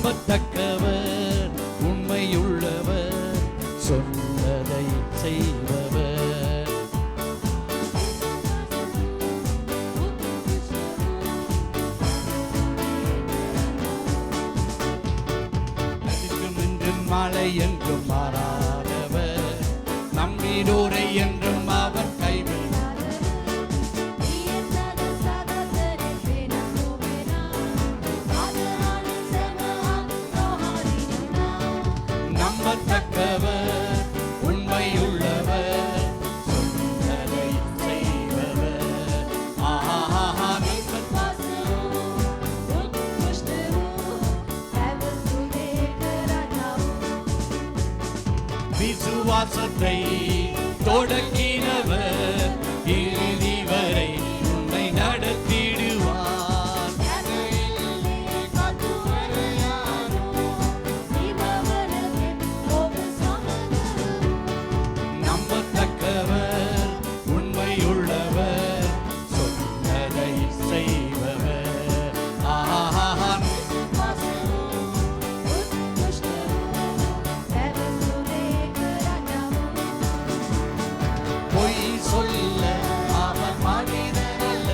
நம்பத்தக்கவர், உண்மையுள்ளவர், சொன்னதை செய்பவர். என்றும் மழை என்றும் மாறாதவர், நம்பினோரை என்றும் அவர் கைவிடார். நம்பத்தக்கவர், உண்மையுள்ளவர், சொன்னதை செய்பவர். ஆஹா, விசுவாசத்தை தொடங்கினவர் இறுதி வரை உன்னை நடத்திடுவார். நம்பத்தக்கவர், உண்மையுள்ளவர், சொன்னதை செய்பவர். ஆஹா, பொய் சொல்ல அவர் மனிதன் அல்ல.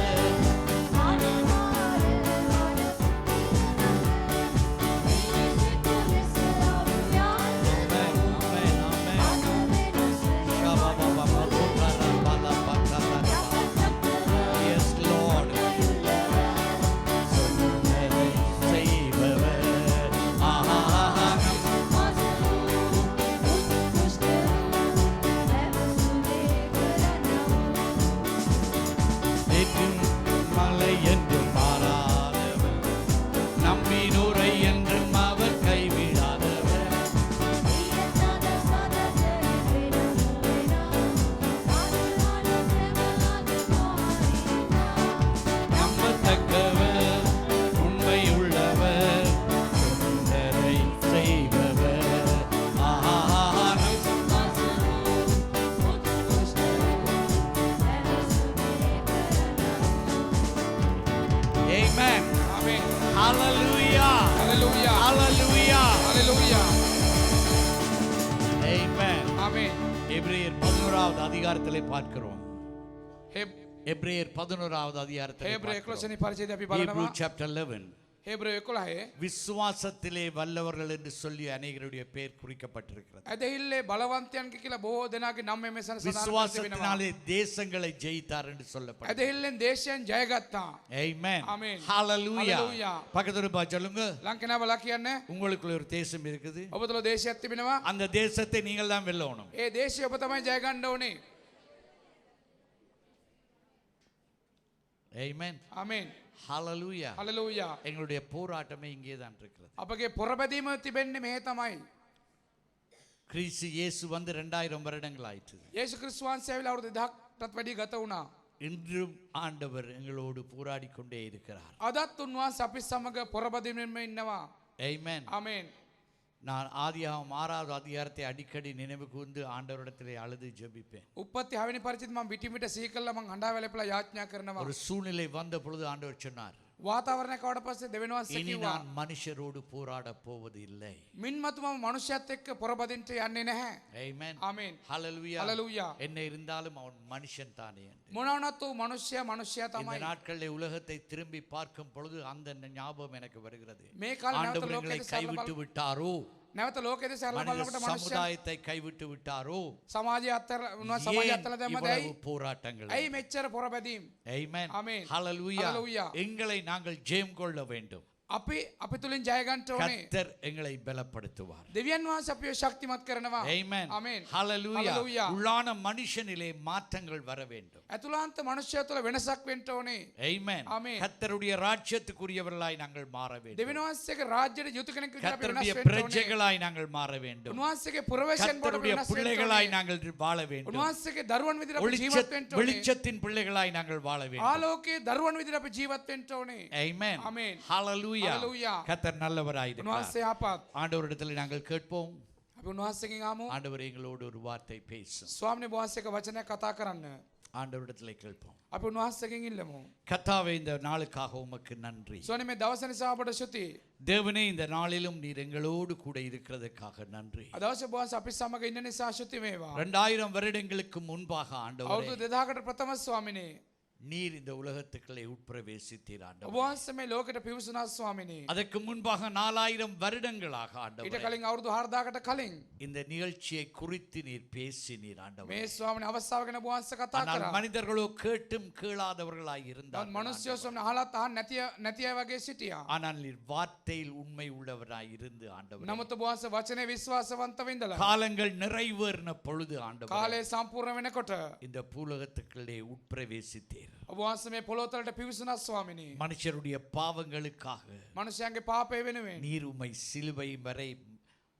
Yes, Lord. சொன்னதை செய்பவர். ஆஹா, என்றும் மலை என்றும் மாறாதவர், நம்பினோரை என்றும் அவர் கைவிடாதவர். நம்பத்தக்கவர், உண்மையுள்ளவர், சொன்னதை செய்பவர். ஆஹா, Amen. Amen. Hallelujah. Hallelujah. Hallelujah. Hallelujah. Amen. Amen. எபிரேயர் 11வது அதிகாரத்திலே பார்க்கிறோம். Heb- எபிரேயர் 11வது அதிகாரத்திலே Hebrew 11 பார்க்கிறோம். වෙනි පරිච්ඡේදය අපි Hebrew බලනවා. chapter 11. Hebrew 11 விசுவாசத்திலே வல்லவர்கள் என்று சொல்லி அநேகருடைய பெயர் குறிக்கப்பட்டிருக்கிறது. ඇදහිල්ලේ බලවන්තයන් කියලා බොහෝ දෙනාගේ නම් මෙසන සඳහන් කර තිබෙනවා. விசுவாசத்தினாலே தேசங்களை ஜெயித்தார் என்று சொல்லப்பட்டது. ඇදහිල්ලෙන් දේශයන් ජයගත්තා. Amen. Amen. Hallelujah. Hallelujah. பக்கத்துல பா சொல்லுங்க. ලංකේනා බලා කියන්න. உங்களுக்குள்ள ஒரு தேசம் இருக்குது. ඔබ තුල දේශයක් තිබෙනවා. அந்த தேசத்தை நீங்கள் தான் வெல்லணும். ඒ දේශය ඔබ තමයි ජය ගන්න ඕනේ. Amen. Amen. Hallelujah. Hallelujah. எங்களுடைய போராட்டமே இங்கே தான் இருக்கிறது. අපගේ පොරබැදීම තිබෙන්නේ මෙහෙ තමයි. கிறிஸ்து இயேசு வந்து 2000 வருடங்கள் ஆயிற்று. යේසුස් ක්‍රිස්තුස් වහන්සේ ඇවිල්ලා අවුරුදු 2000ටත් වැඩි ගත වුණා. இன்றும் ஆண்டவர் எங்களோடு போராடி கொண்டே இருக்கிறார். අදත් උන්වහන්සේ අපි සමග පොරබදින්නෙම ඉන්නවා. Amen. ආමේන්. நான் ஆதியாகமம் 6வது அதிகாரத்தை அடிக்கடி நினைவு கூர்ந்து ஆண்டவரிடத்திலே அழுது ஜெபிப்பேன். උප්පත්ති 6 වෙනි පරිච්ඡේදය මම විටි විට සිහි කළා මම හඬා වැළපෙලා යාඥා කරනවා. ஒரு சூழ்நிலை வந்த பொழுது ஆண்டவர் சொன்னார், වාතාවරණයක් ආවට පස්සේ දෙවෙනි වහන්සේ இனி කිව්වා நான் மனுஷரோடு போராட போவது இல்லை. මින්මතු මම මනුෂ්‍යයත් එක්ක පොරබදින්ට යන්නේ නැහැ. Amen. ආමේන්. Hallelujah. Hallelujah. என்ன இருந்தாலும் அவன் மனுஷன் தானே என்று. මොනවා වුණත් ඌ මනුෂ්‍යයා இந்த තමයි. நாட்களில் உலகத்தை திரும்பி பார்க்கும் பொழுது அந்த ஞாபகம் எனக்கு வருகிறது. මේ කාලේ නැවත ஆண்டவர் எங்களை ලෝකෙට கைவிட்டு விட்டாரோ, නැවත ලෝකෙද සරල மனித බලනකොට මනුෂ්‍යයා சமுதாயத்தை கைவிட்டு விட்டாரோ, සමාජය අතර උනවා සමාජය ஏன் අතර දැම්මද இவ்வளவு ඇයි? போராட்டங்கள்? ඇයි මෙච්චර පොරබැදීම්? Amen. Amen. Hallelujah. Hallelujah. எங்களை நாங்கள் ஜெயம் கொள்ள வேண்டும். අපි තුලින් ජය ගන්න ඕනේ. கர்த்தர் எங்களை பலப்படுத்துவார். දෙවියන් වහන්සේ අපිව ශක්තිමත් කරනවා. Amen. Amen. Hallelujah. Hallelujah. உள்ளான மனுஷனிலே மாற்றங்கள் வர வேண்டும். ඇතුළාන්ත මනුෂ්‍යය තුළ වෙනසක් වෙන්න ඕනේ. Amen. Amen. கர்த்தருடைய ராஜ்யத்துக்குரியவர்களாய் நாங்கள் மாற வேண்டும். දෙවියන් වහන්සේගේ රාජ්‍යයට යුතු කෙනෙක් විදිහට අපි கர்த்தருடைய වෙනස් වෙන්න ඕනේ. பிரஜைகளாய் நாங்கள் மாற வேண்டும். උන්වහන්සේගේ පුරවැසියන් බවට கர்த்தருடைய වෙනස් වෙන්න பிள்ளைகளாய் ඕනේ. நாங்கள் வாழ வேண்டும். උන්වහන්සේගේ දරුවන් විදිහට අපි ජීවත් වෙන්න ඕනේ. வெளிச்சத்தின் பிள்ளைகளாய் நாங்கள் வாழ வேண்டும். ආලෝකයේ දරුවන් විදිහට අපි ජීවත් වෙන්න ඕනේ. Amen. Amen. Hallelujah. Hallelujah. கர்த்தர் நல்லவராய் இருக்கிறார். උන්වහන්සේ ආපත්. ஆண்டவரிடத்தில் நாங்கள் கேட்போம். අපි උන්වහන්සේගෙන් ආමු. ஆண்டவர் எங்களோடு ஒரு வார்த்தை பேசும். ස්වාමීන් වහන්සේක වචනයක් කතා කරන්න. ஆண்டவரிடத்திலே கேட்போம். අපි උන්වහන්සේගෙන් ඉල්ලමු. கர்த்தாவே, இந்த நாளுக்காக உமக்கு நன்றி. ස්වාමී මේ දවස නිසා අපට ස්තුතියි. தேவனே, இந்த நாளிலும் நீர் எங்களோடு கூட இருக்கிறதுக்காக நன்றி. අද දවසේ බොහොම අපි සමග ඉන්න නිසා ස්තුති වේවා. 2000 வருடங்களுக்கு முன்பாக ஆண்டவரே, අවුරුදු 2000කට ප්‍රථම ස්වාමිනේ நீர் இந்த உலகத்துக்குள்ளே உட்பிரவேசித்தீர் ඔබ ஆண்டவரே. වහන්සේ මේ ලෝකෙට පිවිසුනා ස්වාමිනේ. அதற்கு முன்பாக 4000 வருடங்களாக ඊට ஆண்டவரே, කලින් අවුරුදු 4000කට කලින් இந்த நிகழ்ச்சியை குறித்து நீர் பேசினீர் මේ ஆண்டவரே. ස්වාමිනේ අවස්ථාව ගැන ඔබ වහන්සේ කතා ஆனால் කරා. மனிதர்களோ கேட்டும் கேளாதவர்களாய் නමුත් இருந்தார்கள். මිනිස්සු ස්වාමිනේ අහලත් අහන්න නැති අය වගේ සිටියා. ஆனால் நீர் வார்த்தையில் உண்மை உள்ளவராய் இருந்து ஆண்டவரே, නමුත් ඔබ වහන්සේ වචනේ විශ්වාසවන්තව ඉඳලා காலங்கள் நிறைவேறின பொழுது ஆண்டவரே, කාලය සම්පූර්ණ වෙනකොට இந்த பூலகத்துக்குள்ளே உட்பிரவேசித்தீர். ඔබ වහන්සේ මේ පොළොවතලට පිවිසුනා ස්වාමිනේ. மனுஷருடைய பாவங்களுக்காக මනුෂ්‍යයන්ගේ පාපය වෙනුවෙන් நீர் உம்மை சிலுவை வரை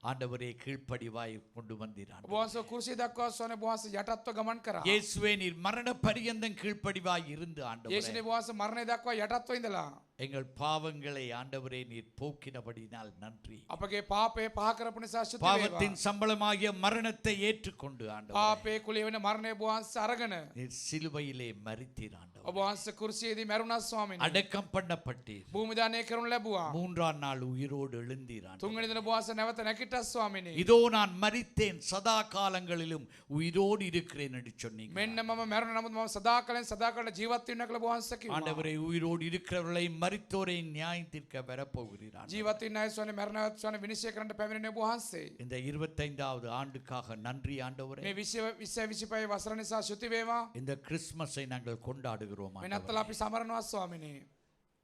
ஆண்டவரே கீழ்ப்படிவாய் கொண்டு வந்தீர் ඔබ ஆண்டவரே. වහන්සේ කුරුසිය දක්වා ස්වාමී ඔබ වහන්සේ යටත්ව ගමන් කරා. இயேசுவே, நீர் மரண பரியந்தம் கீழ்ப்படிவாய் இருந்து ஆண்டவரே, යේසුනේ ඔබ වහන්සේ මරණය දක්වා යටත්ව ඉඳලා எங்கள் பாவங்களை ஆண்டவரே நீர் போக்கினபடினால் நன்றி. අපගේ පාපය පහ කරපු නිසා ස්තුති වේවා. பாவத்தின் சம்பளமாகிய மரணத்தை ஏற்றுக்கொண்டு ஆண்டவரே, පාපේ කුලිය වෙන මරණය ඔබ වහන්සේ අරගෙන நீர் சிலுவையிலே மரித்தீர் ஆண்டவரே. ඔබ වහන්සේ කුරුසියේදී මැරුණා ස්වාමීනි. அடக்கம் பண்ணப்பட்டீர். භූමි දානය කරනු ලැබුවා. 3ஆம் நாள் உயிரோடு எழுந்தீர் ஆண்டவரே. තුන්වෙනි දින ඔබ වහන්සේ නැවත නැගිට්ටා ස්වාමීනි. இதோ நான் மரித்தேன், சதா காலங்களிலும் உயிரோடு இருக்கிறேன் என்று சொன்னீங்க. මෙන්න මම මැරුණා නමුත් මම සදාකාලෙන් සදාකාලට ජීවත් වෙන්න කියලා ඔබ වහන්සේ කිව්වා. ஆண்டவரே, உயிரோடு இருக்கிறவர்களை மரித்தோரை நியாயம் தீர்க்க வரப்போகிறீர் ஆண்டவரே. ජීවත් වෙන්න අය ස්වාමීනි මරණවත් ස්වාමීනි විනිශ්චය කරන්න පැමිණෙන ඔබ වහන්සේ. இந்த 25வது ஆண்டுக்காக நன்றி ஆண்டவரே. මේ 2025 වසර නිසා ස්තුති වේවා. இந்த கிறிஸ்மஸை நாங்கள் கொண்டாடுகிறோம் මේ ஆண்டவரே. නත්තල අපි සමරනවා ස්වාමීනි.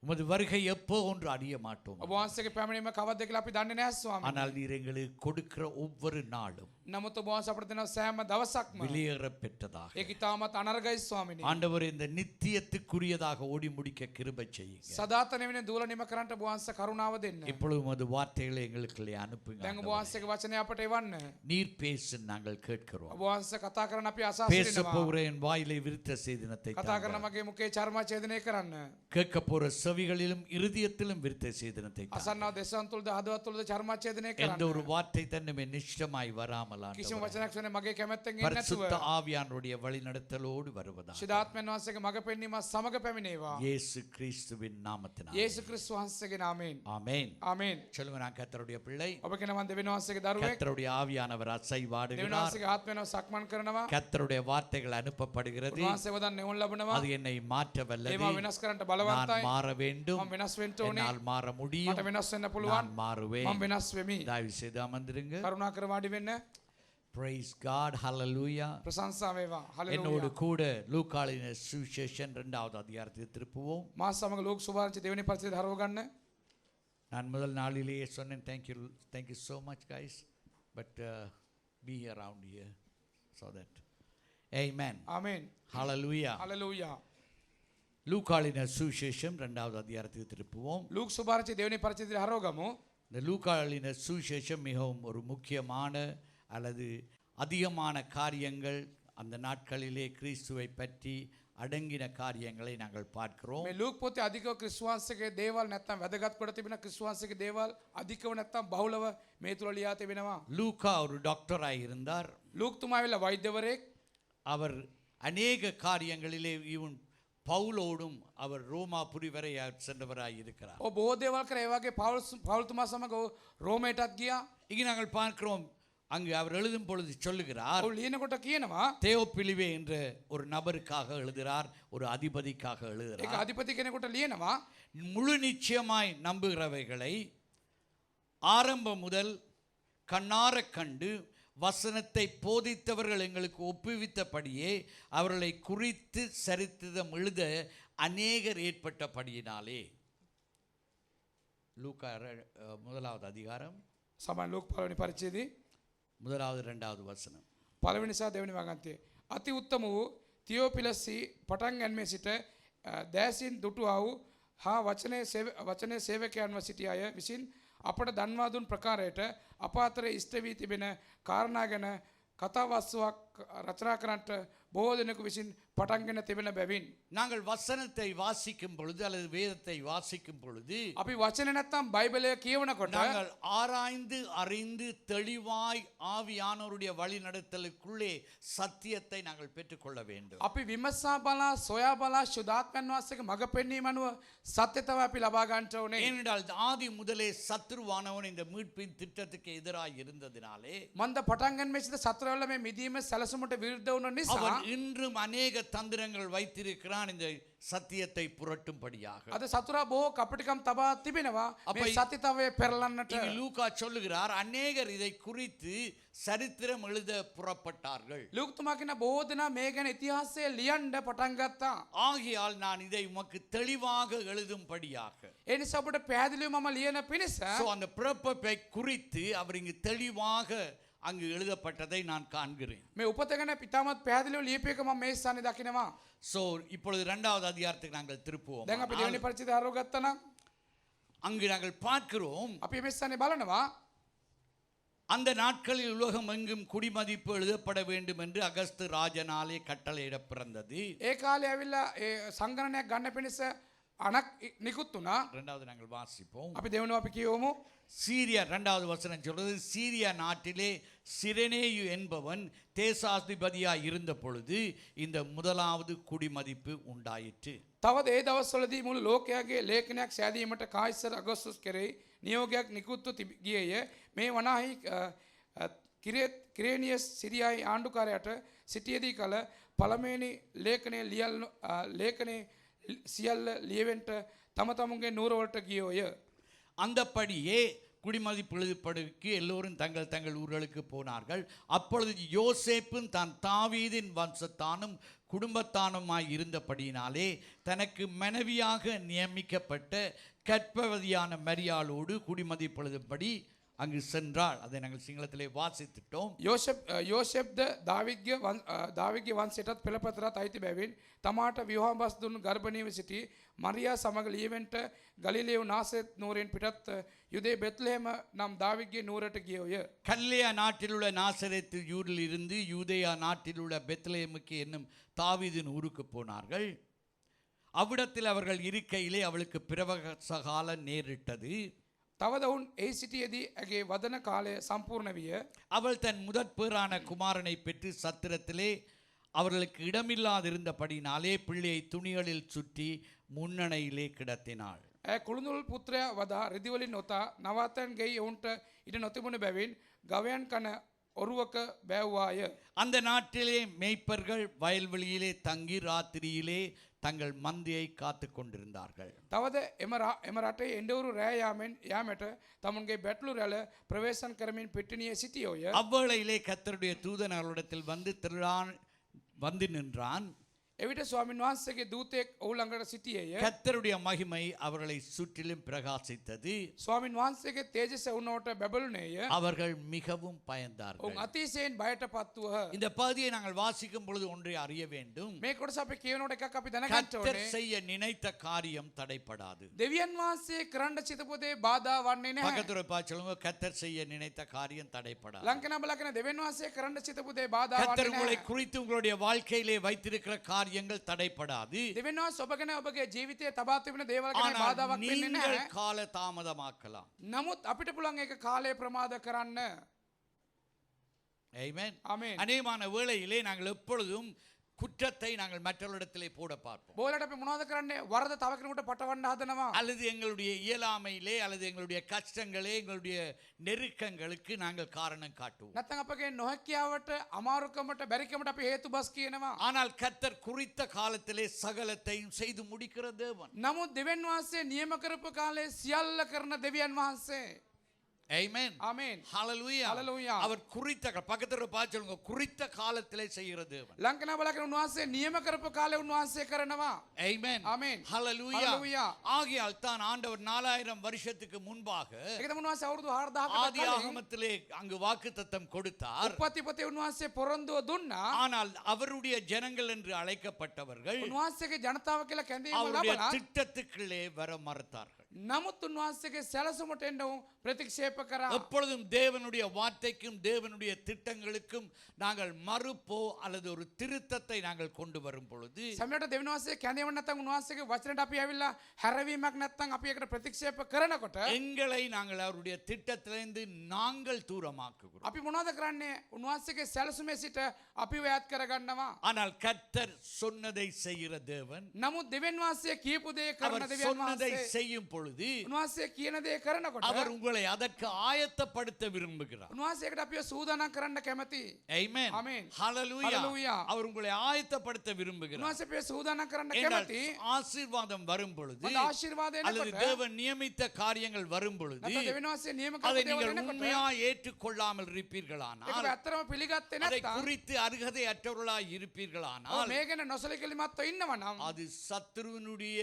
உமது வருகை எப்போ ஒன்று அறிய மாட்டோம். ඔබ වහන්සේගේ පැමිණීම කවද්ද කියලා අපි දන්නේ නැහැ ස්වාමීනි. ஆனால் நீர் எங்களுக்கு கொடுக்கிற ஒவ்வொரு நாளும் නමුත් ඔබ වහන්සේ අපට දෙන සෑම දවසක්ම வெளியேற பெற்றதாக ඒක ඉතාමත් අනර්ගයි ස්වාමීනි. ஆண்டவரே, இந்த நித்தியத்துக்குரியதாக ஓடி முடிக்க கிருபை செய்யுங்க. සදාතන වෙන දූල නිම කරන්නට ඔබ වහන්සේ කරුණාව දෙන්න. இப்பொழுது உமது வார்த்தைகளை எங்களுக்குள்ளே அனுப்புங்க දැන් ඔබ ஆண்டவரே. වහන්සේගේ වචනය අපට එවන්න. நீர் பேசு, நாங்கள் கேட்கிறோம். ඔබ වහන්සේ කතා කරන අපි අසා பேச සිටිනවා. போகிற என் வாயிலை விருத்த சேதனத்தை කතා කරන தாங்க. මගේ මුඛේ චර්ම ඡේදනය කරන්න. கேட்க போற செவிகளிலும் இருதயத்திலும் விருத்த சேதனத்தை தாங்க. අසන්නව දෙසන් තුලද හදවත් තුලද චර්ම ඡේදනය எந்த ஒரு කරන්න. வார்த்தை தன்னுமே நிஷ்டமாய் வராமல் කිසිම ஆண்டவரே, වචනයක් වෙන මගේ කැමැත්තෙන් එන්නේ නැතුව பரிசுத்த ஆவியானுடைய வழிநடத்தலோடு வருவதாக ශිදාත්මයන් වහන්සේගේ මඟ පෙන්වීම සමග පැමිණේවා. இயேசு கிறிஸ்துவின் நாமத்தினால். යේසු ක්‍රිස්තුස් වහන්සේගේ නාමයෙන්. ஆமென். ආමේන්. சொல்லுங்க, நான் கர்த்தருடைய பிள்ளை. ඔබ කියනවා දෙවියන් වහන්සේගේ දරුවෙක්. கர்த்தருடைய ஆவியானவர் දෙවියන් அசைவாடுகிறார். වහන්සේගේ ආත්මයන්ව සක්මන් කරනවා. கர்த்தருடைய வார்த்தைகள் அனுப்பப்படுகிறது. උන්වහන්සේ වදන් නෙවුන් ලබනවා. அது என்னை மாற்ற வல்லது. ඒවා වෙනස් කරන්නට நான் බලවන්තයි. மாற வேண்டும். මම වෙනස් වෙන්න ඕනේ. என்னால் மாற මට முடியும். වෙනස් වෙන්න நான் පුළුවන්. மாறுவேன். මම වෙනස් වෙමි. தயவு செய்து அமர்ந்திருங்க. කරුණාකර වාඩි වෙන්න. Praise God. Hallelujah. ප්‍රශංසා වේවා. என்னோடு හලෙලූයා. கூட லூக்காளின் சுவிசேஷம் 2வது அதிகாரத்தை திருப்புவோம். මා සමග ලෝක සුභාරංචි දෙවෙනි පරිච්ඡේදය හරව ගන්න. நான் முதல் நாளிலேயே சொன்னேன், thank you so much guys, but be around here so that amen. ආමේන්. Hallelujah. හලෙලූයා. லூக்காளின் சுவிசேஷம் 2வது அதிகாரத்தை திருப்புவோம். ලෝක සුභාරංචි දෙවෙනි පරිච්ඡේදය හරව ගමු. இந்த லூக்காளின் சுவிசேஷம் மிகவும் ஒரு முக்கியமான அல்லது அதிகமான காரியங்கள் அந்த நாட்களிலே கிறிஸ்துவை பற்றி அடங்கின காரியங்களை நாங்கள் பார்க்கிறோம். මේ ලූක් පොතේ අධිකව ක්‍රිස්තුස් වහන්සේගේ දේවල් නැත්තම් වැදගත් කොට තිබෙන ක්‍රිස්තුස් වහන්සේගේ දේවල් අධිකව නැත්තම් බහුලව මේ තුල ලියා තිබෙනවා. லூக்கா ஒரு டாக்டராய் இருந்தார். ලූක් තුමා ඇවිල්ලා වෛද්‍යවරයෙක්. அவர் அநேக காரியங்களிலே இவன் பவுலோடும் அவர் ரோமாபுரி வரை சென்றவராய் இருக்கிறார். ඔව් බොහෝ දේවල් කරා. ඒ වගේ පවුල් තුමා සමග රෝමයටත් ගියා. இங்கே நாங்கள் பார்க்கிறோம், அங்கு அவர் எழுதும் பொழுது சொல்லுகிறார், ඔව් ලියනකොට කියනවා தேவப்பிலிவே என்ற ஒரு நபருக்காக எழுதுகிறார், ஒரு அதிபதிக்காக ඒක எழுதுகிறார். අධිපති කෙනෙකුට ලියනවා. முழு நிச்சயமாய் நம்புகிறவைகளை ஆரம்பம் முதல் கண்ணார கண்டு வசனத்தை போதித்தவர்கள் எங்களுக்கு ஒப்புவித்தபடியே அவர்களை குறித்து சரித்திரம் எழுத அநேகர் ஏற்பட்டபடியினாலே. லூக்கா 1வது அதிகாரம் සමන් ලූක් පළවෙනි පරිච්ඡේදයේ 1வது 2வது වசனம். පළවෙනි සහ දෙවෙනි වගන්තිය. අති උත්තම වූ තියෝපිලසි පටන් ගැනීමේ සිට දෑසින් දුටුවා වූ හා වචනේ සේවකයන්ව සිටි අය විසින් අපට දන්වා දුන් ප්‍රකාරයට අප අතර ඉෂ්ට වී තිබෙන කාරණා ගැන කතා වස්තුවක් රචනා කරන්නට බොහෝ දෙනෙකු විසින් පටන්ගෙන තිබෙන බැවින් நாங்கள் வசனத்தை வாசிக்கும் பொழுது அல்லது வேதத்தை வாசிக்கும் பொழுது අපි වචන නැත්තම් බයිබලය කියවනකොට நாங்கள் ஆராய்ந்து அறிந்து தெளிவாய் ஆவியானவருடைய வழிநடத்தலுக்குள்ளே சத்தியத்தை நாங்கள் பெற்றுக்கொள்ள வேண்டும். අපි විමසා බලා සොයා බලා ශුද්ධාත්මයන් වහන්සේගේ මඟ පෙන්වීම අනුව සත්‍යතාව අපි ලබා ගන්නට ඕනේ. ஏனென்றால் ஆதி முதலே சத்துருவானவன் இந்த மீட்பின் திட்டத்துக்கு எதிராக இருந்ததினாலே මන්ද පටන් ගන්න මේ සිත සතරවල මේ මිදීම සැලසුමට විරුද්ධ වුණ නිසා அவன் இன்றும் அநேக தந்திரங்கள் வைத்திருக்கிறான் இந்த சத்தியத்தை புரட்டும்படியாக. අද සතුරා බොහෝ කපටිකම් තබා තිබෙනවා මේ සත්‍යතාවය පෙරලන්නට. இங்கு லூக்கா சொல்லுகிறார் அநேகர் இதை குறித்து சரித்திரம் எழுத புறப்பட்டார்கள். ලූක්තුමා කියන බොහෝ දෙනා මේ ගැන ඉතිහාසය ලියන්න පටන් ගත්තා. ஆகையால் நான் இதை உமக்கு தெளிவாக எழுதும்படியாக. ඒ නිසා ඔබට පැහැදිලිව මම ලියන පිණිස சோ அந்த பிறப்பை குறித்து அவர் இங்கு தெளிவாக அங்கு எழுதப்பட்டதை நான் காண்கிறேன். මේ උපත ගැන පිටමත් පැහැදිලිව ලියපු එක මම මේ ස්ථානේ දකිනවා. சோ இப்பொழுது இரண்டாவது அதிகாரத்துக்கு நாங்கள் திருப்புவோம். දැන් අපි දෙවෙනි පරිච්ඡේදය ආරම්භ ගත්තා නම් அங்கு நாங்கள் பார்க்கிறோம் අපි මේ ස්ථානේ බලනවා அந்த நாட்களில் உலகம் எங்கும் குடிமதிப்பு எழுதப்பட வேண்டும் என்று அகஸ்து ராஜனாலே கட்டளையிட பிறந்தது. ඒ කාලේ ඇවිල්ලා ඒ සංගණනයක් ගන්න පිණිස අණක් නිකුත් වුණා. இரண்டாவது நாங்கள் வாசிப்போம். අපි දෙවෙනිව අපි කියවමු. சீரியா இரண்டாவது வசனம் சொல்றது சீரியா நாட்டிலே சிரெனேயு என்பவன் தேசாதிபதியாய் இருந்த பொழுது இந்த முதலாவது குடிமதிப்பு உண்டாயிற்று. තවද ඒ දවස්වලදී මුළු ලෝකයාගේ ලේඛනයක් සෑදීමට කායිසර් අගොස්තුස් කෙරෙහි නියෝගයක් නිකුත්ව ගියේය. මේ වනාහි කිරේනියස් සිරියායි ආණ්ඩුකාරයාට සිටියේදී කල පළමුවෙනි ලේඛනයේ සියල්ල ලියවෙන්ට තම තමුන්ගේ නූරවලට ගියෝය. அந்தப்படியே குடிமதிப்பு எழுதப்படுவதற்கு எல்லோரும் தங்கள் தங்கள் ஊர்களுக்கு போனார்கள். அப்பொழுது யோசேப்பும் தான் தாவீதின் வம்சத்தானும் குடும்பத்தானுமாய் இருந்தபடியினாலே தனக்கு மனைவியாக நியமிக்கப்பட்ட கற்பவதியான மரியாளோடு குடிமதிப்பு எழுதும்படி அங்கு சென்றாள். அதை நாங்கள் சிங்களத்திலே வாசித்துட்டோம். යෝසෙප්ද දාවිද්ගේ වංශයටත් පෙළපතරත් අයිති බැවින් තමාට විවාහබස් දුන් ගර්භණීව සිටි මරියා සමග ලියවෙන්ට ගලිලේව නාසරෙත් නුවරින් පිටත් යුදේ බෙත්ලෙහෙම නම් දාවිද්ගේ නුවරට ගියෝය. கல்லேயா நாட்டில் உள்ள நாசரேத்து ஊரில் இருந்து யூதேயா நாட்டில் உள்ள பெத்லெஹேமுக்கு என்னும் தாவீதின் ஊருக்கு போனார்கள். அவ்விடத்தில் அவர்கள் இருக்கையிலே அவளுக்கு பிரவச காலம் நேரிட்டது. තවද ඔවුන් ඒ සිටියේදී ඇගේ වදන කාලය සම්පූර්ණ විය. அவள் தன் முதற்பேறான குமாரனை பெற்று சத்திரத்திலே அவர்களுக்கு இடமில்லாதிருந்தபடினாலே பிள்ளையை துணிகளில் சுற்றி முன்னணையிலே கிடத்தினாள். ඇය කුළුණුල් පුත්‍රයා වදා රිදිවලින් නොතා නවාතැන් ගෙයි ඔවුන්ට ඉඩ නොතිබුණ බැවින් ගවයන් කන ඔරුවක බැව්වාය. அந்த நாட்டிலே மேய்ப்பர்கள் வயல்வெளியிலே தங்கி ராத்திரியிலே தங்கள் மந்தையை காத்து கொண்டிருந்தார்கள். තවද එම රටේ එඬවරු රෑ යාමට තමුන්ගේ බැටළු රැළ ප්‍රවේශම් කරමින් පිටිනියේ සිටියෝය. அவ்வேளையிலே கர்த்தருடைய தூதன் அவளிடத்தில் வந்து நின்றான். එවිට ස්වාමීන් වහන්සේගේ දූතයෙක් ඔහු ළඟට සිටියේය. கர்த்தருடைய மகிமை அவர்களை சுற்றிலும் பிரகாசித்தது. ස්වාමීන් වහන්සේගේ තේජස උනෝට බැබළුනේය. அவர்கள் மிகவும் பயந்தார்கள். ඔවුන් අතිශයින් බයටපත් වූහ. இந்த பகுதியை நாங்கள் வாசிக்கும் பொழுது ஒன்றை அறிய வேண்டும். මේ කොටස අපි කියනකොට එකක් අපි දැනගන්න கர்த்தர் ඕනේ. செய்ய நினைத்த காரியம் தடைப்படாது. දෙවියන් වහන්සේ කරන්න සිතපු දේ බාධා වන්නේ නැහැ. பக்கத்துல பார்த்து சொல்லுங்க, கர்த்தர் செய்ய நினைத்த காரியம் தடைப்படாது. ලංකන බලකන දෙවියන් වහන්සේ කරන්න සිතපු දේ බාධා கர்த்தர் වන්නේ உங்களை නැහැ. குறித்து உங்களுடைய வாழ்க்கையிலே வைத்திருக்கிற காரியங்கள் தடைப்படாது. දෙවියන් වහන්සේ ඔබ ගැන ඔබගේ ජීවිතයේ තබා තිබෙන දේවල් ගැන ஆனால் බාධාවක් වෙන්නේ நீங்கள் නැහැ. கால தாமதமாக்கலாம். නමුත් අපිට පුළුවන් ඒක කාලය ප්‍රමාද කරන්න. ஆமென். ආමේන්. அநேகமான வேளையிலே நாங்கள் எப்பொழுதும் குற்றத்தை நாங்கள் மற்றவரிடத்திலே போட பார்ப்போம். බෝලට අපි මොනවද කරන්නේ? වරද තව කෙනෙකුට පටවන්න හදනවා. அல்லது எங்களுடைய இயலாமையிலே அல்லது எங்களுடைய கஷ்டங்களே எங்களுடைய நெருக்கங்களுக்கு நாங்கள் காரணம் காட்டுவோம். නැත්නම් අපගේ නොහැකියාවට අමාරුකමට බැරිකමට අපි හේතු බස් කියනවා. ஆனால் கர்த்தர் குறித்த காலத்திலே சகலத்தையும் செய்து முடிக்கிற தேவன். නමුත් දෙවියන් වහන්සේ නියම කරපු කාලේ සියල්ල කරන දෙවියන් වහන්සේ. ஆமென். ආමේන්. ஹalleluya. Hallelujah. அவர் குறித்த பக்கத்துல பார்த்து சொல்லுங்க, குறித்த காலத்திலே செய்கிற தேவன். ලංකන බලකන උන්වහන්සේ නියම කරපු කාලේ උන්වහන්සේ කරනවා. ஆமென். ආමේන්. ஹalleluya. Hallelujah. ஆகையால் தான் ஆண்டவர் 4000 வருஷத்துக்கு முன்பாக ඒකද උන්වහන්සේ අවුරුදු 4000කට ஆதி කලින් ஆகமத்திலே அங்கு வாக்குத்தத்தம் கொடுத்தார். උපතිපතේ උන්වහන්සේ පොරොන්දුව දුන්නා. ஆனால் அவருடைய ஜனங்கள் என்று அழைக்கப்பட்டவர்கள் උන්වහන්සේගේ ජනතාව කියලා කැඳීම அவருடைய ලබලා திட்டத்துக்குள்ளே வர மறுத்தார்கள். නමුත් උන්වහන්සේගේ සැලසුමට එන්න ඔවුන් ප්‍රතික්ෂේප කරා. எப்பொழுதும் தேவனுடைய வார்த்தைக்கும் தேவனுடைய திட்டங்களுக்கும் நாங்கள் மறுப்போ அல்லது ஒரு திருத்தத்தை நாங்கள் கொண்டு வரும் பொழுது සමහරවිට දෙවියන් වහන්සේ කැඳවන්න නැත්නම් උන්වහන්සේගේ වචනට අපි ඇවිල්ලා හැරවීමක් නැත්නම් අපි ඒකට ප්‍රතික්ෂේප කරනකොට எங்களை நாங்கள் அவருடைய திட்டத்திலிருந்து நாங்கள் தூரமாக்குகிறோம். අපි මොනවද කරන්නේ? උන්වහන්සේගේ සැලසුමේ සිට අපිව ඈත් කරගන්නවා. ஆனால் கர்த்தர் சொன்னதை செய்கிற தேவன், නමුත් දෙවියන් වහන්සේ කියපු දේ කරන அவர் දෙවියන් சொன்னதை වහන්සේ செய்யும் பொழுது උන්වහන්සේ කියන දේ කරනකොට அவர் உங்களை அதற்கு ஆயத்தப்படுத்த விரும்புகிறார். උන්වහන්සේකට අපිව සූදානම් කරන්න කැමති. Amen. Amen. Hallelujah. Hallelujah. அவர் உங்களை ஆயத்தப்படுத்த விரும்புகிறார். උන්වහන්සේ අපිව සූදානම් කරන්න என்றால் කැමති. ஆசீர்வாதம் வரும் பொழுது මත ආශිර්වාද அல்லது එනකොට தேவன் நியமித்த காரியங்கள் வரும் பொழுது නැත්නම් දෙවියන් වහන්සේ නියම அதை කරපු දේවල් நீங்கள் එනකොට உண்மையாய் ஏற்றுக்கொள்ளாமல் ඒක இருப்பீர்களானால், ඇත්තටම පිළිගත්තේ அதை නැත්නම් குறித்து அருகதை அற்றவர்களாய் ඔව් இருப்பீர்களானால், මේ ගැන නොසලකලිමත්ව ඉන්නවා නම් அது சத்துருவினுடைய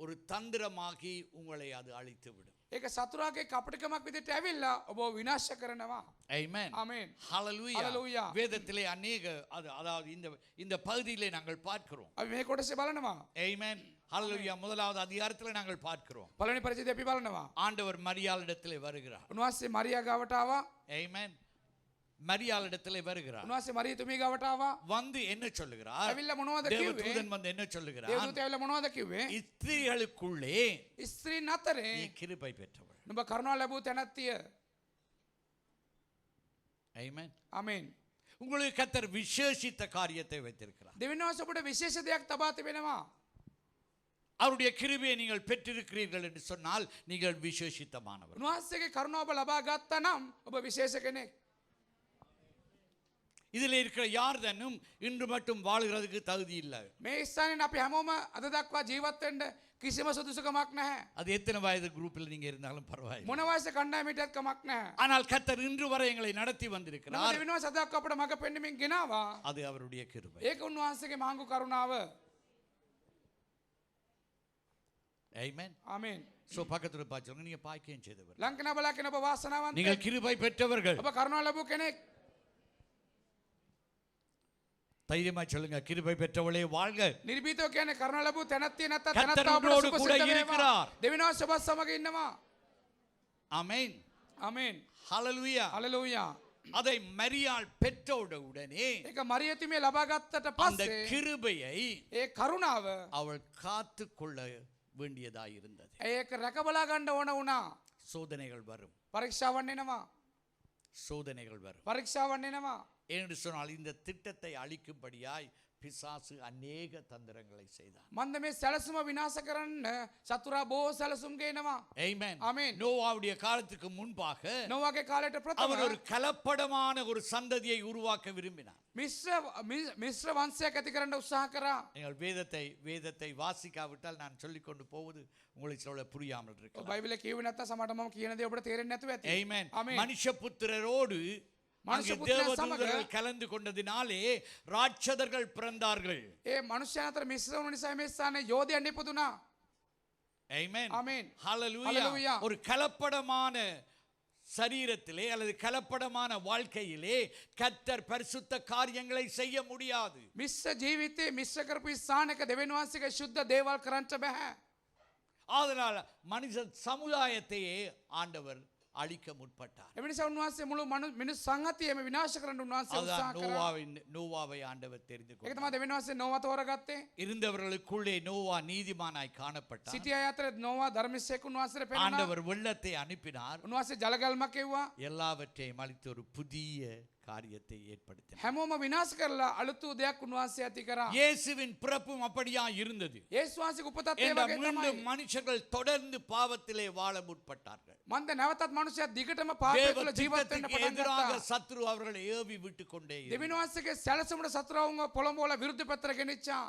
ஒரு தந்திரமாகி உங்களை அது அழித்துவிடும். ඒක සතුරාගේ කපටිකමක් විදිහට ඇවිල්ලා ඔබ විනාශ කරනවා. Amen. ආමේන්. Hallelujah. Hallelujah. வேதத்திலே அநேக அதாவது இந்த பகுதியிலே நாங்கள் பார்க்கிறோம். අපි මේ කොටසේ බලනවා. Amen. Hallelujah. முதலாவது அதிகாரத்திலே நாங்கள் பார்க்கிறோம். පළවෙනි පරිච්ඡේදය අපි බලනවා. ஆண்டவர் மரியாளிடத்திலே வருகிறார். උන්වහන්සේ මරියා ගාවට ආවා. Amen. மரியாளிடத்திலே வருகிறார். උන්වහන්සේ මරියතුමිය ගාවට ආවා. வந்து என்ன சொல்லுகிறார்? ඇවිල්ලා මොනවද කිව්වේ? தேவதூதன் வந்து என்ன சொல்லுகிறார்? දේවදූතයා ඇවිල්ලා මොනවද කිව්වේ? ஸ்திரீகளுக்குள்ளே ස්ත්‍රීන් අතරේ நீ கிருபை பெற்றவள். නුඹ කරුණාව ලැබූ තැනැත්තිය. Amen. ආමේන්. உங்களுக்கு கர்த்தர் விசேஷித்த காரியத்தை வைத்திருக்கிறார். දෙවියන් වහන්සේ ඔබට විශේෂ දෙයක් තබා තිබෙනවා. அவருடைய கிருபையை நீங்கள் பெற்றிருக்கிறீர்கள் என்று சொன்னால் நீங்கள் விசேஷித்தமானவர். උන්වහන්සේගේ කරුණාව ඔබ ලබා ගත්තා නම් ඔබ විශේෂ කෙනෙක්. இதில் இருக்கிற யார்தனும் இன்று மட்டும் வாழுகிறதுக்கு தகுதி இல்லை. මේ ස්ථානයේ අපි හැමෝම අද දක්වා ජීවත් වෙන්න කිසිම සුදුසුකමක් නැහැ. அது எத்தனை வயது குரூப்பில் நீங்க இருந்தாலும் பரவாயில்லை. මොන වයසේ කණ්ඩායමකටත් කමක් නැහැ. ஆனால் கர்த்தர் இன்று வரை எங்களை நடத்தி නමුත් வந்திருக்கிறார். දෙවියන් වහන්සේ අද අපට මඟ පෙන්වමින් ගෙනාවා. அது அவருடைய கிருபை. ඒක උන්වහන්සේගේ මහඟු කරුණාව. Amen. ආමේන්. சோ பக்கத்துல பாச்சவங்க நீங்க பாக்கியம் செய்தவர். ලංකන බලාගෙන ඔබ වාසනාවන්ත. நீங்கள் கிருபை பெற்றவர்கள். ඔබ කරුණාව ලැබූ කෙනෙක්. தைரியமா சொல்லுங்க, கிருபை பெற்றவளே வாழ்க. නිර්භීතව කියන්නේ කරුණාව ලැබූ තැනැත්තිය නැත්නම් කර්තර තැනැත්තා ඔබට උඩෝடு සුභ கூட සිද්ධ இருக்கிறார். වේවා. දෙවියන් වහන්සේ ඔබත් සමග ඉන්නවා. ஆமென். ආමේන්. ஹalleluya. හලෙලූයා. அதை மரியாள் பெற்றோட உடனே ඒක මරියතුමිය ලබා ගත්තට அந்த පස්සේ கிருபையை ඒ කරුණාව அவள் காத்து கொள்ள வேண்டியதாய் இருந்தது. ඒක රැකබලා ගන්න ඕන වුණා. சோதனைகள் வரும், පරීක්ෂාවන් එනවා. சோதனைகள் வரும். පරීක්ෂාවන් එනවා. என்று சொன்னால் இந்த திட்டத்தை அழிக்கும்படியாய் பிசாசு அநேக தந்திரங்களை செய்தார். මන්ද මේ සැලසුම විනාශ කරන්න සතුරා බොහෝ සැලසුම් ගේනවා. Amen. Amen. நோவாவுடைய காலத்துக்கு முன்பாக නොවගේ කාලයට அவர் ප්‍රථම ஒரு கலப்படமான ஒரு சந்ததியை உருவாக்க விரும்பினார். මිශ්‍ර වංශයක් ඇති කරන්න උත්සාහ කරා. நீங்கள் வேதத்தை வாசிக்காவிட்டால் நான் சொல்லிக் கொண்டு போவது உங்களுக்கு சொல்ல புரியாமல் இருக்கலாம். බයිබලේ කියුවේ නැත්නම් සමහරට මම කියන දේ ඔබට තේරෙන්නේ නැතුව ඇති. Amen. Amen. மனுஷபுத்திரரோடு அங்கே மனுஷபுத்திரன் தேவதூதர்கள் கலந்து கொண்டதினாலே ராட்சதர்கள் பிறந்தார்கள். ඒ මනුෂ්‍යයන් අතර මිශ්‍ර වුණ නිසා මේ ස්ථානයේ යෝධයන් ඉපදුනා. Amen. Amen. Hallelujah. Hallelujah. ஒரு கலப்படமான சரீரத்திலே அல்லது கலப்படமான வாழ்க்கையிலே கர்த்தர் பரிசுத்த காரியங்களை செய்ய முடியாது. මිශ්‍ර ජීවිතේ මිශ්‍ර කරපු ස්ථානයක දෙවියන් වහන්සේගේ ශුද්ධ දේවල් කරන්නට බෑ. அதனால் மனித சமுதாயத்தையே ஆண்டவர் அழிக்க முற்பட்டார். ඒ නිසා උන්වහන්සේ මුළු මිනිස් සංහතියම විනාශ කරන්න උන්වහන්සේ උත්සාහ அதான் කරා. நோவாவை ஆண்டவர் தெரிந்து ඒක கொண்டார். තමයි දෙවියන් වහන්සේ නෝවා තෝරගත්තේ. இருந்தவர்களுக்குள்ளே நோவா நீதிமானாய் காணப்பட்டார். සිටිය අය අතර නෝවා ධර්මිෂයෙක් උන්වහන්සේට පෙනුණා. ஆண்டவர் வெள்ளத்தை அனுப்பினார். උන්වහන්සේ ජලගල්මක් එව්වා. எல்லாவற்றையும் அழித்து ஒரு புதிய காரியத்தை ஏற்படுத்தினார். හැමෝම විනාශ කරලා අලුත් වූ දෙයක් උන්වහන්සේ ඇති කරා. இயேசுவின் பிறப்பும் அப்படியா இருந்தது. යේසුස් වහන්සේගේ උපතත් ඒ ஏண்டா වගේ மீண்டும் තමයි. மனுஷர்கள் தொடர்ந்து பாவத்திலே வாழ முற்பட்டார்கள். මන්ද නැවතත් මිනිසයා දිගටම පාපය தேவ තුළ ජීවත් වෙන්න திட்டத்துக்கு පටන් எதிராக ගත්තා. சத்ரு அவர்களை ஏவி விட்டு கொண்டே இருந்தார். දෙවියන් වහන්සේගේ සැලසුමට සතුරාවුන්ව පොළඹවලා විරුද්ධ පැත්තට ගෙනිච්චා.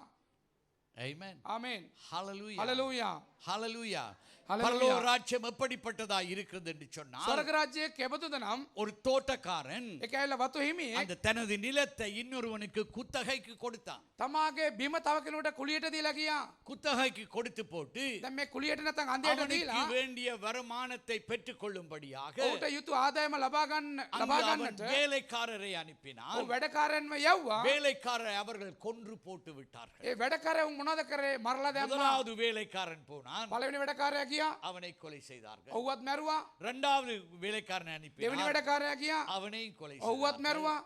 Amen. ආමේන්. Hallelujah. හලෙලූයා. Hallelujah. Hallelujah. பரலோக ராஜ்யம் எப்படிப்பட்டதா இருக்கிறது என்று சொன்னால் ස්වර්ග රාජ්‍යයේ කෙබඳුද නම් ஒரு தோட்டக்காரன் ඒක ඇවිල්ලා වතු හිමියෙක් அந்த தனது நிலத்தை இன்னொருவனுக்கு குத்தகைக்கு கொடுத்தான். තමාගේ බිම තව කෙනෙකුට කුලියට දීලා ගියා. குத்தகைக்கு கொடுத்து போட்டு දැන් මේ කුලියට නැත්නම් අන්දයට அவனுக்கு දීලා வேண்டிய வருமானத்தை பெற்றுக் கொள்ளும்படியாக ඔහුට යුතු ආදායම ලබා அங்கு அவன் ගන්නට வேலைக்காரரை அனுப்பினான். ඔහු වැඩකාරයන්ව යවුවා. வேலைக்காரரை அவர்கள் கொன்று போட்டு விட்டார்கள். ඒ වැඩකාරයා මොනවද කරේ? මරලා දැම්මා. முதலாவது வேலைக்காரன் போனான். පළවෙනි වැඩකාරයා ගියා. ගියා. அவனை கொலை செய்தார்கள். ඔව්වත් මැරුවා. இரண்டாவது வேலைக்காரனை දෙවෙනි அனுப்பினார், වැඩකාරයා ගියා. அவனையும் கொலை ඔව්වත් செய்தார்கள். මැරුවා.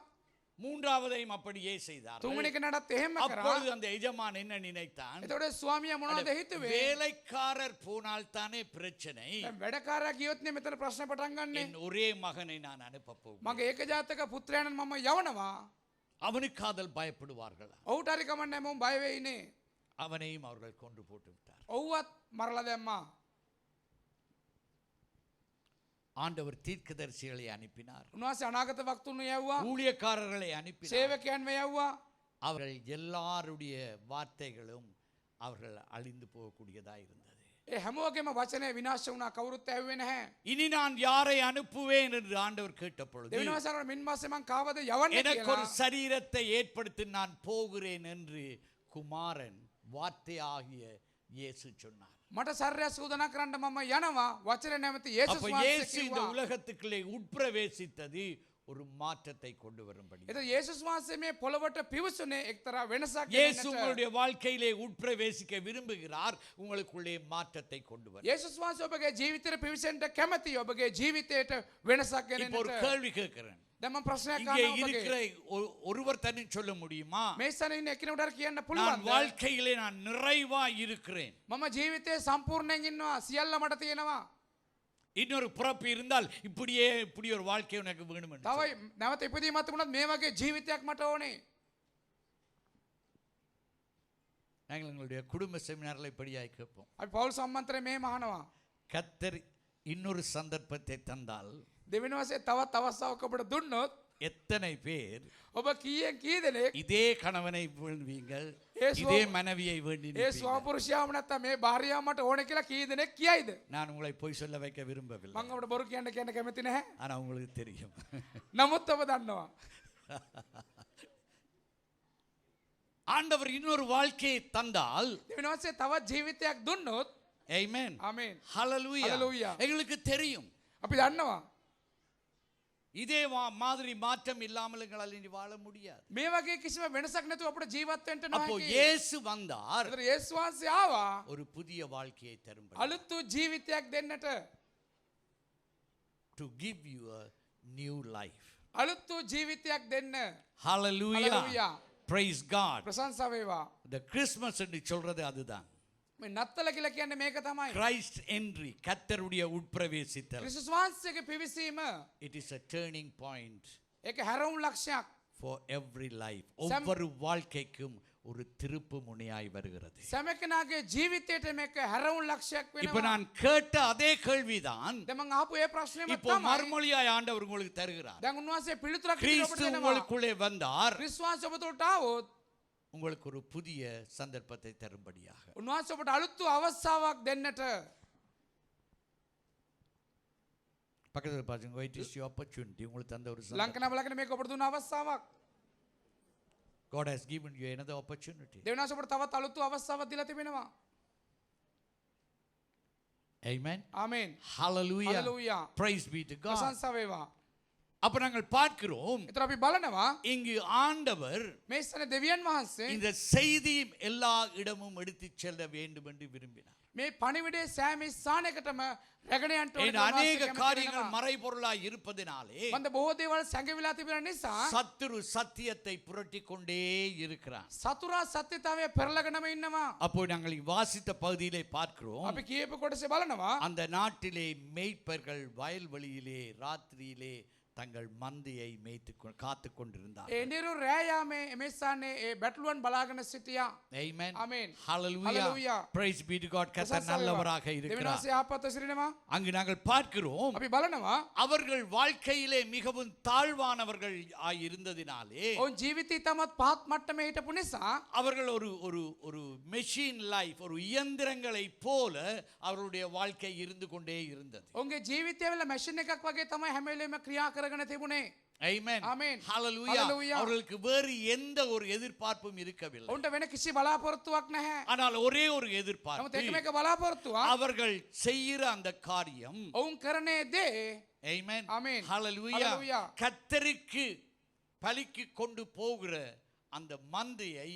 மூன்றாவதையும் அப்படியே செய்தார்கள். තුන්වෙනි කෙනාටත් එහෙම කරා. அப்பொழுது அந்த எஜமான் என்ன நினைத்தான், එතකොට ස්වාමියා මොනවද හිතුවේ? வேலைக்காரர் போனால் தானே பிரச்சனை, දැන් වැඩකාරයා ගියොත් නේ මෙතන ප්‍රශ්න පටන් ගන්නෙ. என் ஒரே மகனை நான் அனுப்ப போகிறேன். මගේ ඒකජාතක පුත්‍රයාණන් මම යවනවා. அவனுக்கு காதல் பயப்படுவார்களா? ඔහුට හරි කමන්නේ මම බය වෙයිනේ. அவனையும் அவர்கள் கொன்று போட்டு விட்டார். ඔව්වත් මරලා දැම්මා. ஆண்டவர் தீர்க்கதரிசிகளை அனுப்பினார், උන්වහන්සේ අනාගත වක්තුන් යවුවා. ஊழியக்காரர்களை அனுப்பினார். සේවකයන් යවුවා. அவர்கள் எல்லாருடைய வார்த்தைகளும் அவர்கள் அழிந்து போகக்கூடியதா இருந்தது. ඒ හැමෝගෙම වචනේ විනාශ වුණා. කවුරුත් ඇහුවේ නැහැ. இனி நான் யாரை அனுப்புவேன் என்று ஆண்டவர் கேட்டபொழுது, දෙවෙනි වසරේ මින් මාසේ මං කාවද යවන්නේ எனக்கு ஒரு කියලා. சரீரத்தை ஏற்படுத்தி நான் போகிறேன் என்று குமாரன் வார்த்தையாகிய இயேசு சொன்னார். මට සර්ය සූදානම් කරන්න මම යනවා. වචනේ නැමැති அப்ப යේසුස් වහන්සේ இயேசு இந்த කිව්වා. உலகத்துக்குள்ளே உட்பிரவேசித்தது ஒரு மாற்றத்தை கொண்டு வரும்படி. එතකොට යේසුස් වහන්සේ මේ පොළවට පිවිසුනේ එක්තරා වෙනසක් இயேசு ගෙනෙන්නට. உங்களுடைய வாழ்க்கையிலே உட்பிரவேசிக்க விரும்புகிறார், உங்களுக்குள்ளே மாற்றத்தை கொண்டு வர. යේසුස් වහන්සේ ඔබගේ ජීවිතේට පිවිසෙන්න කැමති. ඔබගේ ජීවිතයට වෙනසක් இப்போ ஒரு ගෙනෙන්නට. கேள்வி கேட்கிறேன், දැන් මම ප්‍රශ්නයක් இங்கே අහනවා இருக்கிற ඔබගේ. ஒருவர் தனி சொல்ல முடியுமா, මේ ස්ථානයේ ඉන්න එකිනෙකට කියන්න நான் පුළුවන්ද? வாழ்க்கையிலே நான் நிறைவா இருக்கிறேன், මම ජීවිතේ සම්පූර්ණයෙන් ඉන්නවා. සියල්ල මට තියෙනවා. இன்னொரு பிறப்பு இருந்தால் இப்படி ஒரு வாழ்க்கை உனக்கு வேணும் என்று තව சொல்லு. නැවත ඉපදීමත් තිබුණත් මේ වගේ ජීවිතයක් මට ඕනේ. நாங்கள் எங்களுடைய குடும்ப செமினார்ல இப்படியாய் கேட்போம், අපි පෞල් සම්මන්ත්‍රණය මේ මහනවා. கர்த்தர் இன்னொரு சந்தர்ப்பத்தை தந்தால் දෙවෙනි වශයෙන් තවත් අවස්ථාවක් ඔබට දුන්නොත් எத்தனை பேர் ඔබ කීයෙන් කී දෙනෙක් இதே கணவனை வேண்டுவீங்கள், இயேசுவா- இதே மனைவியை வேண்டி ඒ நிற்பீர்கள்? ස්වාපුරුෂයාම නැත්තම් මේ භාර්යාව මට ඕනේ කියලා කී දෙනෙක් කියයිද? நான் உங்களை பொய் சொல்ல வைக்க விரும்பவில்லை, මම ඔබට බොරු කියන්න කැමති නැහැ. ஆனா உங்களுக்கு தெரியும். නමුත් ඔබ දන්නවා. ஆண்டவர் இன்னொரு வாழ்க்கையை தந்தால், දෙවෙනි වශයෙන් තවත් ජීවිතයක් දුන්නොත් ஆமென், ආමේන්. ஹalleluya, ஹalleluya. எங்களுக்கு தெரியும் අපි දන්නවා. இதே மாதிரி மாற்றம் இல்லாமல் எங்களால் இனி வாழ முடியாது. මේ වගේ කිසිම වෙනසක් නැතුව අපිට ජීවත් වෙන්න அப்போ නැහැ. இயேசு வந்தார் ඒතර යේසුස් වහන්සේ ආවා ஒரு புதிய வாழ்க்கையை தரும்படி, අලුත් වූ ජීවිතයක් දෙන්නට. to give you a new life. අලුත් වූ ජීවිතයක් දෙන්න. Hallelujah, Hallelujah. praise God. ප්‍රශංසා වේවා. the Christmas என்று சொல்றது அதுதான், මේ නත්තල කියලා කියන්නේ මේක තමයි. Christ entry, கர்த்தருடைய உட்பிரவேசித்தல். ක්‍රිස්තුස් වහන්සේගේ පිවිසීම. It is a turning point ඒක හැරවුම් ලක්ෂයක්. for every life. ஒவ்வொரு வாழ்க்கைக்கும் ஒரு திருப்பு முனையாய் வருகிறது. සැමකෙනාගේ ජීවිතයට මේක හැරවුම් ලක්ෂයක් இப்ப වෙනවා. நான் கேட்ட அதே கேள்விதான் දැන් මම අහපු ඒ ප්‍රශ්නේම இப்போ තමයි. மறுமொழியாய் ஆண்டவர் உங்களுக்கு தருகிறார். දැන් උන්වහන්සේ පිළිතුරක් දෙන්න ඔබට கிறிஸ்து දෙනවා. உங்களுக்குள்ளே வந்தார், ක්‍රිස්තුස් වහන්සේ ඔබ තුළට ආවොත් உங்களுக்கு ஒரு புதிய சந்தர்ப்பத்தை தரும்படியாக. උන්වහන්සේ ඔබට අලුත් වූ අවස්ථාවක් දෙන්නට. பக்கத்தில் பாருங்க, it is your opportunity. உங்களுக்கு தந்த ஒரு ලංකන බලගෙන මේක ඔබට දුන්න අවස්ථාවක්. God has given you another opportunity. දෙවියන් වහන්සේ ඔබට තවත් අලුත් වූ අවස්ථාවක් දීලා තිබෙනවා. Amen. ආමේන්. Hallelujah. Hallelujah. Praise be to God. ප්‍රශංසා වේවා. அப்ப நாங்கள் பார்க்கிறோம், ඒතර අපි බලනවා இங்கு ஆண்டவர் මේ ස්ථානේ දෙවියන් වහන්සේ இந்த செய்தி எல்லா இடமும் எடுத்துச் செல்ல வேண்டும் என்று விரும்பினார். මේ පණිවිඩේ සෑම ස්ථානයකටම රැගෙන යන්න ඕනේ. ஏன் அநேக காரியங்கள் மறைபொருளாய் இருப்பதினாலே මන්ද බොහෝ දේවල් සැඟවිලා තිබෙන නිසා சத்துரு சத்தியத்தை புரட்டிக் கொண்டே இருக்கிறான். සතුරා සත්‍යතාවය පෙරලගෙනම ඉන්නවා. அப்போ நாங்கள் வாசித்த பகுதியிலே பார்க்கிறோம், අපි කියපු කොටසේ බලනවා அந்த நாட்டிலே மேய்ப்பர்கள் வயல்வெளியிலே ராத்திரியிலே தங்கள் மந்தையை மேய்த்து காத்து கொண்டிருந்தார். ඒ නිරු රෑයාමේ මේ ස්ථානයේ ඒ බැටළුවන් බලාගෙන සිටියා. Amen. Amen. Hallelujah. Hallelujah. Praise be to God. கர்த்தர் நல்லவராக දෙවියන් இருக்கிறார். වහන්සේ ආපත සිරිනවා. அங்கு நாங்கள் பார்க்கிறோம், අපි බලනවා அவர்கள் வாழ்க்கையிலே மிகவும் தாழ்வானவர்கள் இருந்ததினாலே ඔවුන් ජීවිතය තමත් පහත් මට්ටමේ හිටපු නිසා அவர்கள் ஒரு ஒரு ஒரு மெஷின் லைஃப், ஒரு இயந்திரங்களை போல அவர்களுடைய வாழ்க்கை இருந்து கொண்டே இருந்தது. ඔවුන්ගේ ජීවිතය වෙල මැෂින් එකක් වගේ තමයි හැම වෙලේම ක්‍රියා කරගෙන තිබුණේ. Amen. Amen. Hallelujah. Hallelujah. அவர்களுக்கு வேறு எந்த ஒரு எதிர்பார்ப்பும் இருக்கவில்லை. ඔවුන්ට වෙන කිසි බලාපොරොත්තුවක් නැහැ. ஆனால் ஒரே ஒரு නමුත් எதிர்பார்ப்பு, එකම එක බලාපොරොත්තුවක් அவர்கள் செய்கிற அந்த காரியம், ඔවුන් කරනේ දේ Amen. Amen. Hallelujah. Hallelujah. கர்த்தருக்கு பலிக்கு கொண்டு போகிற அந்த மந்தையை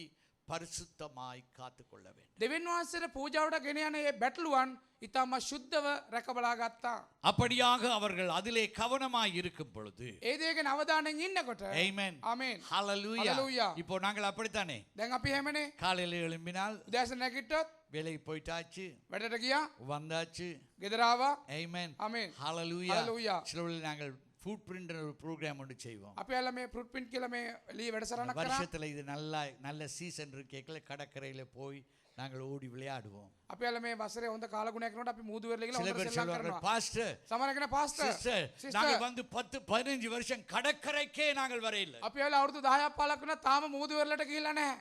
பரிசுத்தமாய் காத்துக்கொள்ள வேண்டும். දෙවියන් වහන්සේට පූජාවට ගෙන යන මේ බැටළුවන් ඊටම ශුද්ධව රැකබලා ගත්තා. அப்படியாக அவர்கள் அதிலே கவனமாய் இருக்கும் பொழுது ඒ දේ ගැන අවධානයෙන් ඉන්නකොට Amen. ආමේන්. Hallelujah. Hallelujah. இப்போ நாங்கள் அப்படித்தானே දැන් අපි හැමනේ காலையில் எழும்பினால் උදෑසන නැගිට්ටොත් வேலைக்கு போயிட்டாச்சு වැඩට ගියා வந்தாச்சு. ගෙදර ආවා Amen. ආමේන්. Hallelujah. Hallelujah. சிலவர்கள் நாங்கள் ஃபுட் பிரிண்ட் ஒரு ப்ரோக்ராம் ஒன்று செய்வோம். අපි අල්ල මේ ෆෘට් පින්ට් කියලා මේ ලී වැඩසටහනක් කරා. வருஷத்துல இது நல்ல சீசன் இருக்கேக்கல கடற்கரையில போய் நாங்கள் ஓடி விளையாடுவோம். අපි අල්ල මේ වසරේ හොඳ කාලගුණයක් කරනකොට අපි මූදු වෙරළ ගිහලා சில හොඳ பேர் සෙල්ලම් சொல்வார்கள் කරනවා. பாஸ்டர் සමහර කෙනා පාස්ටර් சிஸ்டர் நாங்கள் வந்து 10-15 வருஷம் கடற்கரைக்கே நாங்கள் வரையில. අපි අල්ල අවුරුදු 10ක් 15ක් වුණා තාම මූදු වෙරළට ගිහිල්ලා නැහැ.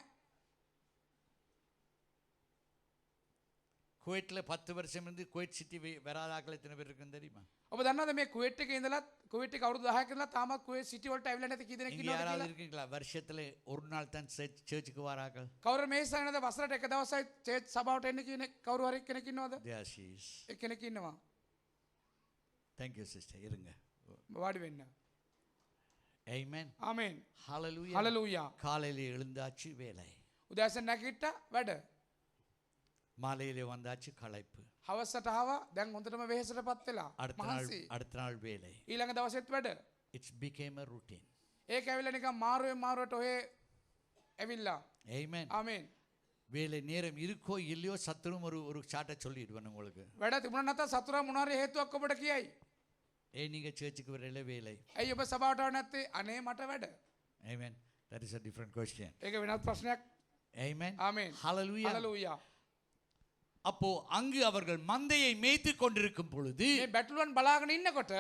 குவைட்ல 10 வருஷம் இருந்து குவைட் சிட்டி வராத ஆட்கள் எத்தனை பேர் இருக்குன்னு தெரியுமா? ඔබ දන්නවද මේ කුවේට් එකේ ඉඳලා කුවේට් එක අවුරුදු 10ක් ඉඳලා තාමත් කුවේට් සිටි වලට ඇවිල්ලා නැති කී දෙනෙක් இங்க ඉන්නවද யாராவது කියලා? இருக்கீங்களா வருஷத்துல ஒரு நாள் தான் சர்ச்சுக்கு வரார்கள்? කවුරු මේ සයනද වසරට එක දවසයි චර්ච් සභාවට එන්න කියන කවුරු හරි කෙනෙක් ඉන්නවද? There she is. එක්කෙනෙක් ඉන්නවා. Thank you sister. இருங்க. වාඩි වෙන්න. Amen. ආමේන්. Hallelujah. හලෙලූයා. காலையில எழுந்தாச்சு வேலை. උදෑසන නැගිට්ටා වැඩ. மாலையிலே வந்தாச்சு களைப்பு. හවසට ආවා දැන් හොඳටම වෙහෙසටපත් වෙලා. මහන්සි. அடுத்த நாள் வேலை. ඊළඟ දවසෙත් වැඩ. It's became a routine. ඒක ඇවිල්ලා නිකන් මාරුවෙන් මාරුවට ඔය ඇවිල්ලා. Amen. ආමේන්. வேலை நேரம் இருக்கோ இல்லையோ சத்துரும் ஒரு சாட்டை சொல்லிடுவேன் உங்களுக்கு. වැඩ තිබුණා නැත්නම් සතුරා මොන හරි හේතුවක් ඔබට කියයි. நீங்க சர்ச்சுக்கு வரல வேலை. ඇයි ඔබ සභාවට ආව නැත්තේ? අනේ මට වැඩ. Amen. That is a different question. ඒක වෙනත් ප්‍රශ්නයක්. Amen. ආමේන්. Hallelujah. හලෙලූයා. அப்போ அங்கு அவர்கள் மந்தையை மேய்த்து கொண்டிருக்கும் பொழுது මේ බැටළුවන් බලාගෙන ඉන්නකොට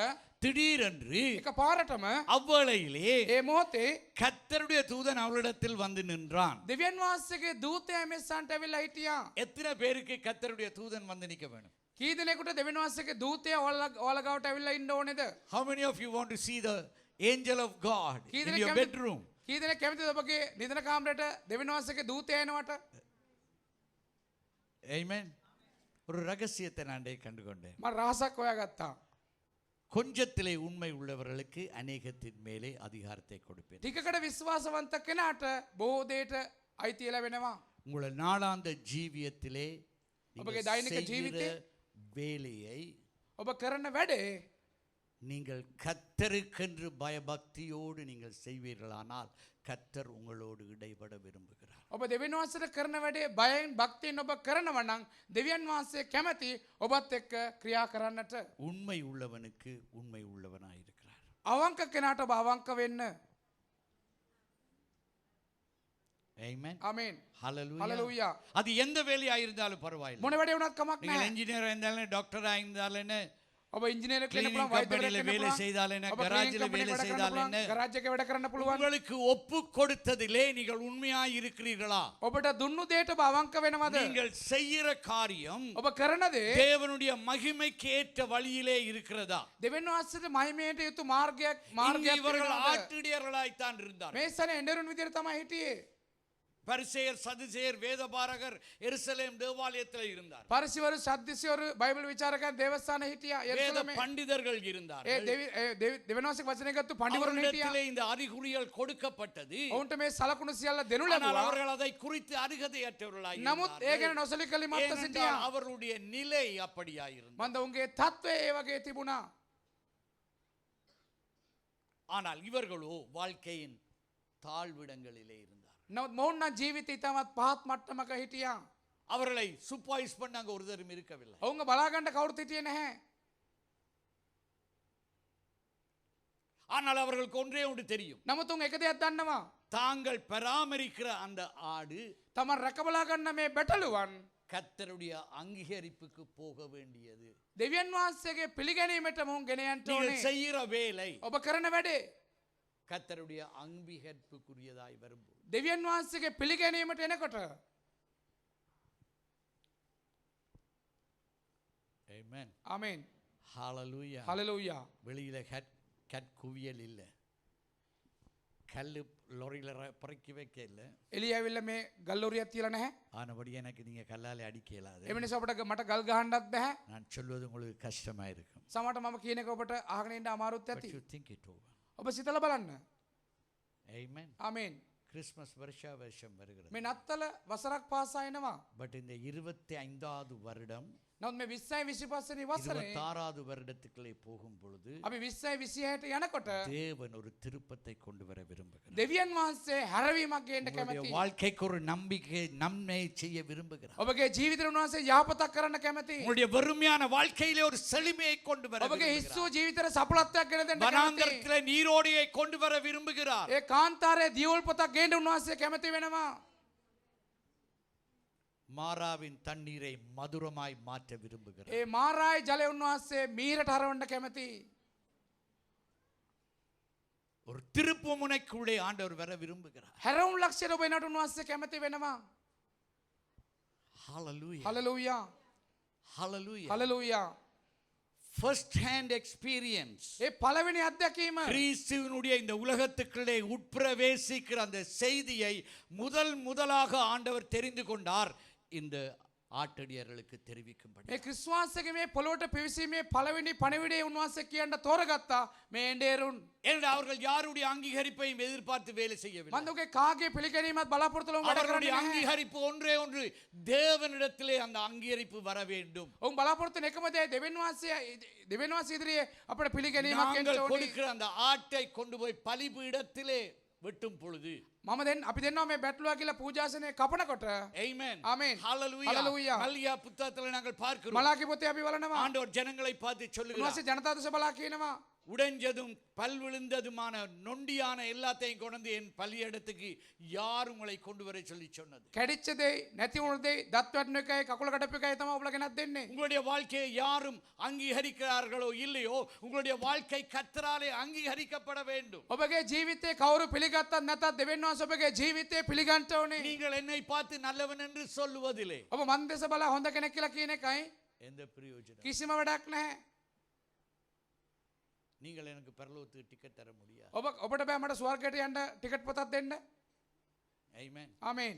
திடீரென்று එක පාරටම அவ்வளையிலே ඒ මොහොතේ கர்த்தருடைய தூதன் அவளிடத்தில் வந்து நின்றான். දෙවියන් වහන්සේගේ දූතයා මෙස්සන්ට ඇවිල්ලා හිටියා. எத்தனை பேருக்கு கர்த்தருடைய தூதன் வந்து நிக்க வேணும்? කී දෙනෙකුට දෙවියන් වහන්සේගේ දූතයා ඔයාලා ගාවට ඇවිල්ලා ඉන්න ඕනේද? How many of you want to see the angel of God key in දෙනෙක් your කැමති- bedroom? කී දෙනෙක් කැමතිද ඔබගේ නිදන කාමරයට දෙවියන් වහන්සේගේ දූතයා එනවට? Amen. ஒரு ரகசியத்தை நான் கண்டுகொண்டேன். මම රහසක් හොයාගත්තා. கொஞ்சத்திலே உண்மை உள்ளவர்களுக்கு அநேகத்தின் மேலே அதிகாரத்தை கொடுப்பேன். ටිකකට විශ්වාසවන්ත කෙනාට බොහෝ දේට අයිතිය ලැබෙනවා. உங்களை நாளாந்த ஜீவியத்திலே ඔබගේ நீங்கள் දෛනික செய்கிற ජීවිතේ வேலையை ඔබ කරන වැඩේ நீங்கள் கர்த்தருக்கென்று பயபக்தியோடு நீங்கள் செய்வீர்களானால் கர்த்தர் உங்களோடு இடைபட விரும்புகிறார். ඔබ දෙවියන් වහන්සේට කරන වැඩේ බයෙන් භක්තියෙන් ඔබ කරනවා නම් දෙවියන් වහන්සේ කැමති ඔබත් එක්ක ක්‍රියා කරන්නට. உண்மை உள்ளவனுக்கு உண்மை உள்ளவனாயிருக்கிறார். අවංක කෙනාට ඔබ අවංක වෙන්න. Amen. ආමේන්. Hallelujah. හලෙලූයා. அது எந்த வேலையா இருந்தாலும் பரவாயில்லை. මොන වැඩේ වුණත් කමක් நீங்கள் නැහැ. என்ஜினியரா இருந்தாலும் டாக்டரா இருந்தாலும் ඔබ ඉංජිනේරුවෙක් වෙන්න Cleaning පුළුවන්, company වෛද්‍යවරයෙක් ல වෙන්න வேலை පුළුවන්. செய்தாலும் என்ன, ඔබ garage cleaning ல company வேலை වැඩ කරන්න செய்தாலும் පුළුවන්, என்ன, garage එකේ වැඩ කරන්න පුළුවන්. உங்களுக்கு ஒப்பு கொடுத்ததிலே நீங்கள் உண்மையாய் இருக்கிறீர்களா? ඔබට දුන්නු දෙයට ඔබ අවංක වෙනවද? நீங்கள் செய்கிற காரியம் ඔබ කරන දේ தேவனுடைய மகிமைக்கு ஏற்ற வழியிலே இருக்கிறதா? දෙවියන් වහන්සේට මහිමයට යුතු මාර්ගයක් இங்கு இவர்கள் තියෙනවද? ஆட்டிடியர்களாய்த்தான் இருந்தார்கள். මේ සැනේ එඬරුන් විදියට තමයි හිටියේ. பரிசேயர் சதுசேயர் வேதபாரகர் எருசலேம் தேவாலயத்தில் இருந்தார். පරිසිවරු සද්දිසිවරු බයිබල් විචාරකයන් දේවස්ථානයේ හිටියා. வேத යෙරුසලමේ பண்டிதர்கள் ඒ இருந்தார்கள். දෙවියන් වහන්සේගේ වචනය ගත්තු පඬිවරුන් හිටියා. அவர்களிடத்திலே இந்த அறிகுறிகள் கொடுக்கப்பட்டது. ඔවුන්ට මේ සලකුණු සියල්ල දෙනු ஆனால் ලැබුවා. அவர்கள் அதை குறித்து අருகதையற்றவர்களாய் නමුත් ඒ ගැන නොසලකලි මත්ත இருந்தார்கள். සිටියා. அவருடைய நிலை அப்படியாயிருந்தது. මන්ද උන්ගේ තත්ත්වය ඒ වගේ තිබුණා. ஆனால் இவர்களோ வாழ்க்கையின் தாழ்விடங்களிலே இருந்தார். නමුත් මොවුන් නම් ජීවිතය ඉතාමත් පහත් මට්ටමක හිටියා. அவர்களை சூப்பர்வைஸ் பண்ண அங்க ஒருத்தரும் இருக்கவில்லை. ඔවුන්ව බලාගන්න කවුරුත් හිටියේ නැහැ. ஆனால் அவர்களுக்கு ஒன்றே ஒன்று தெரியும். නමුත් උන් එක දෙයක් දන්නවා. தாங்கள் பராமரிக்கிற அந்த ஆடு තමන් රැකබලා ගන්න මේ බැටළුවන් கர்த்தருடைய அங்கீகரிப்புக்கு போக வேண்டியது. දෙවියන් වහන්සේගේ පිළිගැනීමට මොවුන් ගෙන යන්න நீங்கள் ඕනේ. செய்கிற வேலை ඔබ කරන වැඩේ கர்த்தருடைய அங்கீகரிப்புக்குரியதாய் வரும்போது දෙවියන් වහන්සේගේ පිළිගැනීමට එනකොට Amen. ආමේන්. Hallelujah. හලෙලූයා. வெளியில கட் குவியல் இல்ல, கல்லு லொரியில பறக்கி வைக்க இல்ல. එළිය ඇවිල්ලා මේ ගල් ලොරියක් තියලා නැහැ. ஆனபடி எனக்கு நீங்க கல்லாலே அடிக்க இயலாது. එමේ නිසා ඔබට මට ගල් ගහන්නත් බෑ. நான் சொல்வது உங்களுக்கு கஷ்டமா இருக்கும். සමහරට මම කියන එක ඔබට අහගෙන ඉන්න අමාරුත් But ඇති. you think it over. ඔබ සිතලා බලන්න. Amen. ආමේන්. கிறிஸ்மஸ் வருஷா வருஷம் வருகிறது. මේ නත්තල වසරක් පාසා එනවා. பட் இந்த 25வது வருடம் නමුත් මේ 20යි 25 වෙනි වසරේ 26வது வருடத்துக்குள்ளே போகும் பொழுது අපි 20යි 26ට යනකොට தேவன் ஒரு திருப்பத்தை கொண்டு வர விரும்புகிறார். දෙවියන් වහන්සේ හැරවීමක් ගේන්න உங்களுடைய කැමතියි. வாழ்க்கைக்கு ஒரு நன்மை செய்ய விரும்புகிறார். ඔබගේ ජීවිතේ උන්වහන්සේ යහපතක් කරන්න කැමතියි. உங்களுடைய வெறுமையான வாழ்க்கையிலே ஒரு செழுமையை கொண்டு வர ඔබගේ விரும்புகிறார். හිස්සෝ ජීවිතේ සඵලත්වයක් ගෙන දෙන්න කැමතියි. வனாந்தரத்திலே நீரோடையை கொண்டு வர விரும்புகிறார். ඒ කාන්තාරයේ දියවල්පතක් ගේන්න උන්වහන්සේ කැමති වෙනවා. மாறாவின் தண்ணீரை மதுரமாய் மாற்ற விரும்புகிறார். ඒ මාරායි ජලය උන්වහන්සේ මීරට හරවන්න කැමතියි. ஒரு திருப்பு முனைக்குள்ளே ஆண்டவர் வர விரும்புகிறார். හැරවුම් ලක්ෂයට ඔබ එනට උන්වහන්සේ කැමති වෙනවා. ஹalleluya. හලලූයා. ஹalleluya. හලලූයා. first hand experience. ඒ පළවෙනි අත්දැකීම கிறிஸ்துவினுடைய இந்த உலகத்துக்குள்ளே உட்பிரவேசிக்கிற அந்த செய்தியை முதலாக ஆண்டவர் தெரிந்து கொண்டார் இந்த ஆட்டடியர்களுக்கு தெரிவிக்கும்படி. මේ ක්‍රිස්තුවාසගේ මේ පොළොවට පිවිසීමේ පළවෙනි පණිවිඩය උන්වහන්සේ කියන්න තෝරගත්තා මේ එඬේරුන්. ஏனென்றால் அவர்கள் யாருடைய அங்கீகரிப்பையும் எதிர்பார்த்து வேலை செய்யவில்லை. මන්දෝගේ කාගේ පිළිගැනීමත් බලාපොරොත්තු වෙලා වැඩ அவர்களுடைய කරන්නේ නැහැ. அங்கீகரிப்பு ஒன்றே ஒன்று, தேவனிடத்திலே அந்த அங்கீகரிப்பு வர வேண்டும். ඔවුන් බලාපොරොත්තු වෙන එකම දේ දෙවියන් වහන්සේ ඉදිරියේ අපේ පිළිගැනීමක් එන්න நாங்கள் ඕනේ. கொடுக்கிற அந்த ஆட்டை கொண்டு போய் பலிபீடத்திலே வெட்டும் பொழுது අපි දෙන්නවා මේ බැටළුවා කියලා පූජාසනේ කපනකොට Amen. Amen. Hallelujah. Hallelujah. மல்கியா புத்தகத்தில் நாங்கள் பார்க்கிறோம். මලාකි පොතේ අපි බලනවා. ஆண்டவர் ஜனங்களை பார்த்து சொல்லுகிறார், උන්වහන්සේ ජනතාව දෙස බලා කියනවා உடைஞ்சதும் பல் விழுந்ததுமான நொண்டியான எல்லாத்தையும் கொண்டு என் பலியிடத்துக்கு யார் உங்களை கொண்டு வர சொல்லி சொன்னது? කැඩිච්ච දෙයි නැති වුණු දෙයි දත් වටන එකයි කකුල කඩපු එකයි තමයි ඔබලා ගෙනත් දෙන්නේ. உங்களுடைய வாழ்க்கையை யாரும் அங்கீகரிக்கிறார்களோ இல்லையோ, உங்களுடைய வாழ்க்கை கர்த்தராலே அங்கீகரிக்கப்பட வேண்டும். ඔබගේ ජීවිතේ කවුරු පිළිගත්තත් නැතත් දෙවියන් වහන්සේ ඔබගේ ජීවිතේ පිළිගන්න ඕනේ. நீங்கள் என்னை பார்த்து நல்லவன் என்று சொல்லுவதிலே ඔබ මන් දෙස බලා හොඳ කෙනෙක් කියලා කියන එකයි எந்த பிரயோஜனம்? කිසිම වැඩක් නැහැ. நீங்கள் எனக்கு பரலோகத்துக்கு டிக்கெட் தர முடியாது. ඔබට බෑ මට ස්වර්ගයට යන්න ටිකට් පොතක් දෙන්න. Amen. ආමේන්.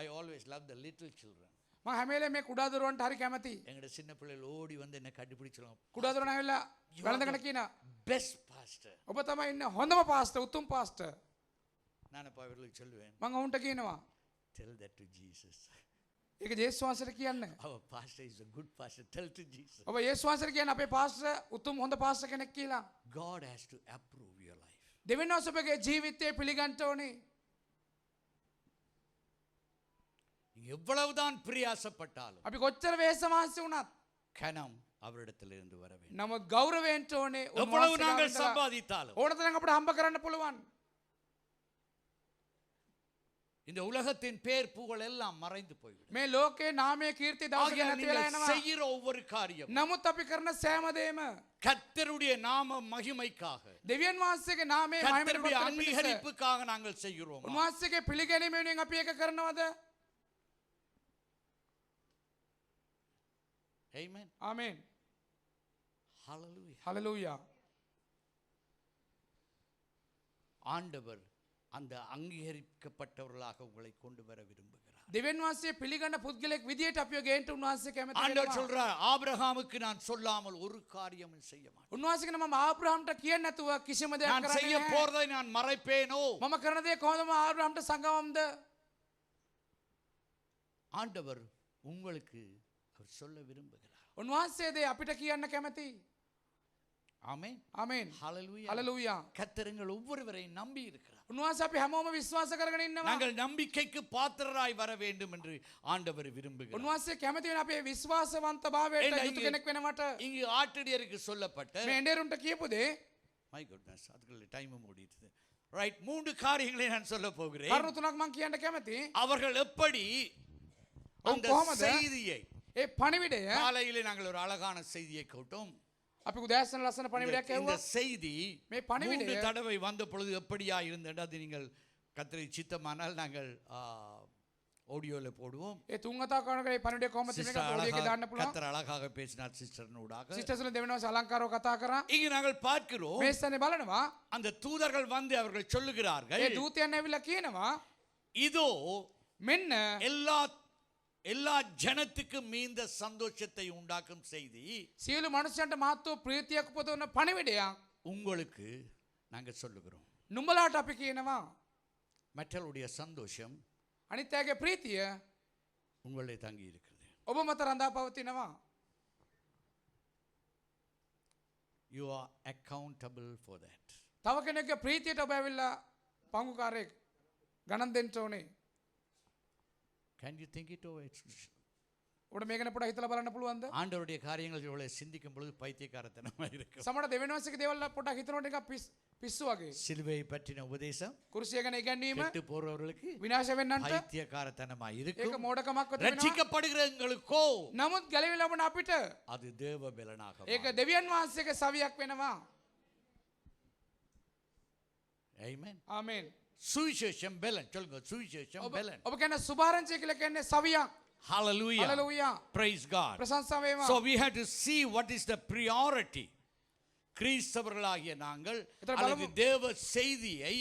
I always love the little children. මම හැම වෙලේම මේ කුඩා දරුවන්ට හරි කැමතියි. எங்கட சின்ன பிள்ளைகள் ஓடி வந்து என்ன கண்டுபிடிச்சிடும். කුඩා දරුවෝ ඇවිල්ලා වැළඳගෙන කියනවා பெஸ்ட் பாஸ்டர். ඔබ තමයි ඉන්නේ හොඳම පාස්ටර් උතුම් පාස්ටර්. நான் அப்ப அவர்களுக்கு சொல்லுவேன், මම ඔවුන්ට කියනවා tell that to Jesus. ඒක ජේසුස් වහන්සේට කියන්න. Our pastor is a good pastor. Tell to Jesus. ඔබ යේසුස් වහන්සේට කියන්න අපේ පාස්ටර් උතුම් හොඳ පාස්ටර් කෙනෙක් කියලා. God has to approve your life. දෙවියන් වහන්සේ ඔබගේ ජීවිතේ පිළිගන්න ඕනේ. நீங்க எவ்வளவுதான் பிரயாசப்பட்டாலும் අපි කොච්චර වේස මහන්සි වුණත් கனம் அவரிடத்திலிருந்து வர வேண்டும். නමුත් ගෞරවයෙන් ඕනේ. எவ்வளவு நாங்கள் சம்பாதித்தாலும் ඕන තරම් අපිට හම්බ කරන්න පුළුවන්. இந்த உலகத்தின் பேர் புகழ் எல்லாம் மறைந்து போய்விடும். මේ ලෝකේ නාමයේ කීර්ති දවසක ஆகையால் නැති වෙලා நீங்கள் යනවා. செய்கிற ஒவ்வொரு காரியம் නමුත් අපි කරන සෑම දෙයක්ම கர்த்தருடைய நாம மகிமைக்காக, දෙවියන් වහන්සේගේ නාමයේ මහිමයට கர்த்தருடைய පත් කරන පිණිස அங்கீகரிப்புக்காக நாங்கள் செய்கிறோம். උන්වහන්සේගේ පිළිගැනීම වෙනුවෙන් අපි ඒක කරනවද? Amen. ආමේන්. Hallelujah. හලලූයා. ஆண்டவர் அந்த அங்கீகரிக்கப்பட்டவர்களாக உங்களை கொண்டு வர விரும்புகிறார். දෙවියන් වහන්සේ පිළිගන්න පුද්ගලෙක් විදියට අපිව ගේන්න උන්වහන්සේ කැමති ஆண்டவர் වෙනවා. சொல்றார், ஆபிரகாமுக்கு நான் சொல்லாமல் ஒரு காரியமும் செய்ய மாட்டேன். උන්වහන්සේ කියන මම ආබ්‍රහම්ට කියන්නේ නැතුව කිසිම දෙයක් நான் කරන්නේ செய்ய නැහැ. போறதை நான் மறைப்பேனோ? මම කරන දේ කොහොමද ආබ්‍රහම්ට සංගමම්ද? ஆண்டவர் உங்களுக்கு அவர் சொல்ல விரும்புகிறார். උන්වහන්සේ දේ අපිට කියන්න කැමති. ஆமென். ආමේන්. ஹalleluya. හලලූයා. கர்த்தருங்கள் ஒவ்வொருவரையும் நம்பி இருக்கிறார். උන්වහන්සේ අපි හැමෝම විශ්වාස කරගෙන ඉන්නවා. நாங்கள் நம்பிக்கைக்கு பாத்திரராய் வர வேண்டும் என்று ஆண்டவர் விரும்புகிறார். උන්වහන්සේ කැමති වෙන අපේ විශ්වාසවන්තභාවයට එන්න යුතු කෙනෙක් වෙනවට. இங்கு ஆட்டுடையருக்கு சொல்லப்பட்ட මේ එඬේරුන්ට කියපු දේ மை குட்னஸ் அதுக்குள்ள டைம் மூடிடுது. ரைட், 3 காரியங்களை நான் சொல்ல போகிறேன். කරුණු තුනක් මම කියන්න කැමති. அவர்கள் எப்படி அந்த කොහොමද? செய்தியை, ඒ පණිවිඩය காலையிலே நாங்கள் ஒரு அழகான செய்தியை கேட்டோம். අපි උදෑසන ලස්සන පණිවිඩයක් இந்த ඇහුවා. செய்தி මේ පණිවිඩය 3 தடவை வந்த பொழுது எப்படியா இருந்தது, அது நீங்கள் கர்த்தரை சித்தமானால் நாங்கள் ஆடியோல போடுவோம். ඒ තුන් වතාවක් කරනකොට මේ පණිවිඩය කොහොමද சிஸ்டர் තිබෙන්නේ ඔඩියෝ එකේ දාන්න පුළුවන්. கர்த்தர் அழகாக பேசினார் சிஸ்டர்னூடாக. සිස්ටර්ස්ලා දෙවෙනි වහන්සේ අලංකාරව කතා කරා. இங்கு நாங்கள் பார்க்கிறோம், මේ ස්ථානේ බලනවා. அந்த தூதர்கள் வந்து அவர்கள் சொல்லுகிறார்கள், ඒ දූතයන් ඇවිල්ලා කියනවා இதோ මෙන්න எல்லா ஜனத்துக்கும் மீந்த சந்தோஷத்தை உண்டாக்கும் செய்தி සියලු මනුෂ්‍යයන්ට මහත් වූ ප්‍රීතියක් උපදවන පණිවිඩයක් உங்களுக்கு நாங்கள் சொல்லுகிறோம். නුඹලාට අපි කියනවා. மற்றவருடைய சந்தோஷம் අනිත් අයගේ ප්‍රීතිය உங்களே தங்கி இருக்கிறது. ඔබ මත රඳා පවතිනවා. You are accountable for that. තව කෙනෙක්ගේ ප්‍රීතියට ඔබ ඇවිල්ලා පංගුකාරයෙක් ගණන් දෙන්න ඕනේ. Can you think it over? ඔබට මේක ගැන පොඩ්ඩක් හිතලා බලන්න පුළුවන්ද? ஆண்டவருடைய காரியங்கள் இவ்வளவு சிந்திக்கும் பொழுது பைத்தியக்காரத்தனமா இருக்கும். සමහර දෙවියන්වහන්සේගේ දේවල් පොඩ්ඩක් හිතනකොට එක පිස්සු වගේ. சிலுவையை பற்றின உபதேசம் කුරුසිය ගැන ඉගැන්වීම கெட்டு போறவர்களுக்கு විනාශ වෙන්නන්ට பைத்தியக்காரத்தனமா ඒක இருக்கும். මෝඩකමක් වෙනවා. ரட்சிக்கப்படுகிற எங்களுக்கோ නමුත් ගැලවිලා ලබන අපිට அது தேவ பலனாக ඒක දෙවියන් වහන්සේගේ සවියක් වෙනවා. Amen. ආමේන්. சுவிசேஷம் பலன் சொல்லுங்க. சுவிசேஷம் பலன். ඔබ කියන සුභාරංචිය කියලා කියන්නේ සවියක්. Hallelujah. Hallelujah. Praise God. ප්‍රශංසා වේවා. So we have to see what is the priority. கிறிஸ்தவர்களாகிய நாங்கள் அல்லது தேவ செய்தியை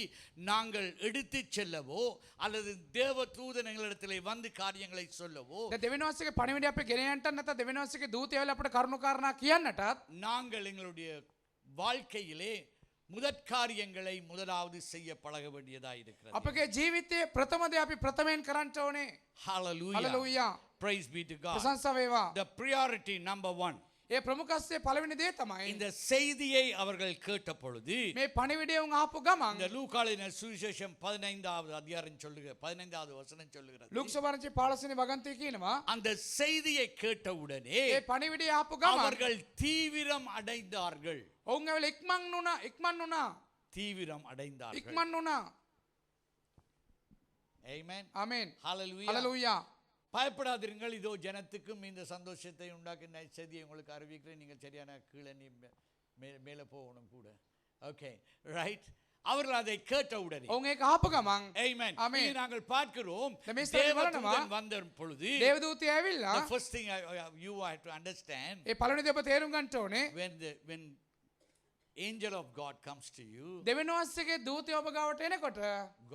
நாங்கள் எடுத்துச் செல்லவோ அல்லது தேவ தூதனங்களிடத்திலே வந்து காரியங்களை சொல்லவோ දෙවියන් වහන්සේගේ පණිවිඩය අපි ගෙන යන්නට නැත්නම් දෙවියන් වහන්සේගේ දූතයවල අපිට කරුණු කාරණා කියන්නටත් நாங்கள் எங்களுடைய வாழ்க்கையிலே முதற் காரியங்களை முதலாவது செய்ய பழக வேண்டியதா இருக்கிறது. අපගේ ජීවිතයේ ප්‍රථම දේ අපි ප්‍රථමයෙන් කරන්න ඕනේ. Hallelujah. Hallelujah. Praise be to God. ප්‍රශංසා වේවා. The priority number 1. ඒ ප්‍රමුඛස්සේ පළවෙනි දේ තමයි இந்த செய்தியை அவர்கள் கேட்ட பொழுது මේ පණිවිඩය උන් ආපු ගමන් இந்த லூக்காளின சுவிசேஷம் 15வது அதிகாரம் சொல்லுகிறது 15வது வசனம் சொல்லுகிறது. ලුක් සුභාරංචි 15 වගන්තිය කියනවා அந்த செய்தியை கேட்டவுடனே ඒ පණිවිඩය ආපු ගමන් அவர்கள் தீவிரம் அடைந்தார்கள். ඔවුන් ඇවිල්ලා ඉක්මන් වුණා. தீவிரம் அடைந்தார்கள். ඉක්මන් වුණා. Amen. ආමේන්. Hallelujah. හalleluya. பயப்படாதீர்கள், இதோ ஜனத்துக்கும் இந்த சந்தோஷத்தை உண்டாக்கின செய்தியை உங்களுக்கு அறிவிக்கிறேன். நீங்கள் சரியான கீழே மேலே போகணும் கூட. Okay right. அவர்கள் அதை கேட்டவுடனே ඔවුන් ඒක ආපු ගමන් Amen. Amen. இங்கே நாங்கள் பார்க்கிறோம் මේ ස්ථානේ බලනවා தேவதூதன் வந்த பொழுது දේවදූතය ඇවිල්ලා the first thing you have to understand ඒ පළවෙනි දේ ඔබ තේරුම් ගන්න ඕනේ when angel of God comes to you, දෙවියන් වහන්සේගේ දූතය ඔබ ගාවට එනකොට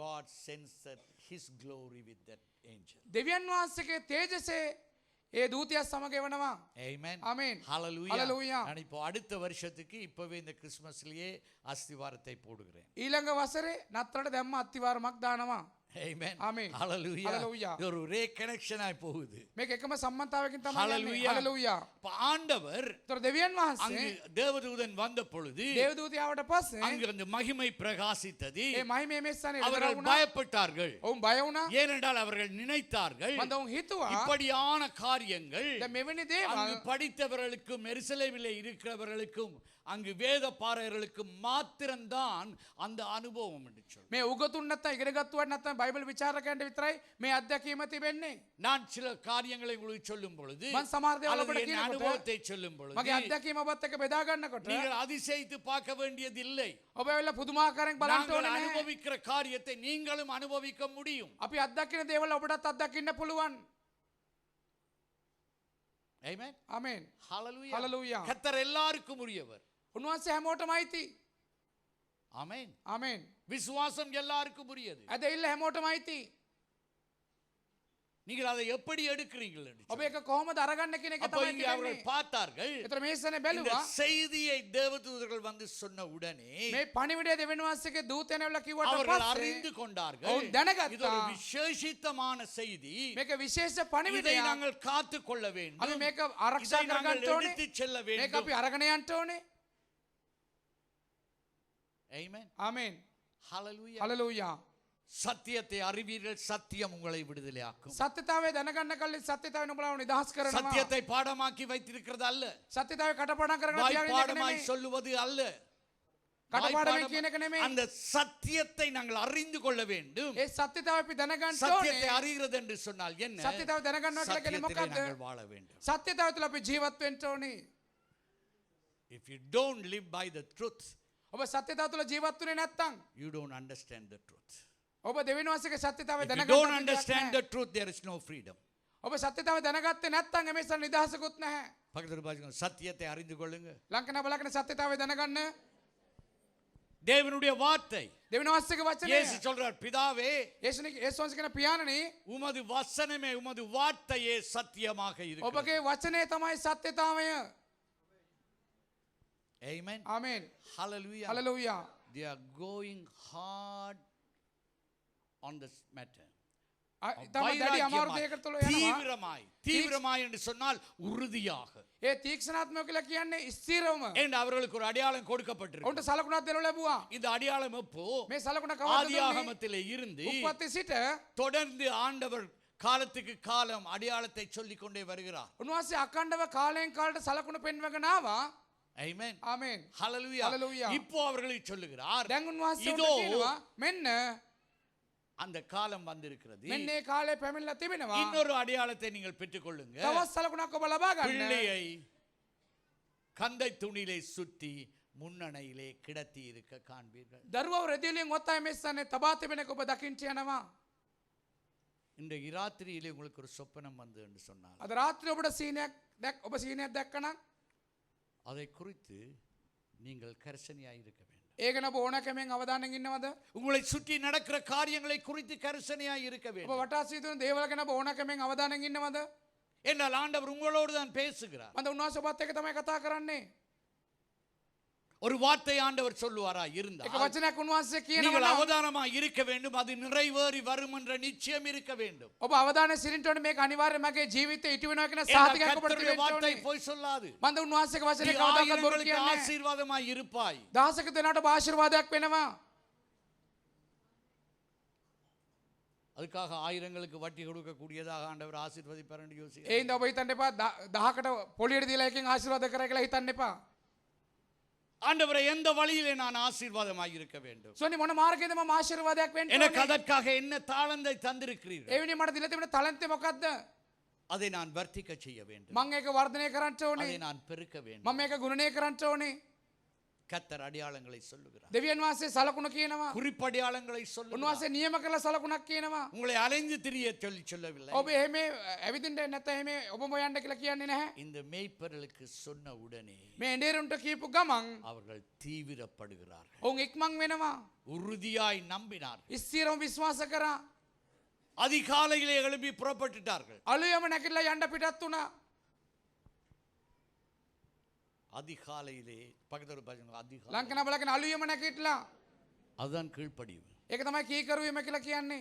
God sends his glory with that angel. දෙවියන් වහන්සේගේ තේජසේ ඒ දූතයා සමග එවනවා. Amen. Amen. Hallelujah. Hallelujah. நான் இப்போ அடுத்த வருஷத்துக்கு இப்பவே இந்த கிறிஸ்மஸ்லயே அஸ்திவாரத்தை போடுகிறேன். ඊළඟ වසරේ නතරට දැම්ම අත්තිවාරමක් දානවා. Amen. Amen. Hallelujah. Hallelujah. இது ஒரு ரே கனெக்ஷன் ஆயி போகுது. මේක එකම සම්බන්ධතාවයකින් තමයි යන්නේ. Hallelujah. Hallelujah. இப்ப ஆண்டவர் ඒතර දෙවියන් அங்கு වහන්සේ தேவதூதன் வந்த பொழுது දේවදූතයාවට පස්සේ அங்கு அந்த மகிமை பிரகாசித்தது. ඒ මහිමේ මේ ස්ථානේ அவர்கள் විවර වුණා. பயப்பட்டார்கள். ඔවුන් බය වුණා. ஏனென்றால் அவர்கள் நினைத்தார்கள் මන්ද ඔවුන් හිතුවා இப்படியான காரியங்கள் දැන් මෙවැනි அங்கு දේවල් படித்தவர்களுக்கும் எருசலேமிலே இருக்கிறவர்களுக்கும் அங்கு வேத பாரகர்களுக்கும் மாத்திரம்தான் அந்த அனுபவம் என்று சொல்லு. මේ උගතුන් නැත්නම් ඉගෙනගත්තුවට නැත්නම් බයිබල් විචාරකයන්ට විතරයි මේ අත්දැකීම තිබෙන්නේ. நான் சில காரியங்களை உங்களுக்கு சொல்லும் பொழுது මම සමහර දේවල් அல்லது ඔබට என் කියනකොට அனுபவத்தை சொல்லும் பொழுது මගේ අත්දැකීම ඔබත් එක්ක බෙදා ගන්නකොට நீங்கள் அதிசயித்து பார்க்க வேண்டியதில்லை. ඔබ ඇවිල්ලා පුදුමාකාරයෙන් බලන්න நாங்கள் ඕනේ නැහැ. அனுபவிக்கிற காரியத்தை நீங்களும் அனுபவிக்க முடியும். අපි අත්දකින්න දේවල් ඔබටත් අත්දකින්න පුළුවන්. Amen. ආමේන්. Hallelujah. Hallelujah. கர்த்தர் எல்லாருக்கும் உரியவர். උන්වහන්සේ හැමෝටම අයිති. ஆமென். ආමේන්. விசுவாசம் எல்லாருக்கும் உரியது. ඇදහිල්ල හැමෝටම අයිති. நீங்கள் அதை எப்படி எடுக்கிறீர்கள் என்று ඔබ ඒක කොහොමද අරගන්න කියන එක அப்ப තමයි இங்கே அவர்கள் කියන්නේ. பார்த்தார்கள். ඒතර මේ ස්ථානේ இந்த බැලුවා செய்தியை தேவதூதர்கள் வந்து சொன்ன உடனே මේ පණිවිඩය දෙවියන් වහන්සේගේ දූතයන් ඇවිල්ලා කිව්වට அவர்கள் පස්සේ அறிந்து கொண்டார்கள். ඔවුන් දැනගත්තා. இது ஒரு விசேஷித்தமான செய்தி. මේක විශේෂ இதை පණිවිඩයක්. நாங்கள் காத்து கொள்ள අපි வேண்டும். මේක ආරක්ෂා இதை நாங்கள் කරගන්න ඕනේ. எடுத்துச் செல்ல මේක வேண்டும். අපි අරගෙන යන්න ඕනේ. Amen. ආමේන්. Hallelujah. හalleluya. சத்தியத்தை அறிவீர்கள், சத்தியம் உங்களை விடுதலையாக்கும். සත්‍යතාවය දැනගන්න කලින් සත්‍යතාවය නුඹලාව නිදහස් කරනවා. சத்தியத்தை பாடமாக்கி வைத்திருக்கிறது அல்ல, සත්‍යතාවය කටපාඩම් කරගෙන வாய் තියාගෙන ඉන්න එක பாடமாய் නෙමෙයි. சொல்லுவது அல்ல. කටපාඩම් කියන එක නෙමෙයි. அந்த சத்தியத்தை நாங்கள் அறிந்து கொள்ள வேண்டும். ඒ සත්‍යතාවය අපි දැනගන්න சத்தியத்தை ඕනේ. அறிகிறது என்று சொன்னால் என்ன? සත්‍යතාවය දැනගන්නවා කියලා කියන්නේ சத்தியத்திலே මොකක්ද? நாங்கள் வாழ வேண்டும். සත්‍යතාවය තුළ අපි ජීවත් වෙන්න ඕනේ. If you don't live by the truth, ඔබ සත්‍යතාව තුළ ජීවත් වෙන්නේ නැත්නම් you don't understand the truth. ඔබ දෙවියන් වහන්සේගේ සත්‍යතාවය If you දැනගන්න don't understand the truth, there is no freedom. ඔබ සත්‍යතාවය දැනගත්තේ නැත්නම් එමේ සල් නිදහසකුත් නැහැ. பக்கத்துல பாருங்க, சத்தியத்தை அறிந்து கொள்ளுங்க. ලංකන බලකන සත්‍යතාවය දැනගන්න. தேவனுடைய வார்த்தை. දෙවියන් වහන්සේගේ වචනය. இயேசு சொல்றார், பிதாவே යේසුස් වහන්සේ කියන පියාණනි உமது வசனமே உமது வார்த்தையே சத்தியமாக இருக்கிறது. ඔබගේ වචනය තමයි සත්‍යතාවය. Amen. ආමේන්. Hallelujah. Hallelujah. They are going hard on this matter. තම දැඩි අමාරු දෙයකට තුළ යනවා. தீவிரமாய் என்று சொன்னால் உறுதியாக ඒ තීක්ෂණාත්මක කියලා කියන්නේ ස්ථිරවම. என்று அவர்களுக்கு ஒரு அடையாளம் கொடுக்கப்பட்டிருக்கு. උන්ට සලකුණක් දෙනු ලැබුවා. இந்த அடையாளம் எப்போ මේ සලකුණ කවද්ද දුන්නේ? ஆதியாகமத்திலே இருந்து උප්පත්ති සිට தொடர்ந்து ஆண்டவர் காலத்துக்கு காலம் அடையாளத்தை சொல்லிக் கொண்டே வருகிறார். උන්වහන්සේ අඛණ්ඩව කාලයෙන් කාලට සලකුණ පෙන්වගෙන ආවා. Amen. ආමෙන්. Hallelujah. Hallelujah. இப்போ அவர்களுக்கு சொல்லுகிறார் දැන් උන්වහන්සේ இதோ කියනවා මෙන්න அந்த காலம் வந்திருக்கிறது. මෙන්න මේ කාලේ පැමිණලා තිබෙනවා. இன்னொரு அடையாளத்தை நீங்கள் பெற்றுக்கொள்ளுங்க. තවත් සලකුණක් ඔබ ලබා ගන්න. பிள்ளையை கந்தை துணியிலே சுத்தி முன்னணையிலே கிடத்தி இருக்க காண்பீர்கள். දරුවව රෙදිලියෙන් ඔත්තයි මෙස්සන්නේ තබා තිබෙනක ඔබ දකින්න යනවා. இந்த இராத்திரியிலே உங்களுக்கு ஒரு சொப்பனம் வந்து என்று சொன்னார். අද රාත්‍රියේ ඔබට සීනයක් ඔබ සීනයක් දැක්කනම් அதை குறித்து நீங்கள் கரிசனையாய் இருக்க வேண்டும். ඒක න ඔබ ඕනකමෙන් අවධානයෙන් ඉන්නවද? உங்களை சுற்றி நடக்கிற காரியங்களை குறித்து கரிசனையாய் இருக்க ඔබ வேண்டும். වටා සිදුවන දේවල් ගැන ඔබ ඕනකමෙන් අවධානයෙන් ඉන්නවද? என்றால் ஆண்டவர் உங்களோடு தான் பேசுகிறார். මන්ද උන්වහන්සේ ඔබත් එක්ක තමයි කතා කරන්නේ. ஒரு வார்த்தை ஆண்டவர் சொல்லுவாரா இருந்தால் එක වචනයක් උන්වහන්සේ நீங்கள் කියනවා. அவதானமாய் இருக்க வேண்டும். அது நிறைவேறி வரும் என்ற நிச்சயம் இருக்க வேண்டும். ඔබ අවධානයෙන් සිටින්න ඕනේ මේක අනිවාර්යයෙන් මගේ ජීවිතේ ඉටු වෙනවා කියන ஏன்னா සාතිකයක් ඔබට கர்த்தருடைய තියෙන්න வார்த்தை ඕනේ. போய் சொல்லாது. මන්ද උන්වහන්සේගේ நீ වචනේ කවදාකවත් බොරු ஆயிரங்களுக்கு කියන්නේ නැහැ. ஆசீர்வாதமாய் இருப்பாய். දහසක දෙනාට ඔබ ආශිර්වාදයක් වෙනවා. அதுக்காக ஆயிரங்களுக்கு வட்டி கொடுக்க கூடியதாக ஆண்டவர் ஆசீர்வதிப்பார் என்று யோசிக்க. ඒ හින්දා ඔබ හිතන්න එපා 1000කට පොලියට දීලා එකෙන් ආශිර්වාද කරා කියලා හිතන්න එපා. ஆண்டவரை எந்த வழியிலே நான் ஆசீர்வாதமாய் இருக்க வேண்டும். සෝනි මොන මාර්ගයේද මම ආශිර්වාදයක් වෙන්න எனக்கு ඕනේ? அதற்காக என்ன தாளந்தை தந்திருக்கிறீர்கள் ඒ වෙනුවෙන් මට දීලා තිබෙන තාලන්තය මොකද්ද? அதை நான் வர்த்திக்க செய்ய வேண்டும். මම ඒක වර්ධනය කරන්න ඕනේ. அதை நான் பெருக்க வேண்டும். මම මේක ගුණණය කරන්න ඕනේ. கர்த்தர் அடையாளங்களை சொல்லுகிறார். දෙවියන් වහන්සේ සලකුණ කියනවා. குறிப்படையாளங்களை சொல்லுகிறார். උන්වහන්සේ නියම කළ සලකුණක් කියනවා. உங்களை அலைந்து திரிய சொல்லவில்லை. ඔබ එහෙම ඇවිදින්න නැත්නම් එහෙම ඔබම යන්න කියලා කියන්නේ නැහැ. இந்த மேய்ப்பர்களுக்கு சொன்ன உடனே මේ එඬේරුන්ට කියපු ගමන් அவர்கள் தீவிரப்படுகிறார்கள். ඔවුන් ඉක්මන් වෙනවා. உறுதியாய் நம்பினார்கள். ඉස්තිරව විශ්වාස කරා. அதிகாலையிலே எழுப்பி புறப்பட்டுட்டார்கள். අලුයම නැගිටලා යන්න පිටත් වුණා. அதிகாலையிலே பக்கத்துல பாருங்க அதிகாலை. ලංකන බලගෙන අලුයම නැගිටලා. அதுதான் கீழ்ப்படிவு. ඒක තමයි කීකරුවීම කියලා කියන්නේ.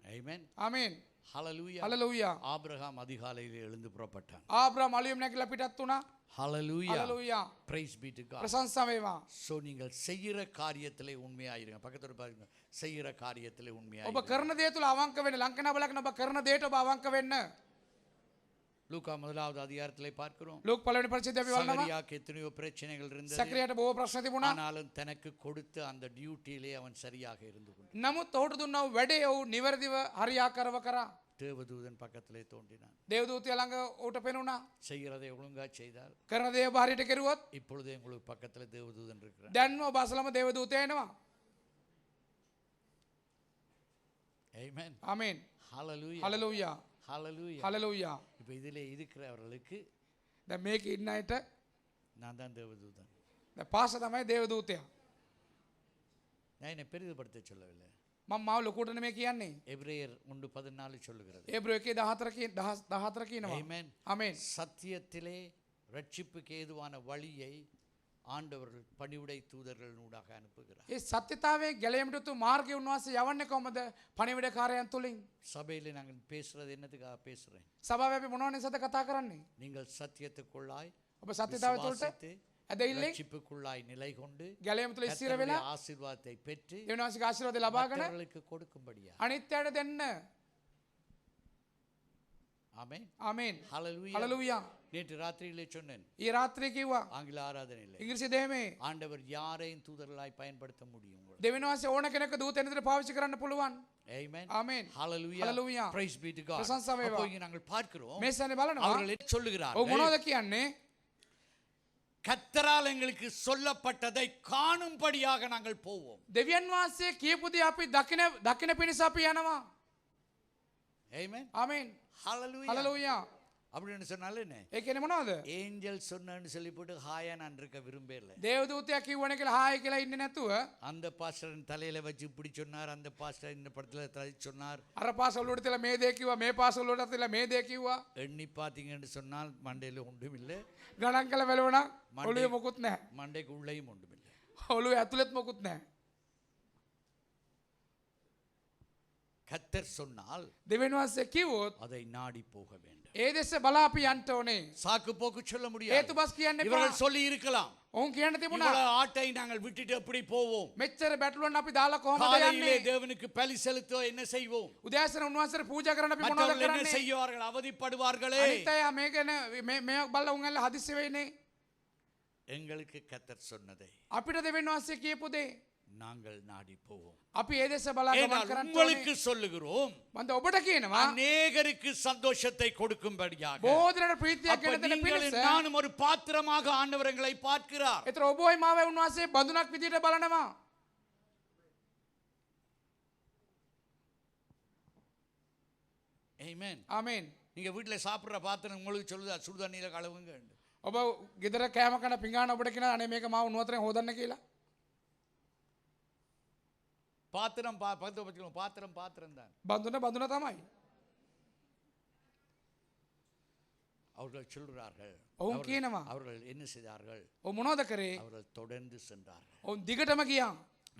ஆமென். ආමෙන්. ஹalleluya. හලෙලූයා. ஆபிரகாம் அதிகாலையிலே எழுந்து புறப்பட்டான். ආබ්‍රහම් අලුයම නැගිටලා පිටත් වුණා. ஹalleluya. Hallelujah. praise be to God. ප්‍රශංසා වේවා. சோ நீங்கள் செய்யற காரியத்திலே உண்மையாயிருங்க. பக்கத்துல பாருங்க செய்யற காரியத்திலே ඔබ உண்மையாயிருங்க. කරන දේ තුල අවංක වෙන්න. ලංකන බලගෙන ඔබ කරන දේට ඔබ අවංක වෙන්න. லூக்கா முதலாவது அதிகாரத்திலே பார்க்கிறோம். ලෝක පළවෙනි පරිච්ඡේදය අපි බලනවා. சகரியாக்கு எத்தனையோ பிரச்சனைகள் இருந்தது. සක්‍රියට බොහෝ ප්‍රශ්න තිබුණා. ஆனாலும் தனக்கு கொடுத்த அந்த டியூட்டியிலே அவன் சரியாக இருந்து கொண்டான். නමුත් ඔහුට දුන්නා වූ වැඩේ ඔහු නිවැරදිව හරියාකාරව කරා. தேவதூதன் பக்கத்திலே தோன்றினான். දේවදූතයා ළඟ ඔහුට පෙනුණා. செய்கிறதை ஒழுங்கா செய்தால் කරන දේ ඔබ හරියට කෙරුවොත් இப்பொழுதே உங்களுக்கு பக்கத்துல தேவதூதன் இருக்கிறார். දැන්ම ඔබ අසලම දේවදූතයා එනවා. ஆமென். ආමෙන්. ஹalleluya. හලෙලූයා. ஹalleluya. හලෙලූයා. இப்போ இதிலே இருக்கிறவர்களுக்கு දැන් මේක ඉන්න අයට நான் தான் தேவதூதன். දැන් පාස තමයි දේවදූතයා. நான் என்னை பெரிதுபடுத்த சொல்லவில்லை. මම මාව ලොකුට නෙමෙයි කියන්නේ. எபிரேயர் 1:14 சொல்லுகிறது. ඒබ්‍රෝ 1:14 කියනවා. ஆமென். ආමෙන්. சத்தியத்திலே ரட்சிப்புக்கு ஏதுவான வழியை ஆண்டவர்கள் பணிவுடை தூதர்களூடாக அனுப்புகிறார். ඒ සත්‍යතාවයේ ගැලෙමිට තු මාර්ගය උන්වහන්සේ යවන්නේ කොහමද? පණිවිඩකාරයන් තුලින්. சபையிலே நாங்கள் பேசுறது என்னத்துக்காக பேசுறேன்? සභාවේ අපි මොනවා නිසාද කතා කරන්නේ? நீங்கள் சத்தியத்துக்குள்ளாய் ඔබ සත්‍යතාවය තුළට விசுவாசித்து, ඇදහිල්ලෙන් ரட்சிப்புக்குள்ளாய் நிலை கொண்டு ගැලෙම තුල ඉස්තිර கர்த்தருடைய වෙලා ஆசீர்வாதத்தை பெற்று දෙවියන්වහන්සේගේ ආශිර්වාද ලබාගෙන மற்றவர்களுக்கு கொடுக்கும்படியா. අනිත්‍යයට දෙන්න. ஆமென். ආමෙන්. ஹalleluya. හලෙලූයා. நேற்று ராத்திரியிலே சொன்னேன் ඊ රාත්‍රියේ කිව්වා ஆங்கில ஆராதனையிலே ඉංග්‍රීසි දෙහිමේ ஆண்டவர் யாரையும் தூதர்களாய் பயன்படுத்த முடியும். දෙවියන්වහන්සේ ඕන කෙනෙක් දූතෙන් විදිහට පාවිච්චි කරන්න පුළුවන්. ஆமென். ආමෙන්. ஹalleluya. Hallelujah. praise be to God. பிரசன்சா வேவா. அப்போ இங்கே நாங்கள் பார்க்கிறோம் මේ සැනේ බලනවා. அவர்கள் என்ன ඔව් சொல்லுகிறார்கள்? මොනවද කියන්නේ? கர்த்தரால் எங்களுக்கு சொல்லப்பட்டதை காணும்படியாக நாங்கள் போவோம். දෙවියන් වහන්සේ කියපු දේ අපි දකින පිණිස අපි යනවා. ஆமென். ආමෙන්. ஹalleluya. හලෙලූයා. அப்படின்னு சொன்னாலும் என்ன? ඒ කියන්නේ මොනවද? ஏஞ்சல் சொன்னன்னு சொல்லி போட்டு ஹாயா நான் இருக்க விரும்பல. දේවදූතයා කිව්වනේ කියලා හායි කියලා ඉන්නේ නැතුව அந்த பாஸ்டரின் தலையில வச்சு இப்படி சொன்னார், அந்த பாஸ்டர் இந்த படத்துல தலை சொன்னார். අර පාසල් වලට තියලා මේ දේ කිව්වා, මේ පාසල් වලට තියලා මේ දේ කිව්වා. எண்ணி பார்த்தீங்கன்னு சொன்னால் மண்டையில ஒன்றும் இல்லை, ගණන් කළ බැලුවනම් ඔළුවේ මොකුත් නැහැ. மண்டைக்கு உள்ளேயும் ஒன்றும் இல்லை. ඔළුවේ ඇතුළෙත් මොකුත් නැහැ. கர்த்தர் சொன்னால் දෙවියන් වහන්සේ කිව්වොත් அதை நாடி போக வேண்டும். ඒ දෙස බලා අපි යන්න ඕනේ. சாக்கு போக்கு சொல்ல හේතු முடியாது. බස් කියන්න එපා. இவர்கள் சொல்லி இருக்கலாம், ඔවුන් කියන්න තිබුණා இவ்வளவு ஆட்டை நாங்கள் விட்டுட்டு எப்படி போவோம், මෙච්චර බැටළුවන් අපි දාලා කොහමද காலையிலே යන්නේ? தேவனுக்கு பலி செலுத்த என்ன செய்வோம், උදෑසන උන්වහන්සේට පූජා කරන්න අපි මොනවද மற்றவர்கள் என்ன කරන්නේ? செய்வார்கள், அவதிப்படுவார்களே. අනිත් අය මේ ගැන මේ බලලා උන් ඇල්ල හදිස්සි වෙන්නේ. எங்களுக்கு கர்த்தர் சொன்னதை අපිට දෙවියන් වහන්සේ කියපු දේ நாங்கள் நாடி போவோம். අපි ඒ දෙස බලා ගමන් ஏனால் කරන්න உங்களுக்கு ඕනේ. சொல்லுகிறோம், මන්ද ඔබට කියනවා அநேகருக்கு சந்தோஷத்தை கொடுக்கும்படியாக. බොහෝ දෙනාට ප්‍රීතියක් அப்ப ගෙන දෙන நீங்களும் පිණිස. நானும் ஒரு பாத்திரமாக ஆண்டவர் எங்களை பார்க்கிறார். ඒතර ඔබයි මාවයි උන්වහන්සේ බඳුනක් විදියට බලනවා. Amen. ආමේන්. நீங்க வீட்டுல சாப்பிடுற பாத்திரம் உங்களுக்கு சொல்லுதா சுடுதண்ணீர கழுவுங்க? ඔබ ගෙදර කෑම කන පිඟාන ඔබට කියනවා අනේ මේක මාව නුවතරෙන් හොදන්න කියලා. பாத்திரம் பார்த்து வச்சுக்கணும், பாத்திரம் பாத்திரம் தான். බඳුන තමයි. அவர்கள் சொல்கிறார்கள், ඔවුන් කියනවා அவர்கள் என்ன செய்தார்கள், ඔව් මොනවද කරේ? அவர்கள் தொடர்ந்து சென்றார்கள். ඔවුන් දිගටම ගියා.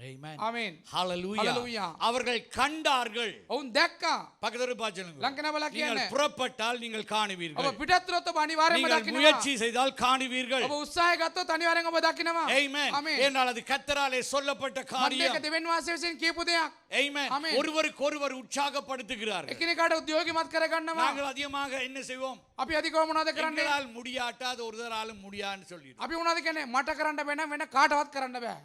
Amen. ආමේන්. Hallelujah. Hallelujah. அவர்கள் கண்டார்கள். ඔවුන් දැක්කා. பக்கத்துல பாச்சலுங்க. ලංකන බලා நீங்கள் කියන්නේ. புறப்பட்டால் நீங்கள் ඔබ காணுவீர்கள். පිටත් වුණොත් ඔබ අනිවාර්යයෙන්ම நீங்கள் දකිනවා. முயற்சி செய்தால் காணுவீர்கள். ඔබ උත්සාහය ගත්තොත් අනිවාර්යෙන් ඔබ දකිනවා. Amen. ආමේන්. ஏனால் அது கர்த்தராலே சொல்லப்பட்ட මන්දේක காரியம். දෙවියන් වහන්සේ විසින් කියපු දෙයක්. Amen. ஆமென். ஒருவருக்கு ஒருவர் உற்சாகப்படுத்துகிறார்கள். එකිනෙකාට උද්‍යෝගිමත් කරගන්නවා. நாங்கள் அதிகமாக என்ன செய்வோம், අපි අධිකව මොනවද කරන්නේ? எங்களால் முடியாட்டா அது ஒருதராலும் முடியான்னு சொல்லிடுவோம். අපි මොනවද කියන්නේ? මට කරන්න බෑ වෙන කාටවත් කරන්න බෑ.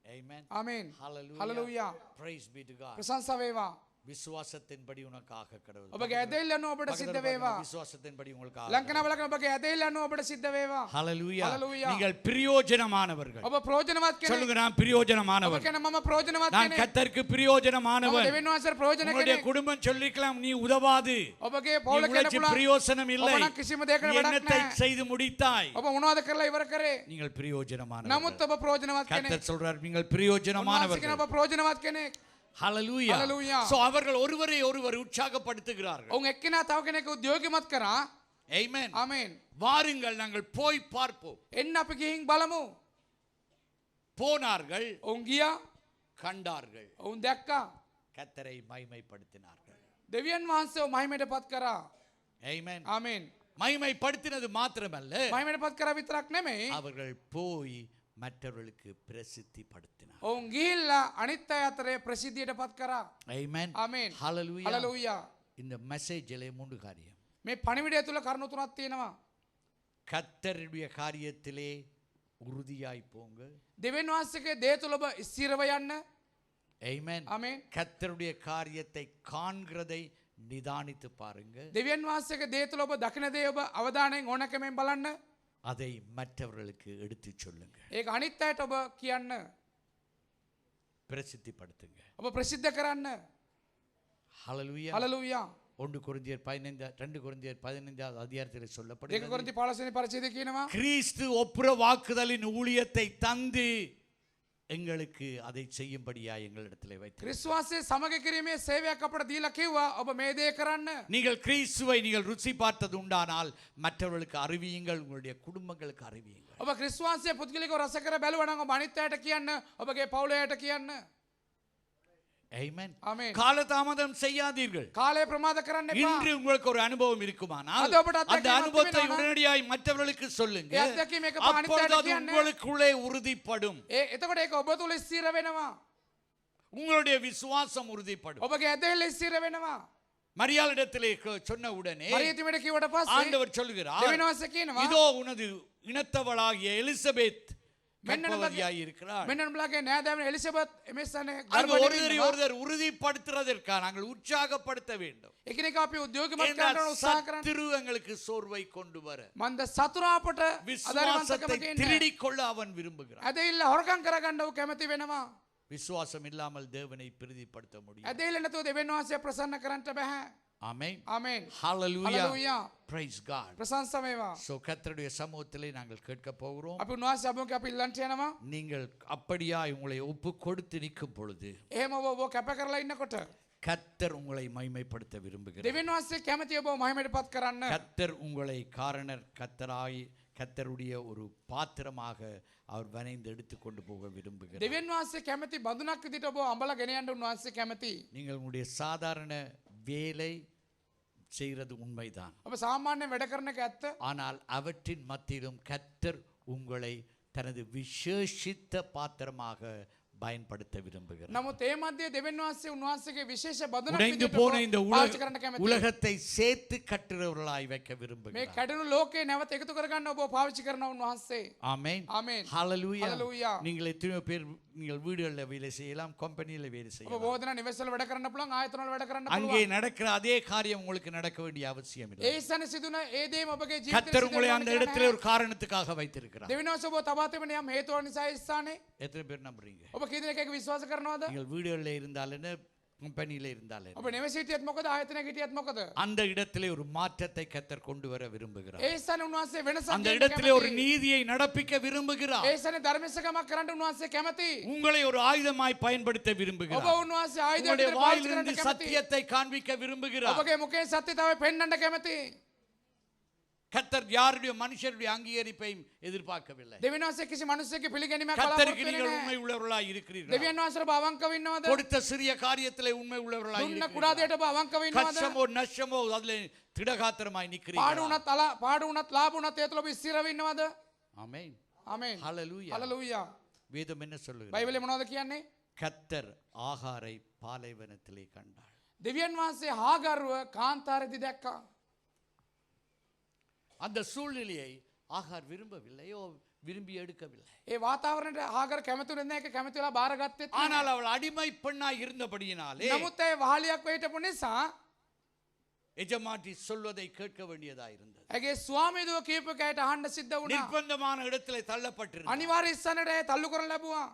Amen. ආමේන්. Hallelujah. Hallelujah. Praise be to God. ප්‍රශංසා වේවා. விசுவாசத்தின்படி உனக்காக கடவுள். ඔබගේ ඇදහිල්ල අනුව ඔබට සිද්ධ වේවා. விசுவாசத்தின்படி உங்களுக்காக. ලංකන බලකන ඔබගේ ඇදහිල්ල අනුව ඔබට සිද්ධ වේවා. Hallelujah. Hallelujah. நீங்கள் பிரயோஜனமானவர்கள். ඔබ ප්‍රයෝජනවත් කෙනෙක්. சொல்லுங்க, நான் ඔබ பிரயோஜனமானவர். කියන මම ප්‍රයෝජනවත් நான் කෙනෙක්. கர்த்தருக்கு මම பிரயோஜனமானவர். දෙවියන් වහන්සේට ප්‍රයෝජන உங்களுடைய කෙනෙක්. குடும்பம் சொல்லிக்கலாம், நீ உதவாது, ඔබගේ நீ පවුල කියන්න உழைச்சு පුළුවන්. பிரயோசனம் இல்லை, ඔබ නම් කිසිම දෙයකට நீ වැඩක් என்னத்தை නැහැ. செய்து முடித்தாய். ඔබ මොනවද කරලා ඉවර කරේ? நீங்கள் பிரயோஜனமானவர். නමුත් ඔබ ප්‍රයෝජනවත් කෙනෙක්. கர்த்தர் சொல்றார், நீங்கள் උන්වහන්සේ කියන பிரயோஜனமானவர்கள். ඔබ ප්‍රයෝජනවත් කෙනෙක්. Hallelujah. Hallelujah. So அவர்கள் ஒருவரை ஒருவர் உற்சாகப்படுத்துகிறார்கள். ඔවුන් එක්කෙනා තව කෙනෙක්ව උද්‍යෝගිමත් කරා. Amen. ආමේන්. வாருங்கள் நாங்கள் போய் பார்ப்போம். එන්න අපි ගිහින් බලමු. போனார்கள், ඔවුන් ගියා. கண்டார்கள், ඔවුන් දැක්කා. கர்த்தரை மகிமைப்படுத்தினார்கள். දෙවියන් වහන්සේව මහිමයටපත් කරා. Amen. ආමේන්. மகிமைப்படுத்தினது மாத்திரமல்ல, මහිමයටපත් කරා විතරක් නෙමෙයි. அவர்கள் போய் மற்றவர்களுக்கு பிரசித்திப்படுத்தினார். ඔවුන් ගිහිල්ලා අනිත් අය අතරේ ප්‍රසිද්ධියටපත් කරා. Amen. ආමේන්. Hallelujah. හලෙලූයා. இந்த மெசேஜிலே மூன்று காரியம். මේ පණිවිඩය තුල කරුණු තුනක් තියෙනවා. கர்த்தருடைய காரியத்திலே உறுதியாய் போங்க. දෙවියන් වහන්සේගේ දේ තුල ඔබ ස්ථිරව යන්න. Amen. ආමේන්. கர்த்தருடைய காரியத்தை காண்கிறதை நிதானித்து பாருங்க. දෙවියන් වහන්සේගේ දේ තුල ඔබ දකින දේ ඔබ අවධානයෙන් ඕනකමෙන් බලන්න. அதை மற்றவர்களுக்கு எடுத்து சொல்லுங்க, ඒක අනිත් අයට ඔබ කියන්න. பிரசித்திப்படுத்துங்க. ඔබ ප්‍රසිද්ධ කරන්න. Hallelujah. හලෙලූයා. 1 கொரிந்தியர் 15 2 கொரிந்தியர் 15வது அதிகாரத்தில் ඒක சொல்லப்படுகிறது, කොරින්ති 15 වෙනි පරිච්ඡේදයේ කියනවා கிறிஸ்து ஒப்புர வாக்குதலின் ஊழியத்தை தந்து எங்களுக்கு அதை செய்யும்படியா எங்களிடத்திலே வைத்தார். ක්‍රිස්තුස්සේ සමග කිරීමේ සේවයක් අපට දීලා කිව්වා ඔබ මේ දේ කරන්න. நீங்கள் கிறிஸ்துவை நீங்கள் ருசி பார்த்தது உண்டானால் மற்றவர்களுக்கு அறிவியுங்கள், உங்களுடைய குடும்பங்களுக்கு அறிவியுங்கள். ඔබ ක්‍රිස්තුස්සේ පුද්ගලිකව රස කර බැලුවා නම් ඔබ අනිත් අයට කියන්න, ඔබගේ පවුලයට කියන්න. Amen. ආමේන්. காலதாமதம் செய்யாதீர்கள். කාලය ප්‍රමාද කරන්න එපා. இன்று உங்களுக்கு ஒரு அனுபவம் இருக்குமானால் அது ඔබට අත්දැකීමක් அந்த அனுபவத்தை තිබෙනවා නම් உடனடியாய் மற்றவர்களுக்கு சொல்லுங்க. ඒ අත්දැකීම එක අනිත් அப்பொழுது අයට அது කියන්න. உங்களுக்குள்ளே உறுதிப்படும். එතකොට ඒක ඔබ තුල ස්ථිර වෙනවා. உங்களுடைய விசுவாசம் உறுதிப்படும். ඔබගේ ඇදහිල්ල ස්ථිර වෙනවා. மரியாளிடத்திலே சொன்ன உடனே මරියතිමට කිව්වට පස්සේ ஆண்டவர் சொல்லுகிறார், දෙවියන් වහන්සේ කියනවා இதோ உனது இனத்தவளாகிய எலிசபெத் මෙන්න கர்ப்பவதியாய் இருக்கிறார். මෙන්න නුඹලාගේ නෑදෑයන් එලිසබෙත් එමෙස්සනේ அங்கு ගර්භණී ஒருவரை වෙනවා. ஒருவர் உறுதிப்படுத்துறதற்காக நாங்கள் உற்சாகப்படுத்த வேண்டும். එකිනෙකා අපි උද්‍යෝගිමත් ஏனென்றால் කරන්න උත්සාහ කරන්න. சத்துரு எங்களுக்கு சோர்வை கொண்டு வர මන්ද සතුරා අපට விசுவாசத்தை අදරිවන්තකමට එන්න. திருடிக் கொள்ள அவன் விரும்புகிறான். ඇදහිල්ල හොරකම් කරගන්න ඔහු කැමති වෙනවා. விசுவாசம் இல்லாமல் தேவனை பிரதிப்படுத்த முடியும். ඇදහිල්ල නැතුව දෙවියන් වහන්සේ ප්‍රසන්න කරන්න බෑ. ஆமென். ආමේන්. Hallelujah. හලෙලූයා. Praise God. ප්‍රශංසා වේවා. So கர்த்தருடைய சமூகத்திலே நாங்கள் கேட்க போகிறோம். අපි උන්වහන්සේ අභිමුඛ අපි ඉල්ලන්ට යනවා. நீங்கள் அப்படியா உங்களை ஒப்பு கொடுத்து நிற்கும் பொழுது එහෙම ඔබ කැප කරලා ඉන්නකොට கர்த்தர் உங்களை மகிமைப்படுத்த விரும்புகிறார். දෙවියන් වහන්සේ කැමති ඔබ මහිමයටපත් කරන්න. கர்த்தர் உங்களை கர்த்தராய் கர்த்தருடைய ஒரு பாத்திரமாக அவர் வனைந்து எடுத்துக்கொண்டு போக விரும்புகிறார். දෙවියන් වහන්සේ කැමති බඳුනක් විදිහට ඔබ අඹලා ගෙන යන්න උන්වහන්සේ කැමති. நீங்கள் உங்களுடைய சாதாரண வேலை செய்கிறது உண்மைதான். ඔබ සාමාන්‍යයෙන් වැඩ කරන එක ඇත්ත. ஆனால் அவற்றின் மத்தியிலும் கர்த்தர் உங்களை தனது விசேஷித்த பாத்திரமாக பயன்படுத்த விரும்புகிறார். නමුත් ඒ මැදේ දෙවියන් වහන්සේ උන්වහන්සේගේ විශේෂ බඳුනක් உடைந்து විදිහට போன இந்த පාවිච්චි කරන්න කැමති. உலகத்தை சேர்த்து கட்டுறவர்களாய் வைக்க මේ விரும்புகிறார். කැඩුණු ලෝකේ නැවත එකතු කරගන්න ඔබ පාවිච්චි කරන උන්වහන්සේ. ஆமென். ආමේන්. ஹalleluya. Hallelujah. நீங்கள் எத்தனையோ பேர் நீங்கள் வீடுகளில் வேலை செய்யலாம், கம்பெனியில் வேலை ඔබ செய்யலாம். බොහෝ දෙනා නිවෙස්වල වැඩ කරන්න පුළුවන්, ආයතනවල වැඩ කරන්න அங்கே පුළුවන්. நடக்கிற அதே காரியம் உங்களுக்கு நடக்க வேண்டிய அவசியம் இல்லை. ඒ ස්ථාන සිදුන ඒ දේම ඔබගේ ජීවිතේ கர்த்தர் සිදු உங்களை වෙනවා அந்த කියලා இடத்துல නැහැ. ஒரு காரணத்துக்காக வைத்திருக்கிறார். දෙවියන් වහන්සේ ඔබ තබා තිබෙන යම් හේතුවක් නිසා ඒ ස්ථානේ எத்தனை பேர் நம்புறீங்க? ඔබ කී දෙනෙක් ඒක විශ්වාස කරනවද? நீங்கள் வீடுகளில் இருந்தாலும் கம்பெனியில் இருந்தாலும் ඔබ නිවෙස් හිටියත් මොකද ආයතනයක හිටියත් මොකද? அந்த இடத்திலே ஒரு மாற்றத்தை கர்த்தர் கொண்டு வர விரும்புகிறார். ඒ ස්ථානේ උන්වහන්සේ වෙනසක් அந்த දෙන්න இடத்திலே ஒரு කැමති. நீதியை நடப்பிக்க விரும்புகிறார். ඒ ස්ථානේ ධර්මසකමක් කරන්න උන්වහන්සේ කැමති. உங்களை ஒரு ஆயுதமாய் பயன்படுத்த ඔබ விரும்புகிறார். උන්වහන්සේ ආයුධයක් உங்களுடைய විදිහට පාවිච්චි வாயிலிருந்து කරන්න කැමති. சத்தியத்தை காண்பிக்க விரும்புகிறார். ඔබගේ මුඛයෙන් සත්‍යතාවය පෙන්වන්න කැමති. கர்த்தர் யாருடைய மனுஷருடைய அங்கீகரிப்பையும் எதிர்பார்க்கவில்லை. දෙවියන් වහන්සේ කිසි මිනිසෙකුගේ පිළිගැනීමක් கர்த்தருக்கு බලාපොරොත්තු நீங்கள் වෙන්නේ உண்மை නැහැ. உள்ளவர்களாய் இருக்கிறீர்கள். දෙවියන් වහන්සේට ඔබ අවංකව ඉන්නවද? கொடுத்த சிறிய காரியத்திலே உண்மை உள்ளவர்களாய் දුන්න කුඩා இருக்கிறீர்கள். දෙයට ඔබ අවංකව ඉන්නවද? கஷ்டமோ நஷ்டமோ அதிலே திடகாத்திரமாய் පාඩු நிற்கிறீர்கள். වුණත් ලාභ වුණත් ඒ තුළ ඔබ ස්ථිරව ඉන්නවද? ஆமென். ආමේන්. ஹalleluya. හලලූයා. வேதம் என்ன சொல்லுகிறது? බයිබලේ මොනවද කියන්නේ? கர்த்தர் ஆகாரை பாலைவனத்திலே கண்டார். දෙවියන් වහන්සේ හාගර්ව කාන්තාරයේදී දැක්කා. அந்த சூழ்நிலையை ஆகார் விரும்பவில்லையோ விரும்பி எடுக்கவில்லை. ඒ වාතාවරණයට හාගර් කැමතුනේ නැහැ. ඒක කැමති වෙලා බාරගත්තෙත් නැහැ. ஆனால் அவள் அடிமை பெண்ணாய் இருந்தபடியினாலே නමුත් ඒ වහලියක් වෙ හිටපු නිසා எஜமாட்டி சொல்வதை கேட்க வேண்டியதா இருந்தது. ඇගේ ස්වාමී දුව කියපු කයට අහන්න සිද්ධ වුණා. நிர்பந்தமான இடத்திலே தள்ளப்பட்டிருந்தார். අනිවාර්ය ස්ථානයට ඒ තල්ලු කරලා ලැබුවා.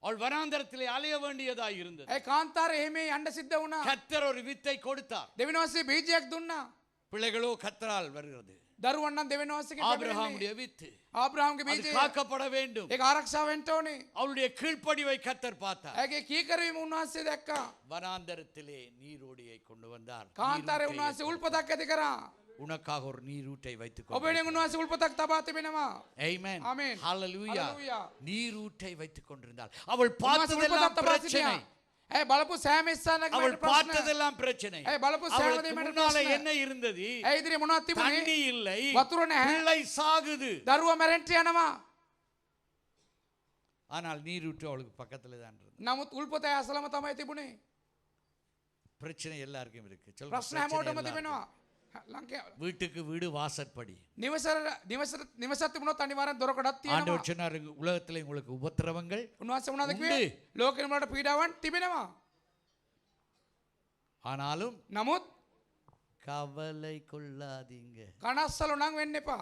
அவள் வனாந்தரத்திலே அலைய வேண்டியதா இருந்தது. ඒ කාන්තාරේ එහෙම යන්න සිද්ධ වුණා. கர்த்தர் ஒரு வித்தை கொடுத்தார். දෙවියන් වහන්සේ බීජයක් දුන්නා. பிள்ளைகளோ கர்த்தரால் வருகிறது. දරුවන් නම් දෙවියන් වහන්සේගෙන් ஆபிரகாமுடைய வித்து ආබ්‍රහාම්ගේ அது බීජය காக்கப்பட வேண்டும். ඒක ආරක්ෂා වෙන්න ඕනේ. அவளுடைய கீழ்ப்படிவை கர்த்தர் பார்த்தார். ඇගේ කීකරවීම උන්වහන්සේ දැක්කා. வனாந்தரத்திலே நீரோடையை கொண்டு வந்தார். කාන්තාරේ උන්වහන්සේ උල්පතක් ඇති කරා. உனக்காக ஒரு நீரூட்டை வைத்துக் ඔබ වෙනුවෙන් උන්වහන්සේ උල්පතක් තබා තිබෙනවා. Amen. Amen. Hallelujah. Hallelujah. நீரூட்டை வைத்துக் கொண்டிருந்தாள். அவள் උන්වහන්සේ பார்த்ததெல்லாம் උල්පතක් තබා பிரச்சனை. සිටියා. ඇයි බලපු සෑම ස්ථානයකම அவள் ප්‍රශ්න. பார்த்ததெல்லாம் பிரச்சனை. ඇයි බලපු සෑම அவளுக்கு දෙයක්ම முன்னால ප්‍රශ්න. என்ன இருந்தது? ඇයි ඉදිරියේ මොනවද තිබුණේ? தண்ணி இல்லை, වතුර නැහැ. பிள்ளை சாகுது. දරුවා මැරෙන්න යනවා. ஆனால் நீரூற்று அவளுக்கு பக்கத்துல தான் இருந்தது. නමුත් උල්පතේ අසලම තමයි තිබුණේ. பிரச்சனை எல்லாருக்கும் இருக்கு. சொல்லுங்க, ප්‍රශ්න பிரச்சனை හැමෝටම எல்லாருக்கும். තිබෙනවා. ලංකාවේ வீட்டுக்கு வீடு வாசற்படி. නිවසක් තිබුණොත් අනිවාර්යෙන් දොරකඩක් තියෙනවා. ஆண்டவர் சொன்னார், உலகத்துல உங்களுக்கு உபத்திரவங்கள் උන්වහන්සේ මොනවද උண்டு. කිව්වේ? ලෝකෙ වලට පීඩාවන් තිබෙනවා. ஆனாலும் නමුත් கவலை கொள்ளாதீங்க. කනස්සලු නම් වෙන්න එපා.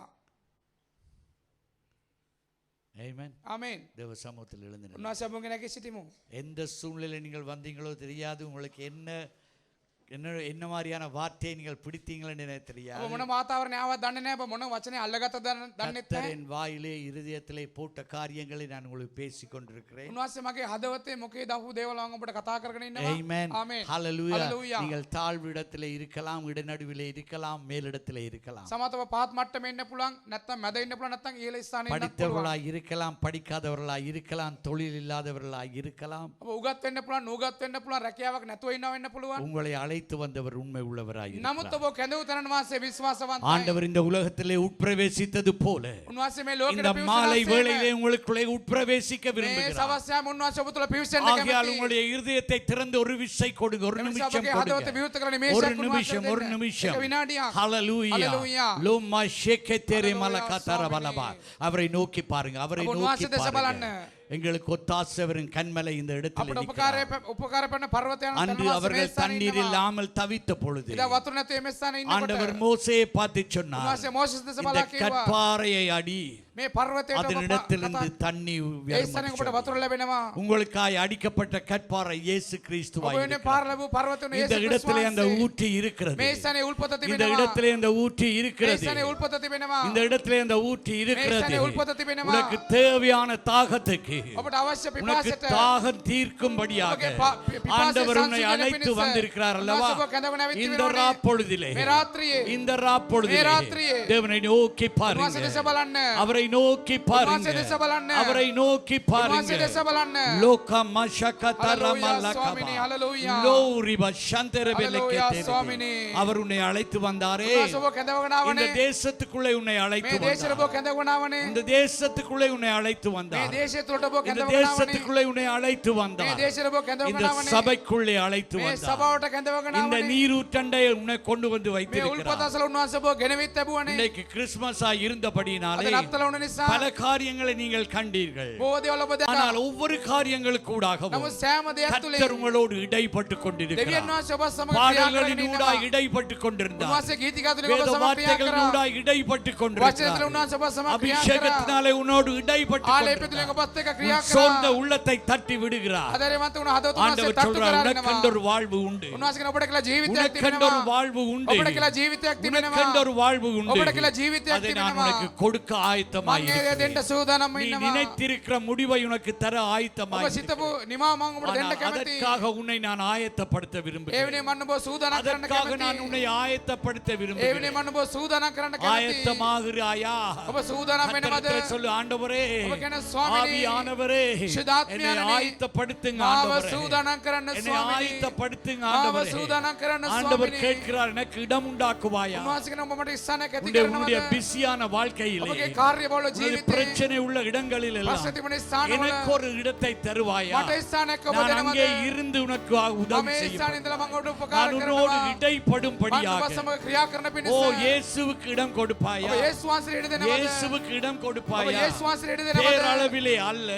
ஆமென். ආමේන්. தேவ சமூகத்தில் எழுந்து நில்லுங்கள். උන්වහන්සේ අපගේ නැගී සිටිමු. எந்த சூழ்நிலையில் நீங்கள் வந்தீங்களோ தெரியாது. உங்களுக்கு என்ன மாதிரியான வார்த்தையை நீங்கள் பிடித்தீங்களன்னு எனக்கு ඔබ தெரியாது. මොන වාතාවරණය ආවද දන්නේ නැහැ. ඔබ මොන වචනේ අල්ලගත්තද දන්නෙත් නැහැ. கர்த்தரின் வாயிலே இருதயத்திலே போட்ட காரியங்களை நான் உங்களுக்கு பேசிக் கொண்டிருக்கிறேன். උන්වහන්සේ මගේ හදවතේ මොකේ දහපු දේවල් මම ඔබට කතා කරගෙන ඉන්නවා. Amen. ආමේන්. Hallelujah. Hallelujah. நீங்கள் தாழ்விடத்திலே இருக்கலாம், இடைநடுவிலே இருக்கலாம், மேலிடத்திலே இருக்கலாம். සමහරව පහත් මට්ටමේ ඉන්න පුළුවන්, නැත්නම් මැද ඉන්න පුළුවන්, නැත්නම් ඉහළ ස්ථානයේ ඉන්න පුළුවන්. படித்தவர்களாய் இருக்கலாம், படிக்காதவர்களாய் இருக்கலாம், தொழில் இல்லாதவர்களாய் இருக்கலாம். ඔබ උගත් වෙන්න පුළුවන්, නුගත් වෙන්න පුළුවන්, රැකියාවක් නැතුව ඉන්නව වෙන්න පුළුවන්. உங்களை அழைத்து வந்தவர் உண்மை உள்ளவராய் නමුත් இருக்கிறார். ඔබ කැඳවු තනන වාසේ විශ්වාසවන්තයි. ஆண்டவர் இந்த உலகத்திலே உட்பிரவேசித்தது போல උන්වහන්සේ මේ இந்த ලෝකෙට மாலை පිවිසෙන வேளையிலே உங்களுக்குள்ளே உட்பிரவேசிக்க මේ விரும்புகிறார். සවස්යම උන්වහන්සේ ඔබ තුළ පිවිසෙන්න ஆகையால் කැමතියි. உங்களுடைய இருதயத்தை திறந்து ஒரு விசை கொடுங்க, ஒரு එනිසා நிமிஷம் ඔබගේ හදවත கொடுங்க. විවෘත කරන ஒரு මේෂයක් நிமிஷம், ஒரு උන්වහන්සේ நிமிஷம். එක විනාඩියක්. ஹalleluya. Hallelujah. Loma ஷேக்கெத்தேரே Hallelujah, மலகாதார பலபா. அவரை நோக்கி பாருங்க, அவரை அப்ப நோக்கி உன்வாசத்தை பாருங்க. செபலන්න. எங்களுக்கு ஒத்தாசவரின் கண்மலை இந்த இடத்தில் අපට இருக்கிறார். උපකාර කරන පර්වතයන් அன்று அவர்கள் தண்ணீர் இல்லாமல் தவித்த பொழுது ඉතින් වතුර නැතුව මේ ස්ථානේ ඉන්නකොට ஆண்டவர் மோசேயை பார்த்து சொன்னார், උන්වහන්සේ මෝසෙස් දෙස இந்த බලා කිව්වා கற்பாறையை அடி, මේ පර්වතයට அதனிடத்திலிருந்து தண்ணி ඒ ස්ථානයෙන් ඔබට වතුර ලැබෙනවා. உங்களுக்காய் அடிக்கப்பட்ட கற்பாறை இயேசு கிறிஸ்துவாய் ඔබ වෙන්නේ පාර ලැබූ පර්වතන இந்த යේසුස් இடத்திலே அந்த වහන්සේ. ஊற்றி இருக்கிறது මේ ස්ථානයේ උල්පත இந்த තිබෙනවා. இடத்திலே அந்த ஊற்றி මේ இருக்கிறது ස්ථානයේ උල්පත තිබෙනවා. இந்த இடத்திலே அந்த ஊற்றி இருக்கிறது ஸ்தானே உள்பத்த திபெனமா. உனக்கு தேவையான தாகத்துக்கு ඔබට අවශ්‍ය உனக்கு පිපාසයට தாகம் தீர்க்கும்படியாக ඔබගේ පිපාසය ஆண்டவர் உன்னை සංසිඳන அழைத்து පිණිස வந்திருக்கிறார் அல்லவா උන්වහන්සේ ඔබ කැඳවන ඇවිත් இந்த තිබෙනවානේ. ராப்பொழுதிலே මේ රාත්‍රියේ இந்த ராப்பொழுதிலே මේ රාත්‍රියේ தேவனை நோக்கி උන්වහන්සේ பாருங்க දෙස බලන්න. அவரை நோக்கி பாருங்க උන්වහන්සේ දෙස බලන්න. அவரை நோக்கி பாருங்க උන්වහන්සේ දෙස බලන්න. லோக மஷகதர ஹalleluya, சுவாமினி, ஹalleluya. லோரிப சந்தரபெலக்கே ஹalleluya, சுவாமினி. அவர் உன்னை அழைத்து வந்தாரே උන්වහන්සේ ඔබ කැඳවගෙන இந்த ආවනේ. தேசத்துக்குள்ளே உன்னை அழைத்து මේ දේශයට ඔබ வந்தார் කැඳවගෙන ආවනේ. இந்த தேசத்துக்குள்ளே உன்னை அழைத்து මේ வந்தார் දේශය තුළට ඔබ இந்த කැඳවගෙන ආවනේ. தேசத்துக்குள்ளே உன்னை அழைத்து මේ வந்தார் දේශයට ඔබ இந்த කැඳවගෙන ආවනේ. சபைக்குள்ளே அழைத்து මේ வந்தார் සභාවට කැඳවගෙන இந்த ආවනේ. நீரூற்றண்டை உன்னை கொண்டு வந்து මේ வைத்திருக்கிறார் උල්පතසල උන්වහන්සේ ඔබ ගෙනවිත් ලැබුවනේ. இன்னைக்கு கிறிஸ்மஸா இருந்தபடினாலே අද නත්තල වුණ නිසා பல காரியங்களை நீங்கள் கண்டீர்கள் බොහෝ දේවල් ඔබ දැක්කා. ஆனால் ஒவ்வொரு காரியங்களுக்கூடாகவும் නමුත් සෑම දෙයක් තුළ கர்த்தர் உங்களோடு இடைப்பட்டு දෙවියන් கொண்டிருக்கிறார் වහන්සේ ඔබ සමග ක්‍රියා කරගෙන பாடல்களினூடாய் ඉන්නවා. இடைப்பட்டு கொண்டிருந்தார் උන්වහන්සේ ගීතිකා තුලින් ඔබ வேத සමග ක්‍රියා කරා. வார்த்தைகளினூடாய் இடைப்பட்டு වචන තුළ கொண்டிருக்கிறார் උන්වහන්සේ ඔබ සමග ක්‍රියා කරා. அபிஷேகத்தினாலே உன்னோடு இடைப்பட்டு ආලේප තුලින් கொண்டிருக்கிறார் ඔබත් එක්ක ක්‍රියා உன் சொந்த කරා. உள்ளத்தை தட்டி விடுகிறார் ආදරේවන්ත වුණ හදවත උන්වහන්සේ ஆண்டவர் තට්ටු சொல்றார் කරගෙන உனக்கென்று යනවා. ஒரு வாழ்வு உண்டு උන්වහන්සේ කියන ඔබට කියලා ජීවිතයක් உனக்கென்று ஒரு තිබෙනවා. வாழ்வு உண்டு ඔබට කියලා ජීවිතයක් உனக்கென்று තිබෙනවා. ஒரு வாழ்வு உண்டு ඔබට කියලා ජීවිතයක් அதை நான் තිබෙනවා. உனக்கு கொடுக்க මම ஆயத்தமாய் ඒ දෙන්න இருக்கிறேன். සූදානම් நீ ඉන්නවා. நினைத்திருக்கிற முடிவை உனக்கு தர ඔබ ஆயத்தமாய் සිතපු නිමාව මම ඔබට දෙන්න ஆனால் කැමතියි. அதற்காக உன்னை நான் ஆயத்தப்படுத்த ඒ விரும்புகிறேன் වෙනේ මම ඔබ සූදානම් කරන්න அதற்காக நான் කැමතියි. உன்னை ஆயத்தப்படுத்த ඒ වෙනේ விரும்புகிறேன் මම ඔබ සූදානම් කරන්න කැමතියි. ஆயத்தமாகிறாயா ඔබ සූදානම් වෙනවද? கர்த்தரிடத்தில் சொல்லு ஆண்டவரே ඔබ කියන ස්වාමිනේ, ஆவியானவரே சுதாத்மியானே, என்னை ஆயத்தப்படுத்துங்க මාව ஆண்டவரே සූදානම් කරන්න என்னை ස්වාමිනේ. ஆயத்தப்படுத்துங்க මාව ஆண்டவரே සූදානම් කරන්න ஆண்டவர் ස්වාමිනේ. கேட்கிறார் எனக்கு இடம் உண்டாக்குவாயா උන්වහන්සේ කියන ඔබ මට ස්ථානයක් ඇති உன்னுடைய කරනවද? பிஸியான வாழ்க்கையிலே ඔබගේ කාර්යබහුල உனது ජීවිතේ பிரச்சனை உள்ள இடங்களில் எல்லாம் ප්‍රශ්න තිබුණ ස්ථානවල எனக்கு ஒரு இடத்தை தருவாயா මට ස්ථානයක් ඔබ நான் දෙනවද? அங்கே இருந்து உனக்கு මම உதவி ඒ செய்ய ස්ථානේ ඉඳලා මම ඔබට උපකාර நான் உன்னோடு කරනවා. මම ඔබ இடைப்படும்படியாக සමග ක්‍රියා කරන ஓ පිණිස இயேசுவுக்கு இடம் கொடுப்பாயா ඔබ යේසුස් වහන්සේට ඉඩ දෙනවද? இயேசுவுக்கு இடம் ඔබ கொடுப்பாயா යේසුස් වහන්සේට ඉඩ දෙනවද? பேரளவிலே அல்ல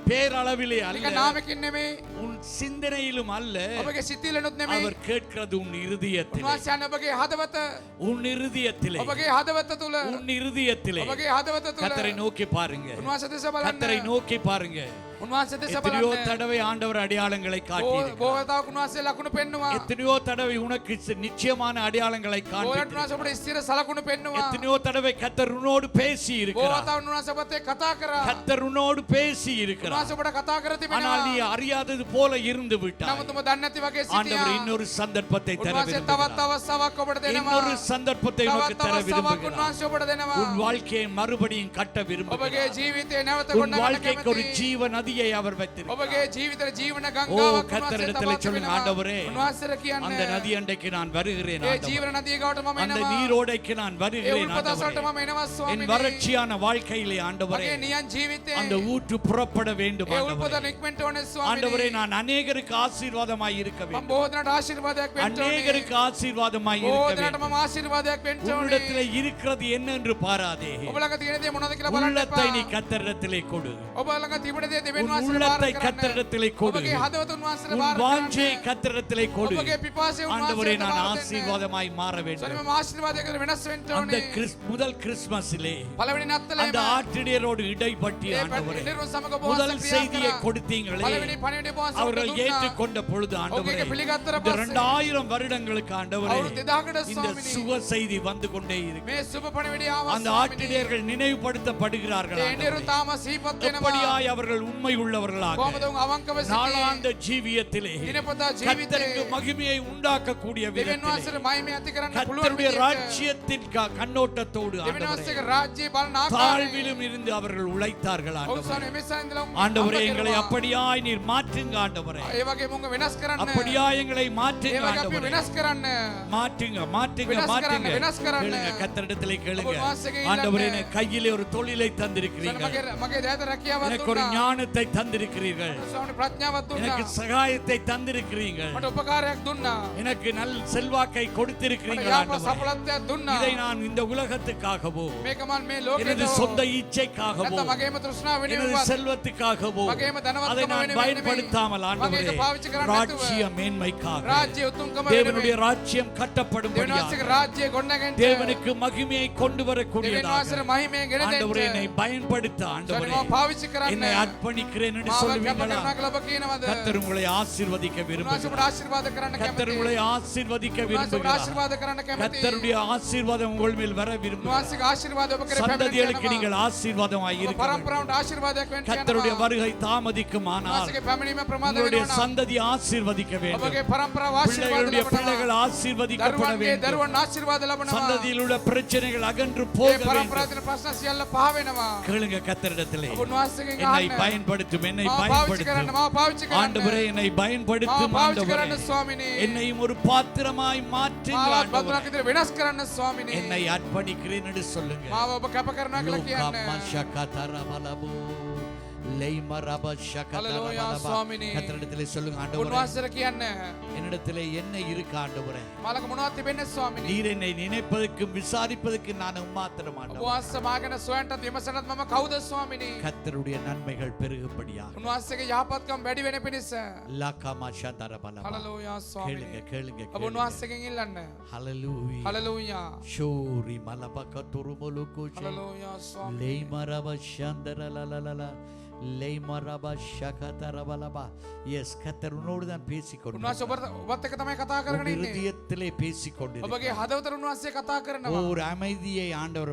பேரளவிலே නිකන් அல்ல නාමකින් නෙමෙයි. உன் சிந்தனையிலும் அல்ல ඔබගේ සිතිලෙනුත් නෙමෙයි. அவர் கேட்கிறது உன் இருதயத்திலே උන්වහන්සේ යන ඔබගේ හදවත உன் இருதயத்திலே ඔබගේ හදවත තුල உன் இருதயத்திலே ඔබගේ හදවත තුල கர்த்தரை நோக்கி பாருங்க උන්වහන්සේ දෙස கர்த்தரை බලන්න. நோக்கி பாருங்க උන්වහන්සේ දෙස எத்தனையோ බලන්න. தடவை ஆண்டவர் அடையாளங்களை காட்டியிருக்கிறார் බොහෝතාවක් උන්වහන්සේ ලකුණු පෙන්නවා. எத்தனையோ தடவை உனக்கு நிச்சயமான அடையாளங்களை බොහෝට காண்பித்திருக்கிறார் උන්වහන්සේ ඔබට ස්ථිර සලකුණු පෙන්නවා. எத்தனையோ தடவை கர்த்தர் உன்னோடு பேசி இருக்கிறார் බොහෝතාවක් උන්වහන්සේ ඔබත් එක්ක කතා කරා. கர்த்தர் உன்னோடு பேசி இருக்கிறார் උන්වහන්සේ ඔබට කතා කර ஆனால் நீ තිබෙනවා. அறியாதது போல இருந்து விட்டாய் නමුත් ඔබ දන්නේ නැති වගේ ஆண்டவர் සිටියා. இன்னொரு சந்தர்ப்பத்தை தர උන්වහන්සේ තවත් விரும்புகிறார் අවස්ථාවක් ඔබට දෙනවා. இன்னொரு சந்தர்ப்பத்தை உனக்கு තවත් தர අවස්ථාවක් விரும்புகிறார் උන්වහන්සේ ඔබට දෙනවා. உன் வாழ்க்கையை மறுபடியும் கட்ட ඔබගේ விரும்புகிறார் ජීවිතේ නැවත உன் ගොඩනගන්න வாழ்க்கைக்கு ஒரு කැමතියි. ஜீவ நதியை அவர் வைத்திருக்கிறார் ඔබගේ ජීවිතේ ජීවන ஓ ගංගාවක් கர்த்தரிடத்தில் சொல்லுங்க ஆண்டவரே උන්වහන්සේට அந்த කියන්න. நதி அண்டைக்கு நான் வருகிறேன் ඒ ஆண்டவரே. ජීවන නදිය ගාවට මම அந்த එනවා. நீரோடைக்கு நான் ඒ வருகிறேன் උල්පතසලට ஆண்டவரே. මම එනවා என் ස්වාමීනි. வறட்சியான வாழ்க்கையிலே ஆண்டவரே මගේ නියන් ජීවිතේ அந்த ஊற்று புறப்பட வேண்டும் ඒ ஆண்டவரே. උල්පත නික්මෙන්න ඕනේ ஆண்டவரே ස්වාමීනි. நான் அநேகருக்கு ஆசீர்வாதமாய் இருக்க මම வேண்டும் බොහෝ දෙනාට ආශිර්වාදයක් වෙන්න ඕනේ. அநேகருக்கு ஆசீர்வாதமாய் බොහෝ இருக்க දෙනාට வேண்டும் මම ආශිර්වාදයක් වෙන්න உன்னிடத்தில் ඕනේ. இருக்கிறது என்ன என்று பாராதே ඔබ ළඟ තියෙන දේ මොනවද කියලා බලන්න உள்ளத்தை එපා. நீ கர்த்தரிடத்திலே கொடு ඔබ ළඟ තිබුණ දේ දෙවියන් உன் වහන්සේට உள்ளத்தை බාර கர்த்தரிடத்திலே කරන්න. கொடு ඔබගේ හදවත උන්වහන්සේට உன் බාර வாஞ்சை කරන්න. கர்த்தரிடத்திலே கொடு ඔබගේ පිපාසය ஆண்டவரே උන්වහන්සේට நான் බාර දෙන්න. ஆசீர்வாதமாய் மாற සොරි வேண்டும் මම ආශිර්වාදයකට වෙනස් වෙන්න அந்த ඕනේ. முதல் கிறிஸ்துமஸிலே පළවෙනි නත්තලේම அந்த ஆற்றிடியரோடு இடைப்பட்டு ඒ ஆண்டவரே නිර්වෘන් සමග බොහෝ முதல் ක්‍රියා செய்தியை කරා. கொடுத்தீங்களே පළවෙනි පණිවිඩය බොහෝ அவர்கள் දුන්නා. ஏற்றுக்கொண்ட பொழுது ஆண்டவரே ඔබගේ පිළිගත්තර இந்த පස්සේ 2000 வருடங்களுக்கு ஆண்டவரே අවුරුදු 2000කට இந்த ස්වාමීනි சுக செய்தி வந்து கொண்டே இருக்கு මේ සුබ පණිවිඩය ආවා அந்த ස්වාමීනි. ஆற்றிடியர்கள் நினைவுபடுத்தப்படுகிறார்கள் ඒ ஆண்டவரே. නිර්වෘන් තාම සිහිපත් වෙනවා. எப்படியாய் அவர்கள் உண்மை உள்ளவர்களாக කොහොමද උන් අවංකව සිටියේ? நாளாந்த ஜீவியத்திலே දිනපතා கர்த்தருக்கு ජීවිතේ மகிமையை உண்டாக்கக்கூடிய දෙවියන් விதத்திலே වහන්සේට මහිමය ඇති කරන්න පුළුවන් கர்த்தருடைய විදිහට ராஜ்யத்தின் கண்ணோட்டத்தோடு දෙවියන් ஆண்டவரே වහන්සේගේ රාජ්‍යය බලන ආකාරයෙන් தாழ்விலும் இருந்து அவர்கள் உழைத்தார்கள் ඔව් ஆண்டவரே ස්වාමීනි මෙසන ඉඳලා උන් ஆண்டவரே අම්බ எங்களை කෙරුවා. அப்படியாய் நீர் மாற்றுங்க ஆண்டவரே ඒ වගේ මුංග වෙනස් කරන්න. அப்படியாய் எங்களை ඒ மாற்றுங்க වගේ අපි ஆண்டவரே වෙනස් කරන්න. மாற்றுங்க மாற்றுங்க வினஸ் மாற்றுங்க கரන්න, வினஸ் கரන්න. கேளுங்க கர்த்தரிடத்திலே கேளுங்க ඔබ වාසයේ ஆண்டவரே இல்லන්න. எனக்கு கையிலே ஒரு தொழிலை ස්වාමීනි தந்திருக்கிறீர்கள் මගේ දෑත රැකියාවක් எனக்கு ஒரு දුන්නා. ஞானத்தை ஞானத்தை தந்திருக்கிறீர்கள், ස්වාමීනි ප්‍රඥාවක් දුන්නා. எனக்கு சகாயத்தை தந்திருக்கிறீர்கள், මට උපකාරයක් දුන්නා. எனக்கு நல் செல்வாக்கை මට கொடுத்திருக்கிறீர்கள் යාප ஆண்டவரே. සඵලත්වයක් දුන්නා. இதை நான் இந்த உலகத்துக்காகவோ මේක මම මේ எனது ලෝකෙට சொந்த இச்சைக்காகவோ නැත්නම් මගේම තෘෂ්ණාව எனது වෙනුවෙන් செல்வத்துக்காகவோ මගේම அதை ධනවත්කම நான் වෙනුවෙන් பயன்படுத்தாமல் මගේ ஆண்டவரே ඒක පාවිච්චි කරන්නේ නැතුව ராஜ்ய மேன்மைக்காக රාජ්‍ය උතුම්කම தேவனுடைய වෙනුවෙන් ராஜ்யம் දෙවියන් கட்டப்படும்படியாக වහන්සේගේ රාජ්‍ය ගොඩනගන්න தேவனுக்கு மகிமையை கொண்டு දෙවියන් வரக்கூடியதாக වහන්සේට මහිමය ගෙන ஆண்டவரே දෙන්න. என்னை பயன்படுத்த ස්වාමීනි ஆண்டவரே මම පාවිච්චි කරන්න. என்னை அர்ப்பணிக்கிறேன் என்று මාව කැප சொல்லுவீங்களா? කරනවා කියලා ඔබ කියනවද? கர்த்தர் உங்களை ஆசீர்வதிக்க උන්වහන්සේ விரும்புகிறார். ඔබට ආශිර්වාද කරන්න கர்த்தர் කැමතියි. உங்களை ஆசீர்வதிக்க උන්වහන්සේ ඔබට விரும்புகிறார். ආශිර්වාද කරන්න කැමතියි. கர்த்தருடைய ஆசீர்வாதம் உங்கள் மேல் வர விரும்புகிறார். උන්වහන්සේගේ ආශිර්වාද ඔබ කෙරේ சந்ததிகளுக்கு පැමිණෙන්න நீங்கள் ஆசீர்வாதமாய் යනවා. இருக்க வேண்டும். පරම්පරාවට ආශිර්වාදයක් වෙන්න கர்த்தருடைய යනවා. வருகை தாமதிக்குமானால் උන්වහන්සේගේ පැමිණීම ප්‍රමාද உங்களுடைய වෙනවා. சந்ததி ஆசீர்வதிக்க வேண்டும். ඔබගේ පරම්පරාව ආශිර්වාද பிள்ளைகளுடைய ලබනවා. பிள்ளைகள் ஆசீர்வதிக்கப்பட දරුවන්ගේ வேண்டும். දරුවන් ආශිර්වාද ලබනවා. சந்ததியில் உள்ள பிரச்சனைகள் அகன்று මේ போக வேண்டும். පරම්පරාවේ තියෙන ප්‍රශ්න සියල්ල පහ වෙනවා. கேளுங்க கர்த்தரிடத்திலே, ඔබ උන්වහන්සේගෙන් என்னை අහන්න. பயன்படுத்தும், என்னை මාව පාවිච්චි කරන්න, பயன்படுத்தும் මාව පාවිච්චි කරන්න. ஆண்டவரே, என்னை මාව பயன்படுத்தும் පාවිච්චි ஆண்டவரே, කරන්න ස්වාමිනේ. என்னையும் ஒரு பாத்திரமாய் மாற்றுங்கள் මාවත් ஆண்டவரே. බදුනක් විදිහට වෙනස් කරන්න ස්වාමිනේ. என்னை அர்ப்பணிக்கிறேன் என்று சொல்லுங்க. මාව ඔබ කැප කරනවා කියලා කියන්න. லோகமஷகதரபலபு, லைமரபஷகதரபலபா. ஹல்லேலூயா ස්වාමිනේ. கர்த்தரிடத்திலே சொல்லுங்க, ஆண்டவரே උන්වහන්සේට කියන්න. என்னிடத்திலே என்ன இருக்கு ஆண்டவரே? මාළක මොනවද තිබෙන්නේ ස්වාමිනේ? நீர் என்னை நினைப்பதற்கும் விசாரிப்பதற்கும் நான் உம்மாத்திரம் ඔබ ஆண்டவரே. වහන්සේ මාගෙන සොයන්ටත් විමසනත් මම කවුද ස්වාමිනේ? கர்த்தருடைய நன்மைகள் பெருகும்படியாக උන්වහන්සේගේ යහපත්කම් වැඩි වෙන පිණිස. லகமஷதரபலபா. හලලූයා கேளுங்க ස්වාමිනේ. கேளுங்க ඔබ கேளுங்க. උන්වහන්සේගෙන් ඉල්ලන්න. ஹalleluya. හලලූයා. ஷோரி மலபகதுருமலுகுஜி හලලූයා ස්වාමිනේ. லேமரபஷந்தரலலலல, லேமரபஷகதரபலபா. எஸ், கர்த்தர் உன்னோடு தான் பேசிக்கொண்டு උන්වහන්සේ ඔබත් එක්ක තමයි කතා කරගෙන ඉන්නේ. இருதயத்திலே பேசிக்கொண்டிருக்கிறார். ඔබගේ හදවතට උන්වහන්සේ කතා කරනවා. ஒரு அமைதியை ஆண்டவர்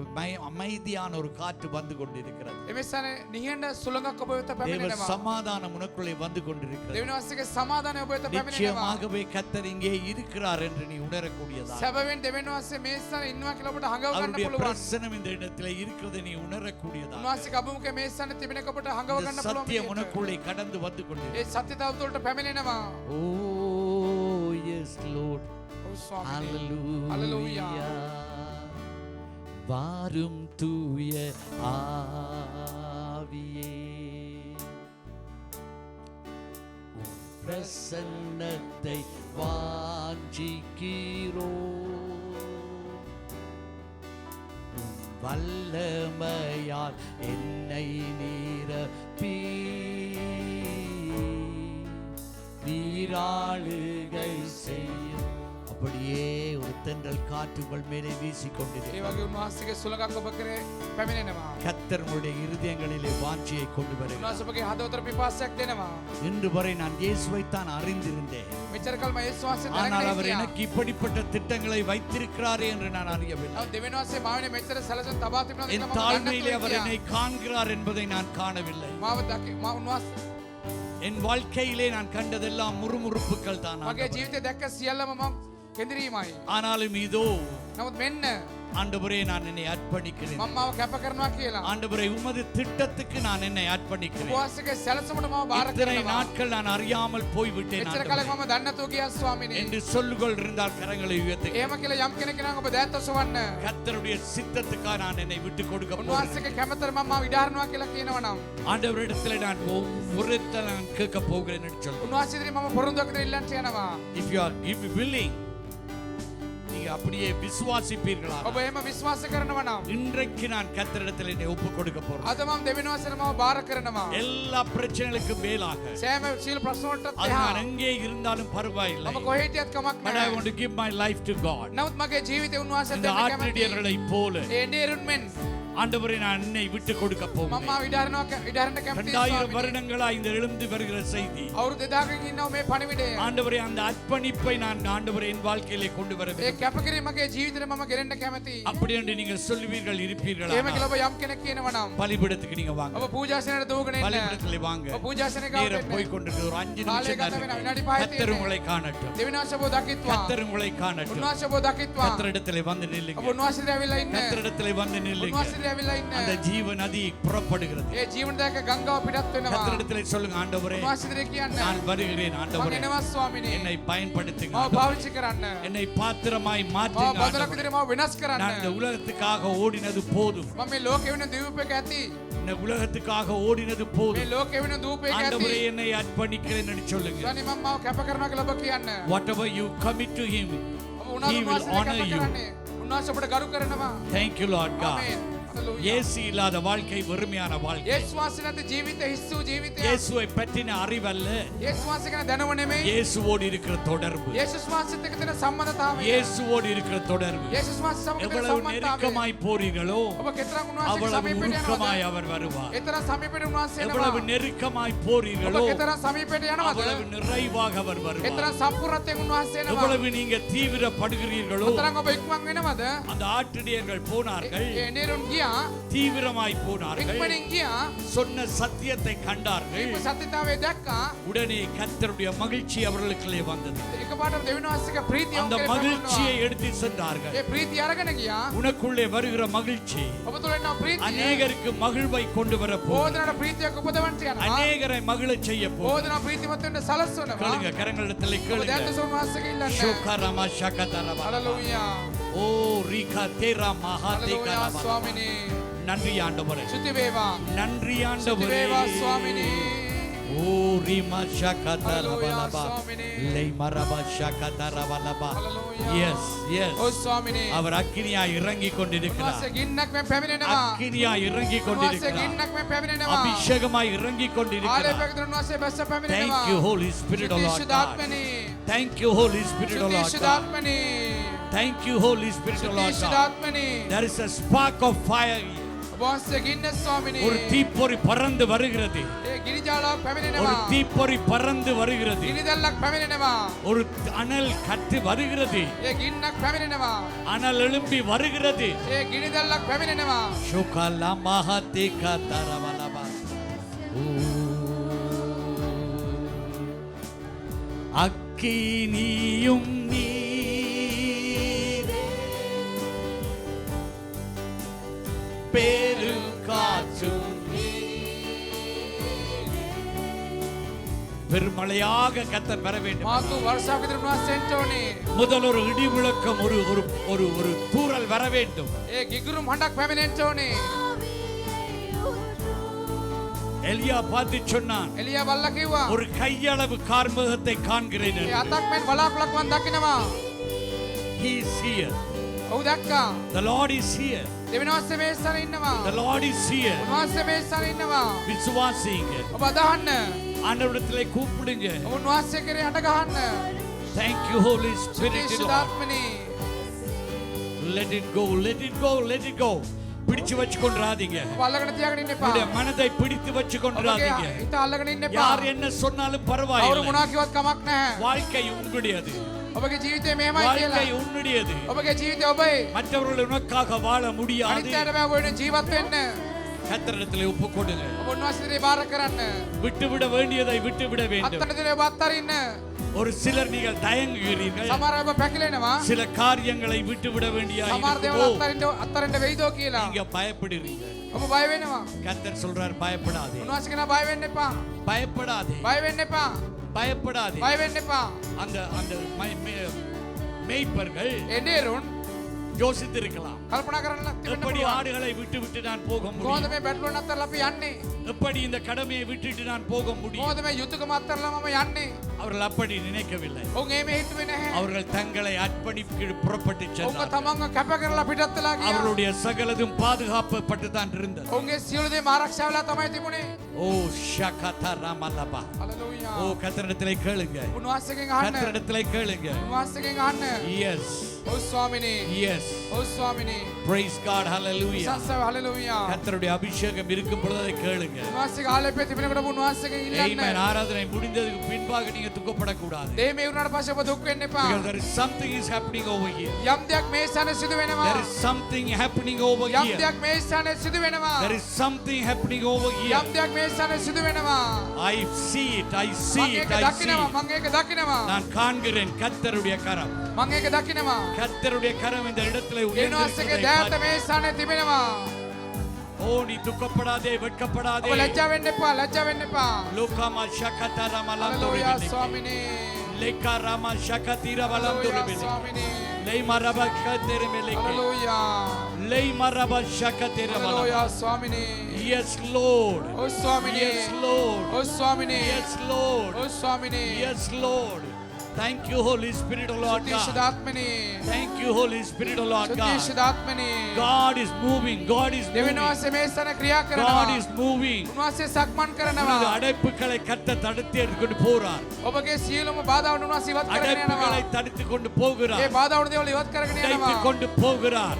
அமைதியான ஒரு காற்று வந்து கொண்டிருக்கிறது. එමෙසානේ නිහඬ සුළඟක් ඔබ වෙත தேவ පැමිණෙනවා. சமாதானம் உனக்குள்ளே வந்து கொண்டிருக்கிறது. දෙවියන් වහන්සේගේ සමාදානය ඔබ වෙත පැමිණෙනවා. நிச்சயமாகவே கர்த்தர் இங்கே இருக்கிறார் என்று நீ உணரக்கூடியதா? සැබවින් දෙවියන් වහන්සේ මේ ස්ථානයේ ඉන්නවා කියලා ඔබට හංගව ගන්න அவருடைய පුළුවන්. பிரசன்னம் இந்த இடத்திலே இருக்கிறதை நீ உணரக்கூடியதா? උන්වහන්සේගේ අභිමුඛයේ මේ ස්ථානයේ තිබෙන එක ඔබට හංගව இந்த ගන්න පුළුවන්. சத்தியம் විදිහට. உனக்குள்ளே கடந்து வந்து கொண்டிருக்கிறது. ඒ සත්‍යතාව තුළට පැමිණෙනවා. Oh yes Lord. ඔව් ස්වාමීනි. Hallelujah. வாரும் தூய ஆவியே, உம் பிரசன்னத்தை வாஞ்சிக்கிறோ, உம் வல்லமையால் என்னை நிரப்பி நீராளுகை செய்யும். அப்படியே ஒரு தென்றல் காற்று உங்கள் மேலே ඒ வீசிக்கொண்டிருக்கிறது. වගේ උන්වහන්සේගේ සුළඟක් ඔබ කරේ පැමිණෙනවා. கர்த்தர் உங்களுடைய இருதயங்களிலே வாஞ்சியை கொண்டு வருகிறார். උන්වහන්සේ ඔබගේ හදවතට පිපාසයක් දෙනවා. இன்று வரை நான் இயேசுவைத்தான் அறிந்திருந்தேன், මෙච්චර කල් මම යේසුස් වහන්සේ ஆனால் දැනගෙන அவர் හිටියා. எனக்கு இப்படிப்பட்ட திட்டங்களை வைத்திருக்கிறாரே என்று நான் அறியவில்லை. නමුත් දෙවියන් වහන්සේ මාව වෙන මෙච්චර සැලසුම් තබා තිබුණාද என் කියලා මම தாழ்மையிலே දන්නේ அவர் නැහැ. என்னை காண்கிறார் என்பதை நான் காணவில்லை. මාව උන්වහන්සේ என் வாழ்க்கையிலே நான் கண்டதெல்லாம் முறுமுறுப்புகள் தான் මගේ ஆண்டவரே. ජීවිතේ දැක්ක සියල්ලම මම කෙඳිරීමයි. ஆனாலும் இதோ නමුත් මෙන්න ஆண்டவரே, நான் என்னை அர்ப்பணிக்கிறேன். මම මාව කැප කරනවා කියලා. ஆண்டவரே, உமது திட்டத்துக்கு நான் என்னை அர்ப்பணிக்கிறேன். උපවාසයේ සැලසුමට මම බාර இத்தனை කරනවා. நாட்கள் நான் அறியாமல் போய்விட்டேன் මෙච්චර ஆண்டவரே කාලෙක මම දන්නේ නැතුව ගියා ස්වාමිනේ. என்று சொல்லுகள் இருந்தால் கரங்களை உயர்த்துங்க. එහෙම කියලා යම් කෙනෙක් නම් ඔබ දෑත් ඔසවන්න. கர்த்தருடைய சித்தத்துக்காக நான் என்னை விட்டு கொடுக்க போகிறேன். උන්වහන්සේගේ කැමතට මම මාව ඉඩහරිනවා කියලා කියනවා නම් ஆண்டவரிடத்தில் நான் ஒவ்வொருத்த நான் கேட்க போகிறேன் என்று சொல்லுங்க. උන්වහන්සේ ඉදිරියේ මම පොරොන්දුවකට ඉල්ලන්න යනවා. If you are willing, நீங்க அப்படியே விசுவாசிப்பீர்களா? ඔබ එහෙම විශ්වාස කරනවා නම් இன்றைக்கு நான் கர்த்தரிடத்தில் என்னை ஒப்பு கொடுக்க போறேன். අද මම දෙවියන් වහන්සේට මම බාර කරනවා. எல்லா பிரச்சனைகளுக்கும் மேலாக සෑම සීල ප්‍රශ්න වලටත් அது එහා நான் எங்கே இருந்தாலும் பரவாயில்லை, මම කොහේ හිටියත් කමක් but I නැහැ. want to give my life to God. නමුත් මගේ ජීවිතේ උන්වහන්සේට இந்த දෙන්න කැමතියි. ஆற்றிடியர்களை போல ඒ නේරුන් මෙන් ஆண்டவரே, நான் என்னை விட்டு கொடுக்க මම போகிறேன். මාව ඉඩහරින්න කැමතියි 2000 ස්වාමිනේ. வருடங்களா இந்த எழுந்து வருகிற செய்தி, අවුරුදු 2000කින් ඉන්නව මේ පණිවිඩය. ஆண்டவரே, அந்த அர்ப்பணிப்பை நான் ஆண்டவரே என் வாழ்க்கையிலே கொண்டு வர ඒ வேண்டும். කැපකිරීම මගේ ජීවිතේ මම ගෙරෙන්න කැමතියි. அப்படி என்று நீங்கள் சொல்லுவீர்கள் இருப்பீர்களா? එහෙම කියලා ඔබ යම් කෙනෙක් කියනවා නම් பலிபீடத்துக்கு நீங்க வாங்க. ඔබ පූජාසනයට දෝගෙන එන්න. பலிபீடத்திலே வாங்க. ඔබ පූජාසනය நேரம் ගාවට போய் එන්න. கொண்டிருக்கிற ஒரு 5 කාලය நிமிஷம் ගත වෙන தான் විනාඩි இருக்கு. 5 கர்த்தர் තියෙන්නේ. உங்களை காணட்டும். දෙවියන් වහන්සේ ඔබ දකිත්වා. கர்த்தர் உங்களை காணட்டும். උන්වහන්සේ ඔබ දකිත්වා. கர்த்தரிடத்திலே வந்து ඔබ நில்லுங்க. උන්වහන්සේ ඇවිල්ලා ඉන්න. கர்த்தரிடத்திலே வந்து நில்லுங்க. උන්වහන්සේ ඇවිල්ලා ඉන්න. அந்த ஜீவ நதி புறப்படுகிறது. ඒ ජීවනදායක ගංගාව පිටත් වෙනවා. கர்த்தரிடத்திலே சொல்லுங்க, ஆண்டவரே, උන්වහන්සේ ඉදිරියේ කියන්න. நான் வருகிறேன் මම ஆண்டவரே, එනවා ස්වාමිනේ. என்னை பயன்படுத்துங்க මාව ஆண்டவரே. පාවිච්චි කරන්න. என்னை பாத்திரமாய் මාව மாற்றுங்க බදලක් ஆண்டவரே. විදිහට මාව වෙනස් நான் இந்த කරන්න. உலகத்துக்காக ஓடினது போதும். මම මේ ලෝකෙ වෙන දීපයක ඇති. இந்த உலகத்துக்காக ஓடினது මේ போதும். ලෝකෙ වෙන දූපයක ஆண்டவரே ඇති என்னை අர்ப்பணிக்கிறேன்னு சொல்லுங்க. ස්වාමී මම මාව කැප කරනවා කියලා ඔබ කියන්න. Whatever you commit to him, ඔබ he will උන්වහන්සේට honor කැප you. කරන්නේ. උන්වහන්සේ ඔබට ගරු කරනවා. Thank you Lord God. Amen. Hallelujah. இயேசு இல்லாத வாழ்க்கை வெறுமையான வாழ்க்கை. යේසුස් වහන්සේ නැති ජීවිතය හිස්සු ජීවිතයක්. இயேசுவை பற்றின அறிவல்ல, යේසුස් වහන්සේ ගැන දැනුම නෙමෙයි. இயேசுவோடு இருக்கிற தொடர்பு. යේසුස් වහන්සේත් එක්ක තියෙන සම්බන්ධතාවය. இயேசுவோடு இருக்கிற தொடர்பு. යේසුස් වහන්සේ සමග තියෙන எவ்வளவு සම්බන්ධතාවය. நெருக்கமாய் போறீர்களோ ඔබ කෙතරම් උන්වහන්සේට அவ்வளவு සමීපයට உருக்கமாய் යනවද? அவர் வருவார். එතරම් සමීපයට උන්වහන්සේ எவ்வளவு එනවා. நெருக்கமாய் ඔබ போறீர்களோ කෙතරම් සමීපයට යනවද? அவ்வளவு நிறைவாக அவர் வருவார். එතරම් සම්පූර්ණත්වයෙන් උන්වහන්සේ එනවා. எவ்வளவு நீங்க தீவிரப்படுகிறீர்களோ එතරම් ඔබ ඉක්මන් වෙනවද? அந்த ஆட்டுடையர்கள் போனார்கள், ඒ නේරුන් ගියා. தீவிரமாய் போனார்கள், ඉක්මනින් ගියා. சொன்ன சத்தியத்தை கண்டார்கள். දීප සත්‍යතාවය දැක්කා. உடனே கர்த்தருடைய மகிழ்ச்சி அவர்களுக்குள்ளே வந்தது. එකපාරට දෙවියන් වහන්සේගේ ප්‍රීතිය அந்த ඔවුන් කෙරෙහි மகிழ்ச்சியை පැමිණුණා. எடுத்து சென்றார்கள். ඒ ප්‍රීතිය අරගෙන ගියා. உனக்குள்ளே வருகிற மகிழ்ச்சி ඔබ තුළ එන ප්‍රීතිය அநேகருக்கு மகிழ்வை கொண்டு வர போகுது. බෝධනට ප්‍රීතියක් උපදවන්නට යනවා. அநேகரை மகிழச் செய்ய போகுது. බෝධන ප්‍රීතිමත් වෙන්න සලස්වනවා. கேளுங்க, கரங்களிடத்தில் ඔබ கேளுங்க. දැක්ක සෝමහස්සක ඉල්ලන්න. ஷோகரமா ஷகதரபா. හalleluya. ஓ ரீகா தேரா மகாதே හalleluya கரபா. ස්වාමිනේ. நன்றி ஆண்டவரே, ස්තුති වේවා. நன்றி ස්තුති ஆண்டவரே. වේවා ස්වාමිනේ. ஓ ரிமா ஷகதரபலபா. Hallelujah, ස්වාමිනේ. லை மரபா ஷகதரபலபா. Hallelujah. எஸ் எஸ், ඔව් ස්වාමිනේ. அவர் அக்கினியாய் இறங்கிக் கொண்டிருக்கிறார். උන්වහන්සේ ගින්නක් මෙන් පැමිණෙනවා. அக்கினியாய் இறங்கிக் උන්වහන්සේ கொண்டிருக்கிறார். ගින්නක් මෙන් පැමිණෙනවා. அபிஷேகமாய் இறங்கிக் கொண்டிருக்கிறார். ආලේපයකට උන්වහන්සේ බැස්ස පැමිණෙනවා. Thank you Holy Spirit of Lord God. ශුද්ධාත්මනේ. Thank you Holy Spirit of Lord God. ශුද්ධාත්මනේ. Thank you Holy Spirit of Lord God. ශුද්ධාත්මනේ. There is a spark of fire. ඔබ වහන්සේ ගින්න ස්වාමිනේ. ஒரு தீப்பொறி பறந்து வருகிறது. ඒ ගිනි ජාලාවක් ஒரு පැමිණෙනවා. தீப்பொறி பறந்து வருகிறது. ගිනි දැල්ලක් පැමිණෙනවා. ஒரு அனல் கத்து வருகிறது. ඒ ගින්නක් පැමිණෙනවා. அனல் எழும்பி வருகிறது. ඒ ගිනි දැල්ලක් පැමිණෙනවා. ஷுகலா மஹதேகா தரவலபா. அக்கினியும் நீரே, பெருங்காற்றும் பெருமழையாக கர்த்தர் வர வேண்டும். මාතු වර්ෂාවක විතර උන්වහන්සේ එන්න ඕනේ. முதல் ஒரு இடி முழக்கம், ஒரு ஒரு ஒரு ஒரு தூறல் வர வேண்டும். ඒ ගිගුරුම් හඬක් පැමිණෙන්න ඕනේ. எலியா பார்த்து சொன்னான், එලියා බල්ලා කිව්වා. ஒரு கையளவு கார்மேகத்தை காண்கிறேன் ඒ என்று. අතක් මෙන් බලාකුලක් වන් දකිනවා. He is here. ඔව් දැක්කා. The Lord is here. දෙවියන් වහන්සේ මේ ස්ථානේ ඉන්නවා. The Lord is here. උන්වහන්සේ මේ ස්ථානේ ඉන්නවා. விசுவாசிங்க, ඔබ අදහන්න. ஆண்டவரிடத்திலே கூப்பிடுங்க. ඔබ උන්වහන්සේ කෙරේ හඬ ගහන්න. Thank you Holy Spirit. Lord. ශුද්ධාත්මනේ. Let it go, let it go, let it go. பிடிச்சு வச்சு கொண்டாதீங்க. ඔබ අල්ලගෙන තියාගෙන ඉන්න එපා. உங்களுடைய மனதை பிடித்து வச்சு ඔබගේ கொண்டாதீங்க. හිත අල්ලගෙන ඉන්න එපා. யார் என்ன சொன்னாலும் කවුරු பரவாயில்லை. මොනවා කිව්වත් කමක් නැහැ. வாழ்க்கை உங்களுடையது. ඔබගේ ජීවිතේ මෙහෙමයි வாழ்க்கை කියලා. உன்னுடையது. ඔබගේ ජීවිතේ ඔබයි. மற்றவர்கள் உனக்காக வாழ முடியாது. අනිත්‍යයට බෑ ඔබ වෙන ජීවත් වෙන්න. கர்த்தரிடத்திலே ஒப்பு கொடுங்க. ඔබ උන්වහන්සේට බාර කරන්න. விட்டுவிட வேண்டியதை விட்டுவிட வேண்டும். අත්තන දේ ඔබ අත්තරින්න. ஒரு சிலர் நீங்கள் தயங்குகிறீர்கள். සමහර අය ඔබ පැකිලෙනවා. சில காரியங்களை விட்டுவிட வேண்டிய සමහර දේවල් අත්තරින්න වෙයිදෝ කියලා. நீங்க பயப்படுறீங்க. ඔබ බය වෙනවා. கர்த்தர் சொல்றார், பயப்படாதே, උන්වහන්සේ කියනවා බය වෙන්න එපා. பயப்படாதே, බය වෙන්න එපා. பயப்படாதே. බය වෙන්න එපා. அந்த அந்த மேய்ப்பர்கள் එනේරුන් யோசித்திருக்கலாம், කල්පනා කරන්න எப்படி තිබෙනවා. ஆடுகளை விட்டு விட்டு நான் போக කොහොමද முடியும், මේ බැටළුවන් අත්තරලා අපි යන්නේ? எப்படி இந்த கடமையை விட்டுட்டு நான் போக முடியும். කොහොමද මේ යුතුයකම අත්තරලා මම යන්නේ? அவர்கள் அப்படி நினைக்கவில்லை. ඔවුන් එහෙම හිතුවේ නැහැ. அவர்கள் தங்களை அர்ப்பணித்து புறப்பட்டு ඔවුන් சென்றார்கள். තමන්ව කැප කරලා පිටත් වෙලා ගියා. அவருடைய சகலதும் பாதுகாக்கப்பட்டு தான் இருந்தது. ඔවුන්ගේ සියලු දේ ආරක්ෂා වෙලා තමයි තිබුණේ. ஓ ஷகதா ரமலபா. හalleluya. ஓ கர்த்தரிடத்திலே கேளுங்க, උන්වහන්සේගෙන් අහන්න. கர்த்தரிடத்திலே கேளுங்க. උන්වහන්සේගෙන් අහන්න. Yes, ඔව් ස්වාමිනේ. yes. ඔව් ස්වාමිනේ. Praise God, hallelujah. සස්ස හalleluya. கர்த்தருடைய அபிஷேகம் இருக்கும் பொழுது அதை கேளுங்க. උන්වහන්සේගේ ආලේපය තිබෙනකොට උන්වහන්සේගෙන් Amen. ඉල්ලන්න. ஆராதனை முடிந்ததுக்கு பின்பாக நீங்க துக்கப்படக்கூடாது. දේ මේ වුණාට පස්සේ ඔබ දුක් වෙන්න එපා. Because there is something is happening over here. යම් දෙයක් මේ ස්ථානයේ සිදු වෙනවා. There is something happening over යම් here. දෙයක් මේ ස්ථානයේ සිදු වෙනවා. There is something happening over here. යම් දෙයක් මේ ස්ථානයේ සිදු වෙනවා. I see it, I see මම it, ඒක I see දකිනවා. it. මම ඒක දකිනවා. நான் காண்கிறேன் கர்த்தருடைய கரம். මම ඒක දකිනවා. கர்த்தருடைய கரம் இந்த இடத்துல උන්වහන්සේගේ உயர்ந்திருக்கிறதை දෑත பார்த்து- මේ ස්ථානයේ තිබෙනවා. ஓ நீ துக்கப்படாதே, வெட்கப்படாதே. ඔබ ලැජ්ජා වෙන්න එපා. ලැජ්ජා වෙන්න එපා. லோகாமா ஷகதரா හalleluya மலந்தோரிபிலே. ස්වාමිනේ. லேகாராமா ஷகதீரா හalleluya வலந்தோரிபிலே. ස්වාමිනේ. லேமரப கதெரமெலேகே. හalleluya. லேமரப ஷகதெரமல. හalleluya ස්වාමිනේ. Yes, Lord. ஓ சுவாமினே Yes, Lord. ஓ சுவாமினே Yes, Lord. ஓ சுவாமினே Yes, Lord. Thank you, Holy Spirit, O Lord God. சுத்திசுதாத்மனே Thank you, Holy Spirit, O Lord God. சுத்திசுதாத்மනේ God is moving. God is දෙවියන් moving. වහන්සේ මේ ස්ථාන ක්‍රියා God කරනවා is moving. උන්වහන්සේ සක්මන් කරනවා உனது அடைப்புகளை கத்த தடுத்து எடுத்துக்கொண்டு போறார். ඔබගේ සියලුම බාධාවන් උන්වහන්සේ ඉවත් කරගෙන යනවා அடைப்புகளை தடுத்து கொண்டு போகிறார். මේ බාධා වුණ දේවල් ඉවත් කරගෙන தைத்து යනවා கொண்டு போகிறார்.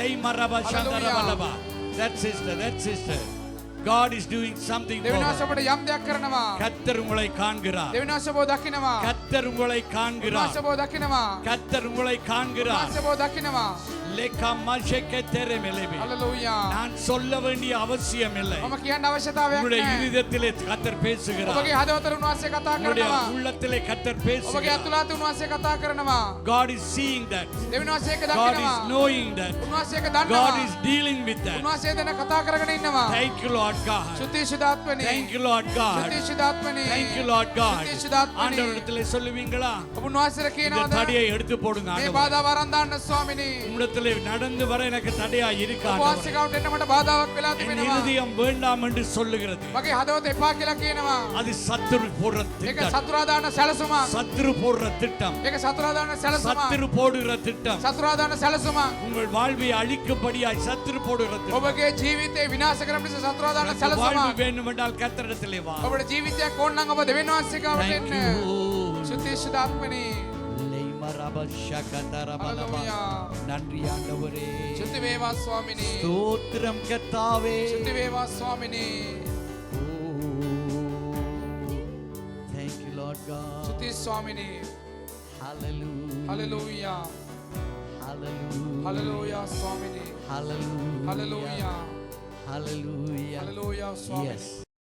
லை மரபா சந்தரபலபா. That sister. God is doing something for දෙවියන් her. වහන්සේ ඔබට යම් දෙයක් කරනවා கர்த்தர் உங்களை காண்கிறார். දෙවියන් වහන්සේ ඔබ දකිනවා கர்த்தர் உங்களை காண்கிறார். උන්වහන්සේ ඔබ දකිනවා கர்த்தர் உங்களை காண்கிறார். උන්වහන්සේ ඔබ දකිනවා ஹalleluya நான் சொல்ல வேண்டிய அவசியம் இல்லை. මම කියන්න අවශ්‍යතාවයක් உங்களுடைய නැහැ இருதயத்திலே கர்த்தர் பேசுகிறார். ඔබගේ හදවතට උන්වහන්සේ කතා உங்களுடைய කරනවා உள்ளத்திலே கர்த்தர் ඔබගේ பேசுகிறார். අතුලාත උන්වහන්සේ කතා කරනවා God is seeing that. දෙවියන් වහන්සේ ඒක God දකිනවා is knowing that. උන්වහන්සේ ඒක God දන්නවා is dealing with that. උන්වහන්සේ දැන කතා කරගෙන ඉන්නවා Thank you, Lord God. සුතිශුදාත්මනේ Thank you, Lord God. සුතිශුදාත්මනේ Thank you, Lord God. සුතිශුදාත්මනේ ஆண்டவரிடத்திலே சொல்லுவீங்களா? ඔබ උන්වහන්සේට இந்த කියනවාද தடையை எடுத்து போடுங்க මේ ஆண்டவரே. බාධා වරන් දාන්න ස්වාමිනේ உம்மிடத்திலே நடந்து வர எனக்கு தடையா இருக்கு ඔබ ஆண்டவரே. වහන්සේ කවුන්ට එන්න මට බාධාවක් වෙලා என் තිබෙනවා இருதயம் வேண்டாம் என்று சொல்லுகிறது. මගේ හදවත එපා කියලා කියනවා அது சத்துரு போடுற ඒක திட்டம். සතුරා දාන සැලසුමක් சத்துரு போடுற திட்டம். ඒක සතුරා දාන සැලසුමක් சத்துரு போடுகிற திட்டம். සතුරා දාන සැලසුමක් உங்கள் வாழ்வை அழிக்கும்படியாய் சத்துரு போடுகிற திட்டம். ඔබගේ ජීවිතේ විනාශ කරන්න නිසා සතුරා දාන உனக்கு வாழ்வு සැලසුමක් வேண்டுமென்றால் கர்த்தரிடத்திலே வா. ඔබට ජීවිතයක් ඕන නම් ඔබ දෙවියන් වහන්සේ ගාවට Thank එන්න you. සුතිශුදාත්මනේ ஹalleluya. நன்றி ஆண்டவரே. සුති වේවා ස්වාමිනේ ஸ்தோத்திரம் கர்த்தாவே. සුති වේවා ස්වාමිනේ Thank you, Lord God. සුති ස්වාමිනේ Hallelujah. හalleluya Hallelujah. හalleluya ස්වාමිනේ Hallelujah. හalleluya Hallelujah. හalleluya ස්වාමිනේ Yes.